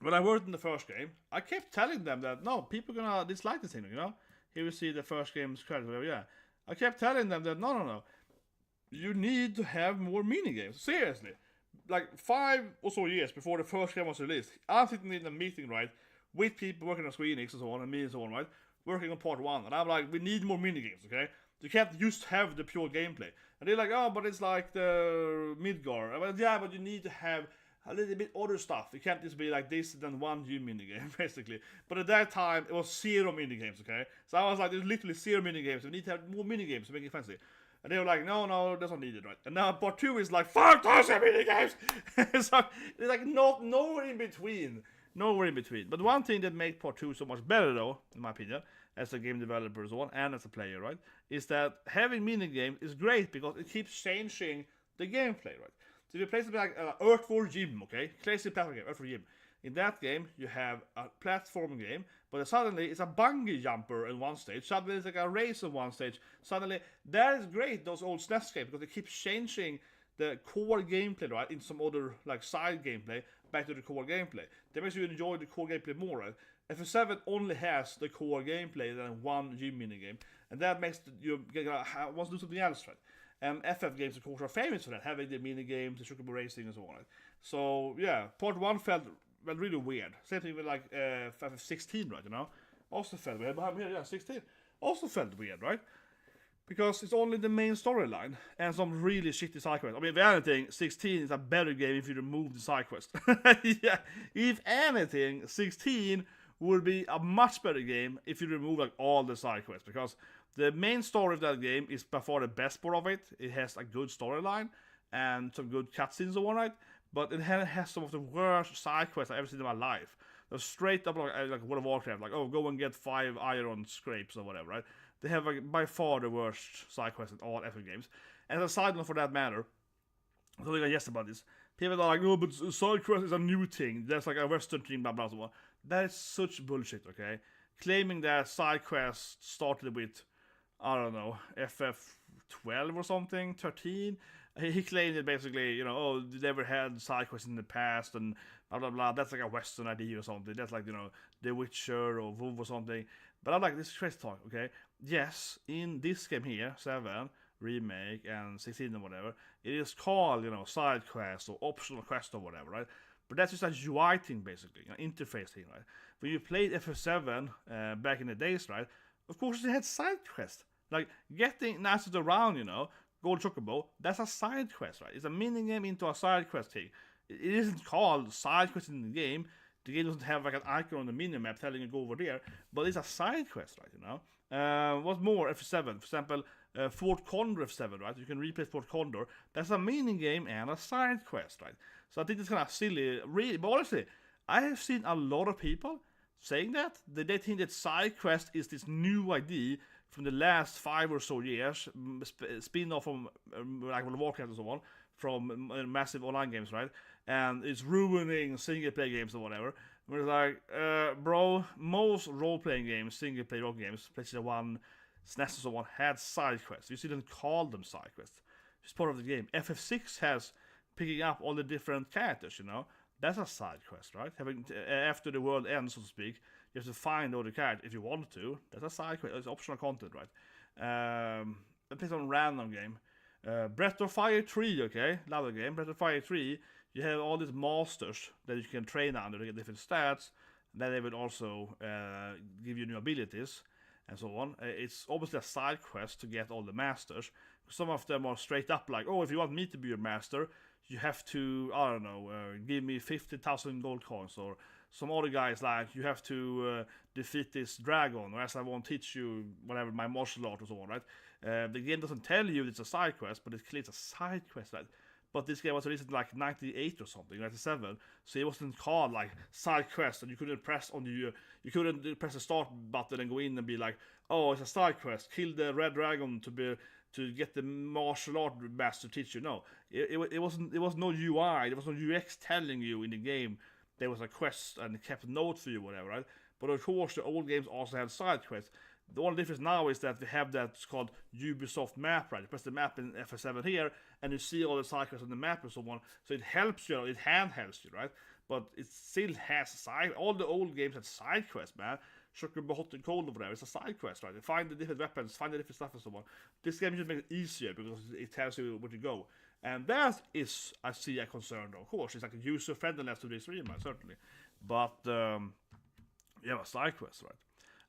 when I worked in the first game, I kept telling them that no, people are gonna dislike this thing. You know, here we see the first game's credits. Whatever. Yeah, I kept telling them that no. You need to have more mini games. Seriously. Like 5 or so years before the first game was released, I'm sitting in a meeting, right, with people working on Square Enix and so on, and me and so on, right, working on part 1, and I'm like, we need more mini games, okay? You can't just have the pure gameplay. And they're like, oh, but it's like the Midgar. I'm like, yeah, but you need to have a little bit other stuff. You can't just be like this and then one new mini game, basically. But at that time, it was 0 mini games, okay? So I was like, there's literally 0 mini games. We need to have more mini games to make it fancy. And they were like, no, that's not needed, right? And now part 2 is like 5,000 mini games. So it's like nowhere in between. Nowhere in between. But one thing that makes part 2 so much better, though, in my opinion, as a game developer and so on, and as a player, right, is that having mini games is great because it keeps changing the gameplay, right? So if you play something like Earth War Gym, okay, classic platform game, Earth War Gym. In that game, you have a platform game, but suddenly it's a bungee jumper in one stage. Suddenly it's like a race in one stage. Suddenly, that is great, those old SNES games, because they keep changing the core gameplay, right, in some other like side gameplay back to the core gameplay. That makes you enjoy the core gameplay more, right? FF7 only has the core gameplay than one gym minigame, and that makes you want to do something else, right? And FF games, of course, are famous for that, having the minigames, the Chocobo racing, and so on. Right? So yeah, part 1 felt really weird. Same thing with like FF16, right? You know, also felt weird. But yeah, 16 also felt weird, right? Because it's only the main storyline and some really shitty side quests. I mean, if anything, 16 is a better game if you remove the side quest. Yeah, if anything, 16 would be a much better game if you remove like all the side quests, because the main story of that game is by far the best part of it. It has a good storyline and some good cutscenes and all right, but it has some of the worst side quests I've ever seen in my life. They're straight up like World of Warcraft, like, oh, go and get 5 iron scrapes or whatever, right? They have like, by far the worst side quests in all FF games. And as a side note for that matter, I told you guys about this. People are like, no, but side quest is a new thing. That's like a Western thing, blah, blah, blah. That is such bullshit, okay? Claiming that side quest started with, I don't know, FF12 or something, 13. He claimed it basically, you know, oh, they never had side quests in the past and blah, blah, blah. That's like a Western idea or something. That's like, you know, The Witcher or WoW or something. But I'm like, this is crazy talk, okay? Yes, in this game here, 7, Remake, and 16 and whatever, it is called, you know, side quest or optional quest or whatever, right? But that's just a UI thing, basically, you know, interface thing, right? When you played FF7 back in the days, right, of course it had side quests. Like, getting Nazis around, you know, Gold Chocobo, that's a side quest, right? It's a minigame into a side quest thing. It isn't called side quest in the game. The game doesn't have like an icon on the minimap telling you go over there, but it's a side quest, right? You know. What's more, FF7, for example, Fort Condor F7, right? You can replay Fort Condor. That's a mini game and a side quest, right? So I think it's kind of silly, really. But honestly, I have seen a lot of people saying that they think that side quest is this new idea from the last 5 or so years, spin-off from like World of Warcraft and so on, from massive online games, right? And it's ruining single-player games or whatever. But it's like, bro, most role-playing games, single-player role games, PlayStation 1, SNES and so on, had side quests. You didn't call them side quests. It's part of the game. FF6 has picking up all the different characters, you know. That's a side quest, right? Having after the world ends, so to speak, you have to find all the characters if you want to. That's a side quest. It's optional content, right? Play some random game. Breath of Fire 3, okay? Love the game. Breath of Fire 3, you have all these masters that you can train under to get different stats. Then they will also give you new abilities and so on. It's obviously a side quest to get all the masters. Some of them are straight up like, oh, if you want me to be your master, you have to, I don't know, give me 50,000 gold coins, or some other guys like, you have to defeat this dragon, or else I won't teach you whatever, my martial art or so on, right? The game doesn't tell you it's a side quest, but it clearly it's a side quest, right? But this game was released in like 98 or something, 97, so it wasn't called like side quest, and you couldn't press on you couldn't press the start button and go in and be like, oh, it's a side quest, kill the red dragon to get the martial art master to teach you. No, it was no UI, there was no UX telling you in the game there was a quest and it kept notes for you, whatever, right? But of course the old games also had side quests. The only difference now is that we have that called Ubisoft map, right? You press the map in FF7 here, and you see all the side quests on the map and so on. So it helps you, it handhelds you, right? But it still has side. All the old games had side quests, man. Sugar be hot and cold or whatever. It's a side quest, right? You find the different weapons, find the different stuff and so on. This game just makes it easier because it tells you where to go. And that is, I see, a concern, of course. It's like a user friendliness to this stream, certainly. But, yeah, a side quest, right?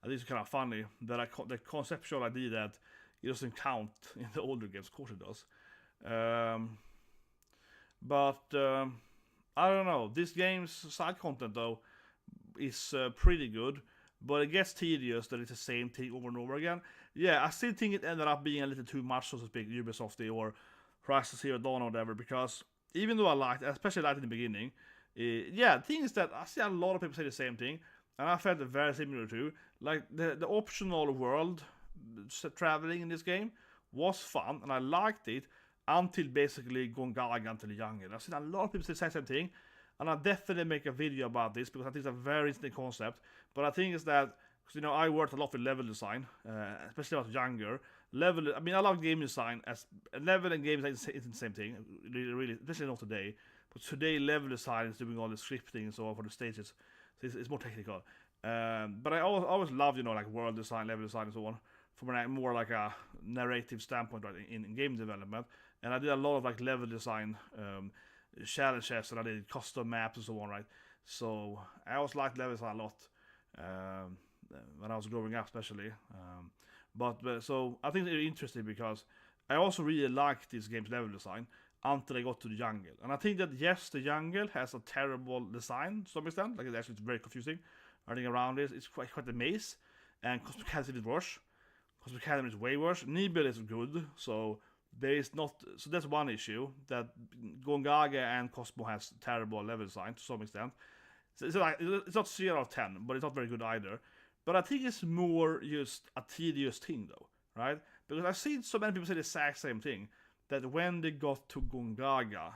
I think it's kind of funny that the conceptual idea that it doesn't count in the older games. Of course it does. But I don't know. This game's side content, though, is pretty good. But it gets tedious that it's the same thing over and over again. Yeah, I still think it ended up being a little too much, so to speak, Ubisoft or Horizon Zero Dawn or whatever. Because even though I liked it, especially liked it in the beginning, yeah, the thing is that I see a lot of people say the same thing. And I felt it very similar to. Like, the optional world traveling in this game was fun, and I liked it until basically going gaga until the jungle. I've seen a lot of people say the same thing, and I'll definitely make a video about this because I think it's a very interesting concept. But I think it's that, because, you know, I worked a lot with level design, especially when I was younger. I mean, I love game design, as level and game design isn't the same thing, really, especially not today. But today, level design is doing all the scripting and so on for the stages. It's more technical. But I always loved, you know, like world design, level design and so on, from a more like a narrative standpoint, right, in game development. And I did a lot of like level design challenges, and I did custom maps and so on, right? So I always liked level design a lot when I was growing up, especially. But so I think it's really interesting because I also really liked this game's level design until I got to the jungle. And I think that, yes, the jungle has a terrible design to some extent. Like, it's very confusing. Running around it's quite a maze. And Cosmic Academy is worse. Cosmic Academy is way worse. Nibel is good, so there is not. So that's one issue, that Gongaga and Cosmo has terrible level design to some extent. So it's not 0 out of 10, but it's not very good either. But I think it's more just a tedious thing, though, right? Because I've seen so many people say the exact same thing, that when they got to Gongaga,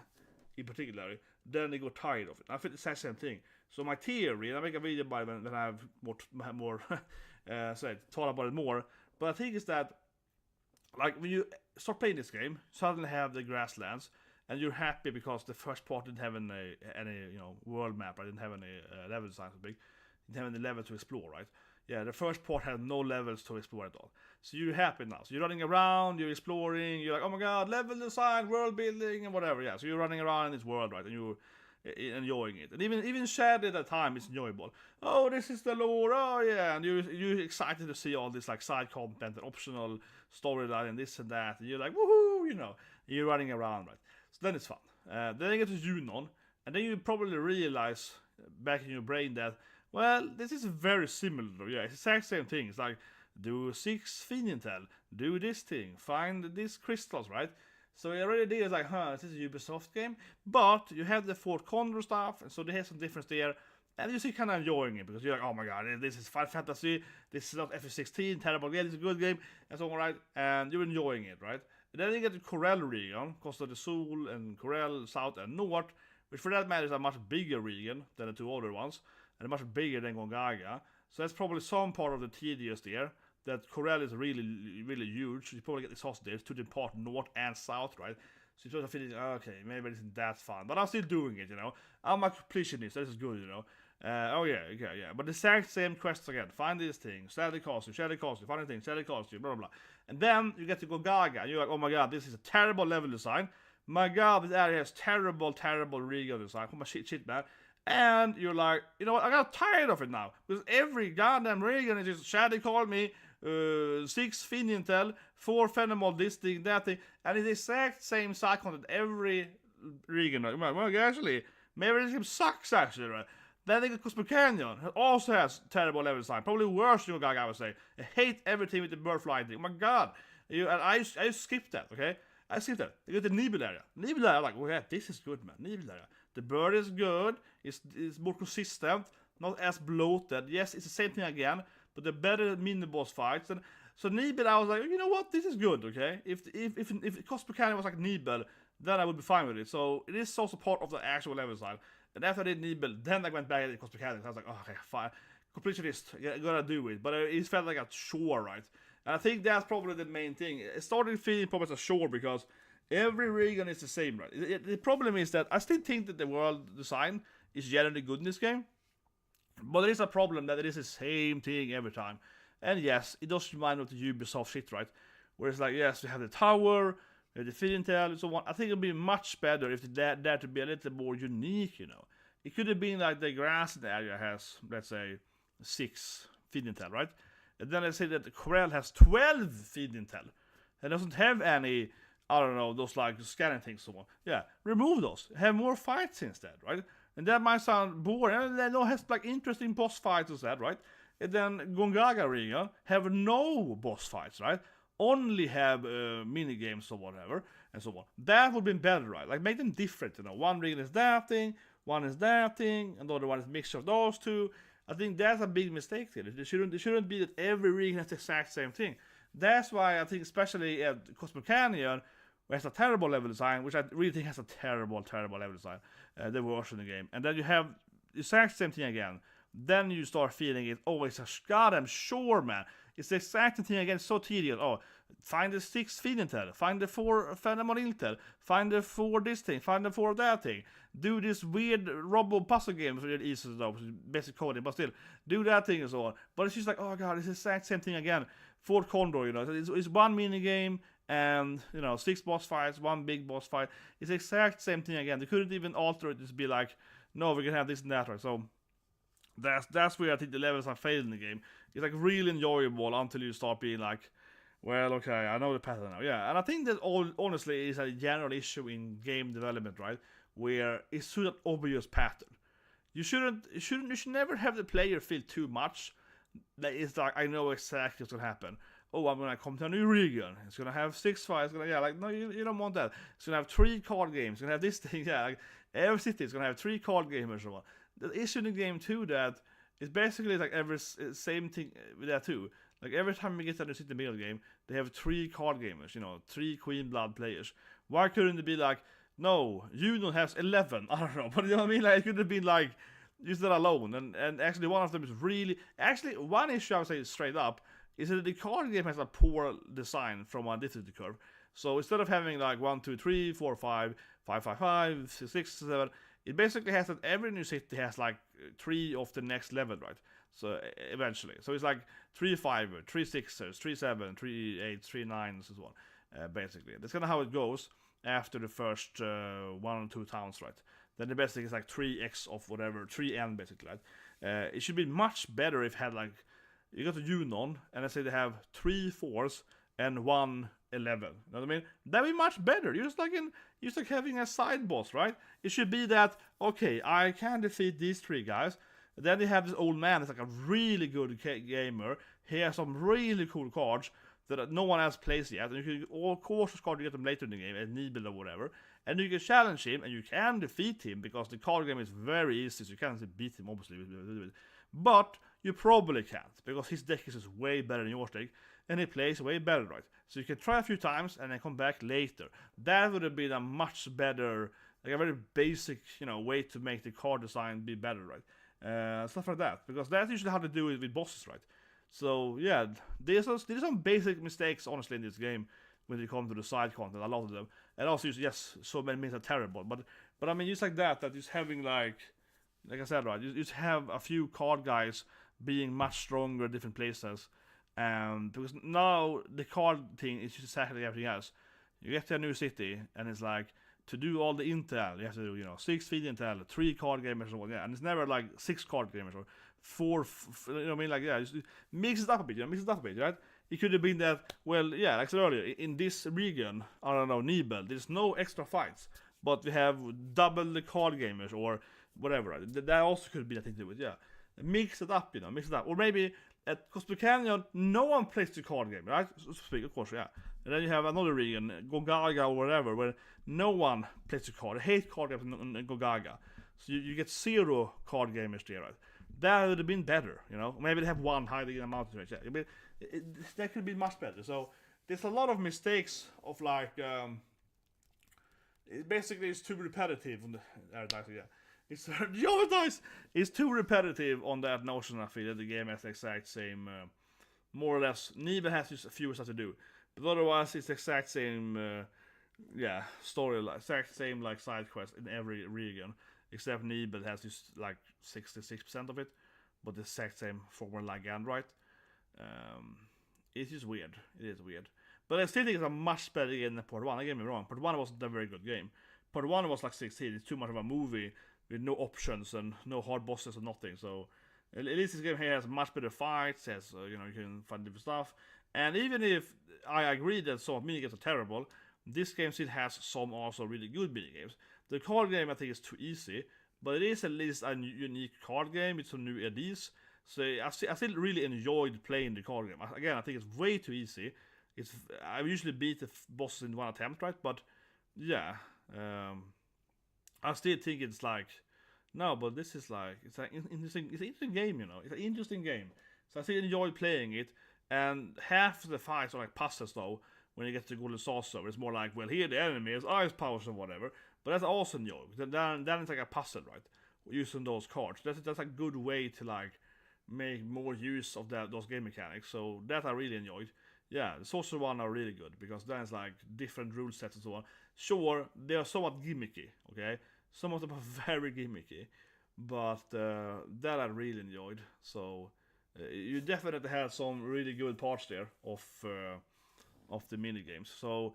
in particular, then they got tired of it. I feel the exact same thing. So my theory, and I make a video about it when I have more thought about it more, but I think is that, like, when you start playing this game, suddenly have the grasslands, and you're happy because the first part didn't have any world map. I didn't have any level design so big. Didn't have any levels to explore, right? Yeah, the first part had no levels to explore at all. So you're happy now. So you're running around, you're exploring, you're like, oh my god, level design, world building, and whatever. Yeah, so you're running around in this world, right? And you're enjoying it. And even shared at that time, it's enjoyable. Oh, this is the lore, oh yeah. And you're excited to see all this like side content and optional storyline and this and that. And you're like, woohoo, you're running around, right? So then it's fun. Then you get to Junon, and then you probably realize back in your brain that, well, this is very similar. Yeah, it's the exact same thing. It's like, do 6 Fiend Intel, do this thing, find these crystals, right? So the already did is like, this is a Ubisoft game, but you have the Fort Condor stuff, and so they have some difference there, and you're still kind of enjoying it, because you're like, oh my god, this is Final Fantasy, this is not FF16, terrible game, this is a good game, and so on, right? And you're enjoying it, right? And then you get the Corel region, Costa del Sol and Corel, South and North, which for that matter is a much bigger region than the 2 other ones, and much bigger than Gongaga. So that's probably some part of the tedious there, that Corel is really, really huge. You probably get exhausted there, to the part north and south, right? So you're sort of feeling, okay, maybe it isn't that fun, but I'm still doing it, you know? I'm a completionist, this is good, you know? Yeah. But the exact same quests again. Find these things, Shadow costume, find the thing, Shadow costume, blah, blah, blah. And then you get to go Gaga, and you're like, oh my god, this is a terrible level design. My god, this area has terrible region design. Oh my shit, man. And you're like, you know what, I got tired of it now. Because every goddamn region is just Shadow call me, 6 Fiend Intel, 4 Phenomenal, this thing, that thing. And it's the exact same side content every region. Well, actually, maybe this game sucks, actually, right? Then they get Cosmic Canyon. It also has terrible level design. Probably worse than Gaga, I would say. I hate everything with the bird flying thing. Oh my god. And I skipped that, okay? I skipped that. You get the Nibel area. Nibel area, like, oh yeah, this is good, man. Nibel area. The bird is good. It's more consistent. Not as bloated. Yes, it's the same thing again. But the better mini-boss fights. And so Nibel, I was like, you know what? This is good, okay? If Cosmic Canyon was like Nibel, then I would be fine with it. So it is also part of the actual level design. And after I did Nibel, then I went back to Cosmic Canyon. I was like, oh, okay, fine. Completionist, gotta do it. But it felt like a chore, right? And I think that's probably the main thing. It started feeling probably as a chore because every region is the same, right? The problem is that I still think that the world design is generally good in this game. But there is a problem that it is the same thing every time. And yes, it does remind me of the Ubisoft shit, right? Where it's like, yes, we have the tower, we have the Fiend Intel, and so on. I think it would be much better if they dare to be a little more unique, you know. It could have been like the grass area has, let's say, 6 Fiend Intel, right? And then let's say that the Corel has 12 Fiend Intel. It doesn't have any, I don't know, those like scanning things, so on. Yeah, remove those. Have more fights instead, right? And that might sound boring. And then it has like interesting boss fights instead, right? And then Gongaga region have no boss fights, right? Only have mini games or whatever, and so on. That would be better, right? Like make them different, you know. One region is that thing, one is that thing, and the other one is a mixture of those two. I think that's a big mistake here. It shouldn't be that every region has the exact same thing. That's why I think, especially at Cosmic Canyon, which has a terrible level design, which I really think has a terrible level design, the worst in the game. And then you have the exact same thing again. Then you start feeling it, oh, it's a goddamn sure, man. It's the exact thing again, so tedious. Oh, find the 6 Fiend Intel, find the 4 Phenomenal Intel, find the 4 this thing, find the 4 that thing. Do this weird robo puzzle game for easy though, basic coding, but still, do that thing and so on. But it's just like, oh god, it's the exact same thing again. Fort Condor, you know, it's one mini game and, you know, 6 boss fights, 1 big boss fight. It's the exact same thing again. They couldn't even alter it to be like, no, we're gonna have this and that, right? So that's where I think the levels are failing in the game. It's like really enjoyable until you start being like, well, okay, I know the pattern now. Yeah, and I think that honestly is a general issue in game development, right? Where it's such an obvious pattern. You should never have the player feel too much that it's like, I know exactly what's gonna happen. Oh, I'm gonna come to a new region. It's gonna have 6 fights. No, you don't want that. It's gonna have 3 card games. It's gonna have this thing. Yeah, like every city is gonna have 3 card games or so on. The issue in the game too that it's basically like every same thing with that too. Like every time we get to the city middle game, they have 3 card gamers. You know, 3 Queen Blood players. Why couldn't it be like, no, Junon has 11? I don't know, but you know what I mean. Like it could have been like, use that alone. And actually, one of them is really actually one issue I would say straight up is that the card game has a poor design from a difficulty curve. So instead of having like 1, 2, 3, 4, 5, 5, 5, 5, 6, 7. It basically has that every new city has like 3 of the next level, right? So eventually. So it's like 3 5, 3 6ers, 3 7, 3 8, 3 9s, and so on. Basically. That's kind of how it goes after the first 1 or 2 towns, right? Then the best thing is like 3x of whatever, 3n basically, right? It should be much better if it had like, you got to Junon, and let's say they have 3 4s and 1 11. You know what I mean? That'd be much better. You're just like having a side boss, right? It should be that, okay, I can defeat these 3 guys. Then you have this old man that's like a really good gamer. He has some really cool cards that no one else plays yet. And you can all cautious cards, you get them later in the game, at Nibel or whatever. And you can challenge him, and you can defeat him, because the card game is very easy, so you can't beat him, obviously. But you probably can't, because his deck is just way better than your deck, and he plays way better, right? So you can try a few times, and then come back later. That would have been a much better, like a very basic, way to make the card design be better, right? Stuff like that, because that's usually how to do it with bosses, right? So yeah, there's some basic mistakes, honestly, in this game when it comes to the side content, a lot of them. And also, yes, so many things are terrible, but I mean, just like that just having like I said, right, you just have a few card guys being much stronger in different places, because now the card thing is just exactly everything else. You get to a new city, and it's like, to do all the intel, you have to do, 6 feed intel, 3 card gamers, or yeah, and it's never like 6 card gamers or 4, you know what I mean? Like, yeah, just mix it up a bit, right? It could have been that, well, yeah, like I said earlier, in this region, I don't know, Nibel, there's no extra fights, but we have double the card gamers, or whatever, right? That also could be a thing to do with, yeah. Mix it up, Or maybe at Cosmic Canyon, no one plays the card game, right? So to speak, of course, yeah. And then you have another region, Gogaga or whatever, where no one plays the card. I hate card games in Gogaga. So you get 0 card gamers there, right? That would have been better, Maybe they have 1 hiding in a mountain range. Yeah. That could be much better. So there's a lot of mistakes of like, basically it's too repetitive on the Aerith Dies, yeah. Aerith Dies is too repetitive on that notion. I feel that the game has the exact same, more or less. Nibel has just a few stuff to do, but otherwise it's the exact same, story, exact same like side quest in every region, except Nibel has just like 66% of it, but the exact same formula again, right? It's just weird. It is weird, but I still think it's a much better game than Part 1. Don't get me wrong. Part 1 wasn't a very good game. Part 1 was like 16. It's too much of a movie with no options and no hard bosses and nothing. So at least this game here has much better fights. Has you can find different stuff. And even if I agree that some minigames are terrible, this game still has some also really good minigames. The card game I think is too easy, but it is at least a unique card game with some new ideas. So I still really enjoyed playing the card game. Again, I think it's way too easy. I usually beat the bosses in 1 attempt, right? But yeah, I still think it's like, no, but this is like, it's an interesting game, It's an interesting game. So I still enjoy playing it. And half the fights are like puzzles though. When you get to Golden Saucer, it's more like, well, here the enemy has ice powers or whatever. But that's also new. Then it's like a puzzle, right? Using those cards. That's a good way to like make more use of those game mechanics. So that I really enjoyed. Yeah, the Saucer one are really good, because then it's like different rule sets and so on. Sure, they are somewhat gimmicky, okay? Some of them are very gimmicky, but that I really enjoyed. So you definitely had some really good parts there of the minigames. So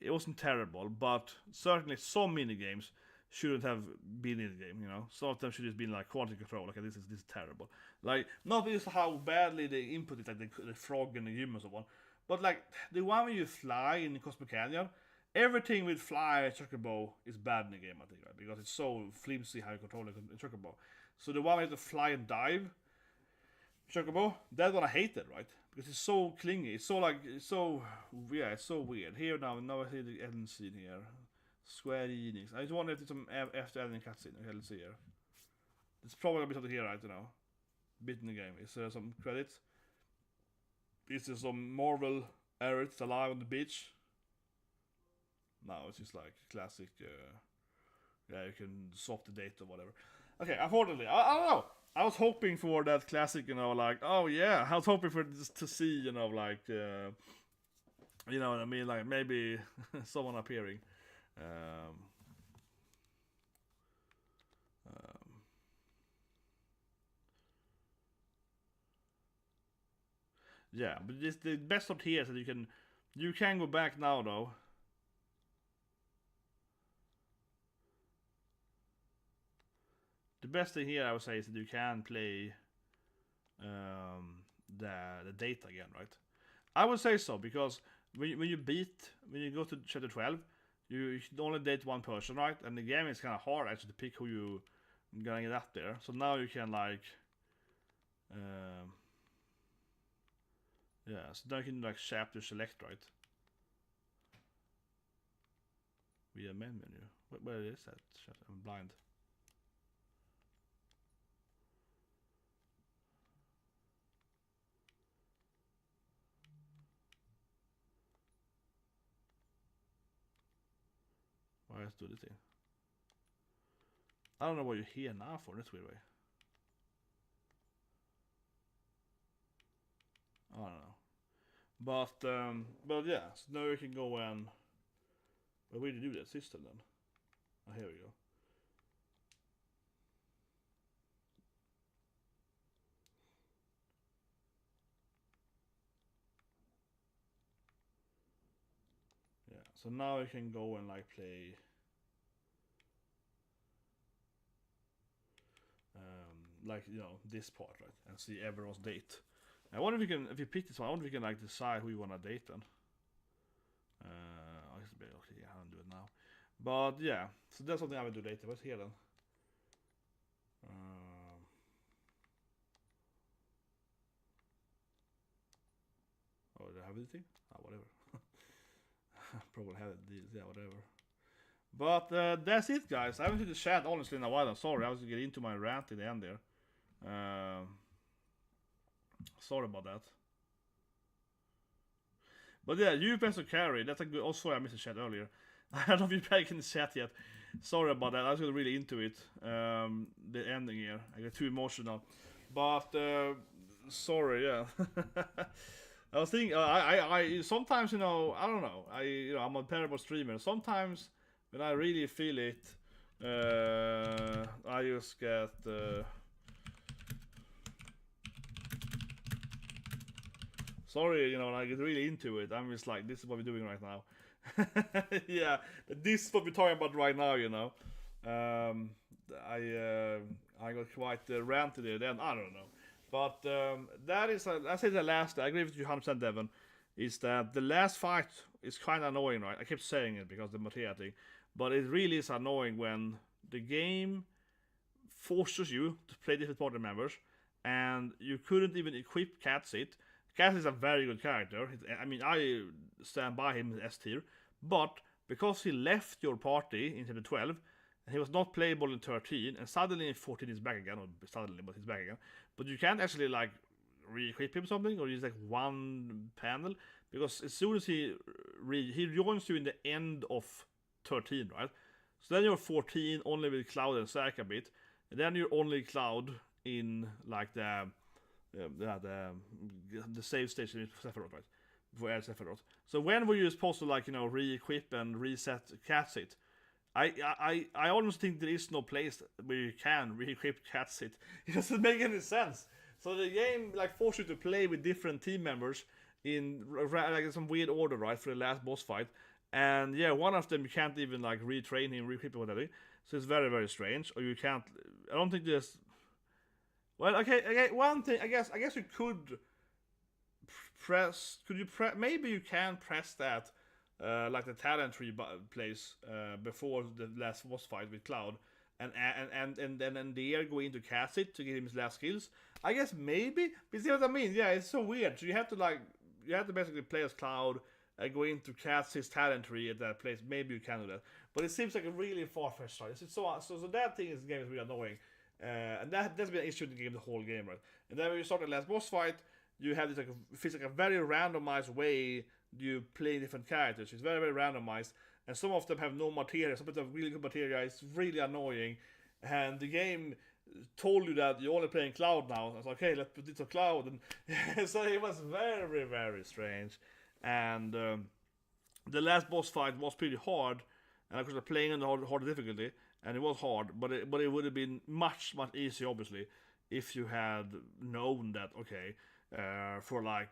it wasn't terrible, but certainly some minigames shouldn't have been in the game, Some of them should have been like quality control. Okay, this is terrible. Like, not just how badly they input it, like the frog and the human and so on, but like the one where you fly in the Cosmic Canyon, everything with fly chocobo is bad in the game, I think, right? Because it's so flimsy how you control the chocobo. So the one where you have to fly and dive chocobo, that one I hated, right? Because it's so clingy. It's so weird. Here now I see the end scene here. Square Enix. I just wonder if there's some after ending cutscene. Okay, let's see here. It's probably gonna be something here, right? Bit in the game. Is there some credits? Is there some Marvel Aerith alive on the beach? No, it's just like classic. You can swap the date or whatever. Okay, unfortunately, I don't know. I was hoping for that classic, like, oh yeah, I was hoping for this to see, like, you know what I mean, like maybe someone appearing. Yeah, but the best of here is that you can go back now though. The best thing here I would say is that you can play the data again, right? I would say so, because when you go to chapter 12, you should only date one person, right? And the game is kind of hard actually to pick who you gonna get up there. So now you can like, yeah. So now you can like chapter select, right? Via main menu. Where is that? I'm blind. Why let's do this thing. I don't know what you're here now for. That's weird way. I don't know. But yeah. So now we can go and. But where did you do that system then? Oh, here we go. Yeah, so now I can go and like play like, you know, this part, right? And see everyone's date. I wonder if you pick this one, I wonder if we can like decide who you wanna date then. Okay, I don't do it now. But yeah, so that's something I will do later. What's here then? Oh, do I have anything? Ah, whatever. Probably have it. Yeah, whatever. But that's it, guys. I haven't seen the chat honestly in a while. I'm sorry. I was getting into my rant in the end there. Sorry about that. But yeah, you best to carry. That's a good. Oh, sorry, I missed the chat earlier. I don't know if you're back in the chat yet. Sorry about that. I was really into it. The ending here. I got too emotional. But sorry, yeah. I was thinking. I sometimes, you know, I don't know. I'm a terrible streamer. Sometimes when I really feel it, I just get. Sorry, you know, when I get really into it, I'm just like, this is what we're doing right now. Yeah, this is what we're talking about right now, you know. I got quite ranted there then, I don't know. But that is, I say the last, I agree with you 100% Devon, is that the last fight is kind of annoying, right? I keep saying it because of the materia thing, but it really is annoying when the game forces you to play different party members, and you couldn't even equip Catsit. Cass is a very good character. I mean, I stand by him in S tier, but because he left your party in chapter 12, and he was not playable in 13, and suddenly in 14 he's back again, or suddenly, but he's back again. But you can't actually like re-equip him something, or use like one panel, because as soon as he joins you in the end of 13, right? So then you're 14 only with Cloud and Zack a bit, and then you're only Cloud in like the save station in Sephiroth, right? For Air Sephiroth. So when were you supposed to like, you know, re-equip and reset Catsit? I almost think there is no place where you can re-equip Catsit. It doesn't make any sense. So the game like forces you to play with different team members in like some weird order, right, for the last boss fight. And yeah, one of them you can't even like retrain him, re-equip him, whatever. So it's very, very strange. Or you can't. I don't think there's. Well, okay. One thing, I guess you could press. Maybe you can press that, like the talent tree place before the last boss fight with Cloud, and then there go into Catsit to get him his last skills. I guess maybe. But see what I mean? Yeah, it's so weird. So you have to basically play as Cloud and go into Catsit's talent tree at that place. Maybe you can do that, but it seems like a really far-fetched start. So that thing is the game is really annoying. And that's been an issue in the game the whole game, right? And then when you start the last boss fight, you have this like it feels like a very randomized way you play different characters. It's very, very randomized, and some of them have no materia. Some of them have really good materia. It's really annoying, and the game told you that you're only playing Cloud now. I was like, okay, let's put it on Cloud, and so it was very, very strange. And the last boss fight was pretty hard, and of course, playing on the hard difficulty. And it was hard, but it would have been much easier, obviously, if you had known that, okay, for like,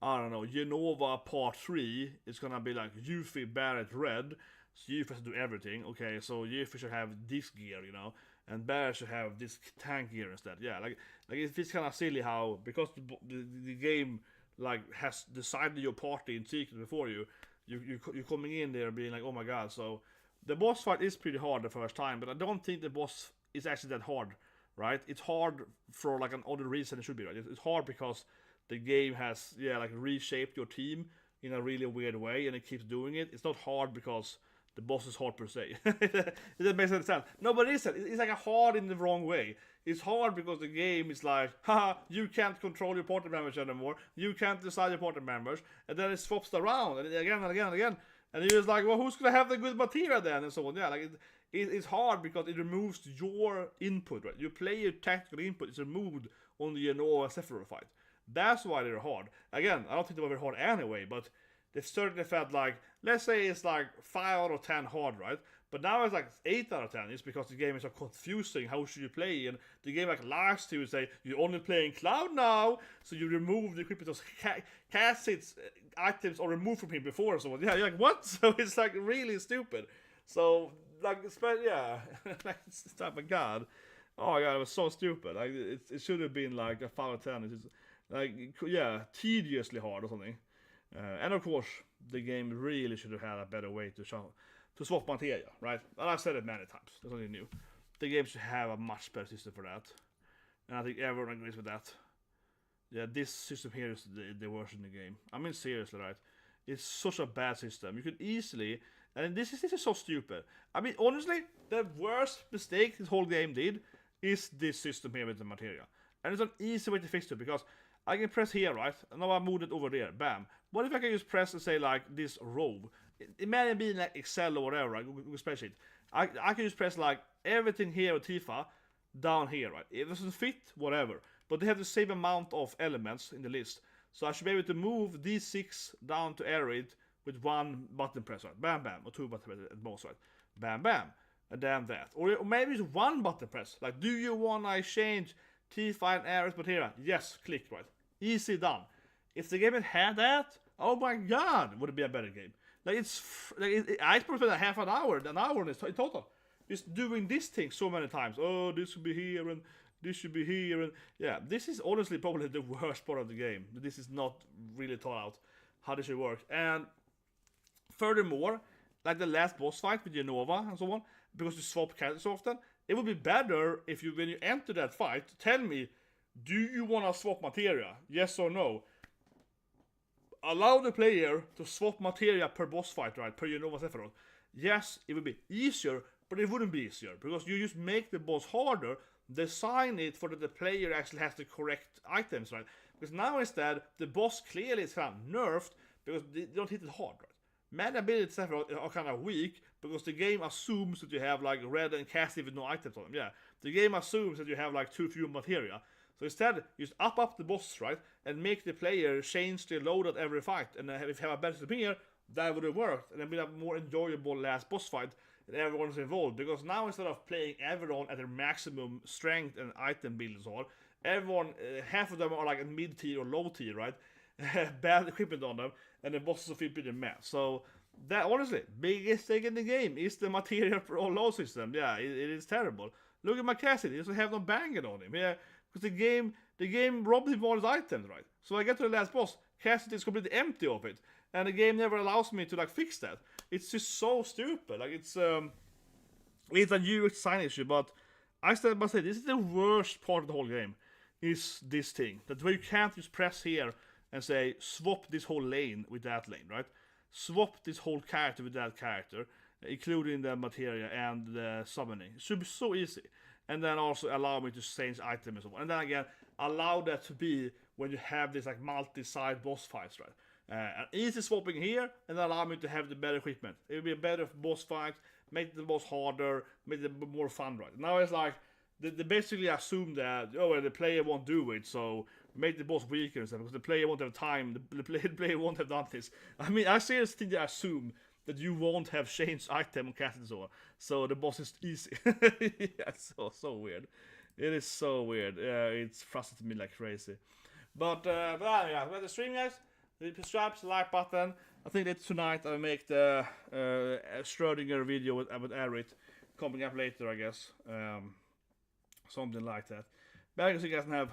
I don't know, Unova Part 3, it's gonna be like Yuffie, Barret, Red, so Yuffie has to do everything, okay, so Yuffie should have this gear, you know, and Barret should have this tank gear instead, yeah, like it's kind of silly how, because the game like has decided your party in secret before you. You're coming in there being like, oh my god. So the boss fight is pretty hard the first time, but I don't think the boss is actually that hard, right? It's hard for like an other reason it should be, right? It's hard because the game has like reshaped your team in a really weird way, and it keeps doing it. It's not hard because the boss is hard per se. It makes any sense. No, but it's like a hard in the wrong way. It's hard because the game is like, haha, you can't control your party members anymore. You can't decide your party members. And then it swaps around, and again and again and again. And you're just like, well, who's gonna have the good material then? And so on. Yeah, like it's hard because it removes your input, right? Your player tactical input is removed on the Anohana Sephiroth fight. That's why they're hard. Again, I don't think they were very hard anyway, but they certainly felt like, let's say it's like 5 out of 10 hard, right? But now it's like 8 out of 10. It's because the game is so confusing. How should you play? And the game like lies to you and say, you're only playing Cloud now, so you remove the equipment of Cassie's items or removed from him before. So yeah, you're like, what? So it's like really stupid. So like, yeah, like it's like, my god, oh my god, it was so stupid. Like it should have been like a 5 out of 10. It's like, yeah, tediously hard or something. And of course, the game really should have had a better way to swap materia, right? And I've said it many times. That's nothing new. The game should have a much better system for that, and I think everyone agrees with that. Yeah, this system here is the worst in the game. I mean, seriously, right? It's such a bad system. You could easily, and this is so stupid. I mean, honestly, the worst mistake this whole game did is this system here with the materia, and it's an easy way to fix it because I can press here, right? And now I moved it over there. Bam. What if I can just press and say like this row? It may be like Excel or whatever, right? Google spreadsheet. I can just press like everything here with Tifa down here, right? It doesn't fit, whatever. But they have the same amount of elements in the list. So I should be able to move these 6 down to Aerith with 1 button press, right? Bam, bam. Or 2 button press at most, right? Bam, bam. And then that. Or maybe it's 1 button press. Like, do you want to exchange Tifa and Aerith material? Yes, click, right? Easy done. If the game had that, oh my god, would it be a better game? Like I probably spent an hour on this in total, just doing this thing so many times. Oh, this should be here and this should be here, and yeah, this is honestly probably the worst part of the game. This is not really thought out how this should work. And furthermore, like the last boss fight with Unova and so on, because you swap characters so often, it would be better if you, when you enter that fight, tell me, do you want to swap materia? Yes or no? Allow the player to swap materia per boss fight, right? Per Unova Sephiroth. Yes, it would be easier, but it wouldn't be easier because you just make the boss harder, design it for that the player actually has the correct items, right? Because now instead, the boss clearly is kind of nerfed because they don't hit it hard, right? Mana abilities are kind of weak because the game assumes that you have like red and Cassie with no items on them. Yeah, the game assumes that you have like too few materia. So instead, just up the boss, right? And make the player change their load at every fight. And if you have a better system here, that would have worked. And then we'd have a more enjoyable last boss fight and everyone's involved. Because now instead of playing everyone at their maximum strength and item build and so on, everyone, half of them are like a mid tier or low tier, right? Bad equipment on them, and the bosses feel pretty mad. So that honestly, biggest thing in the game is the material for all low system. Yeah, it is terrible. Look at my Cassie, he doesn't have no banging on him. Yeah, because the game robbed him of all his items, right? So I get to the last boss, Cassie is completely empty of it, and the game never allows me to like fix that. It's just so stupid. Like it's a UX design issue, but I still must say this is the worst part of the whole game. Is this thing that where you can't just press here and say swap this whole lane with that lane, right? Swap this whole character with that character, including the materia and the summoning. It should be so easy. And then also allow me to change items and so on. And then again, allow that to be when you have this like multi-side boss fights, right? And easy swapping here, and allow me to have the better equipment. It will be a better boss fight, make the boss harder, make it more fun, right? Now it's like, they basically assume that, oh, well, the player won't do it, so make the boss weaker and stuff, because the player won't have time, the player won't have done this. I mean, I seriously think they assume that you won't have changed item on cast and so on, so the boss is easy. Yeah, it's so weird. It is so weird. It's frustrating me like crazy. But yeah, we have the stream, guys. Subscribe, like button. I think that tonight I'll make the Schrödinger video with Aerith coming up later, I guess. Something like that. But I guess you guys can have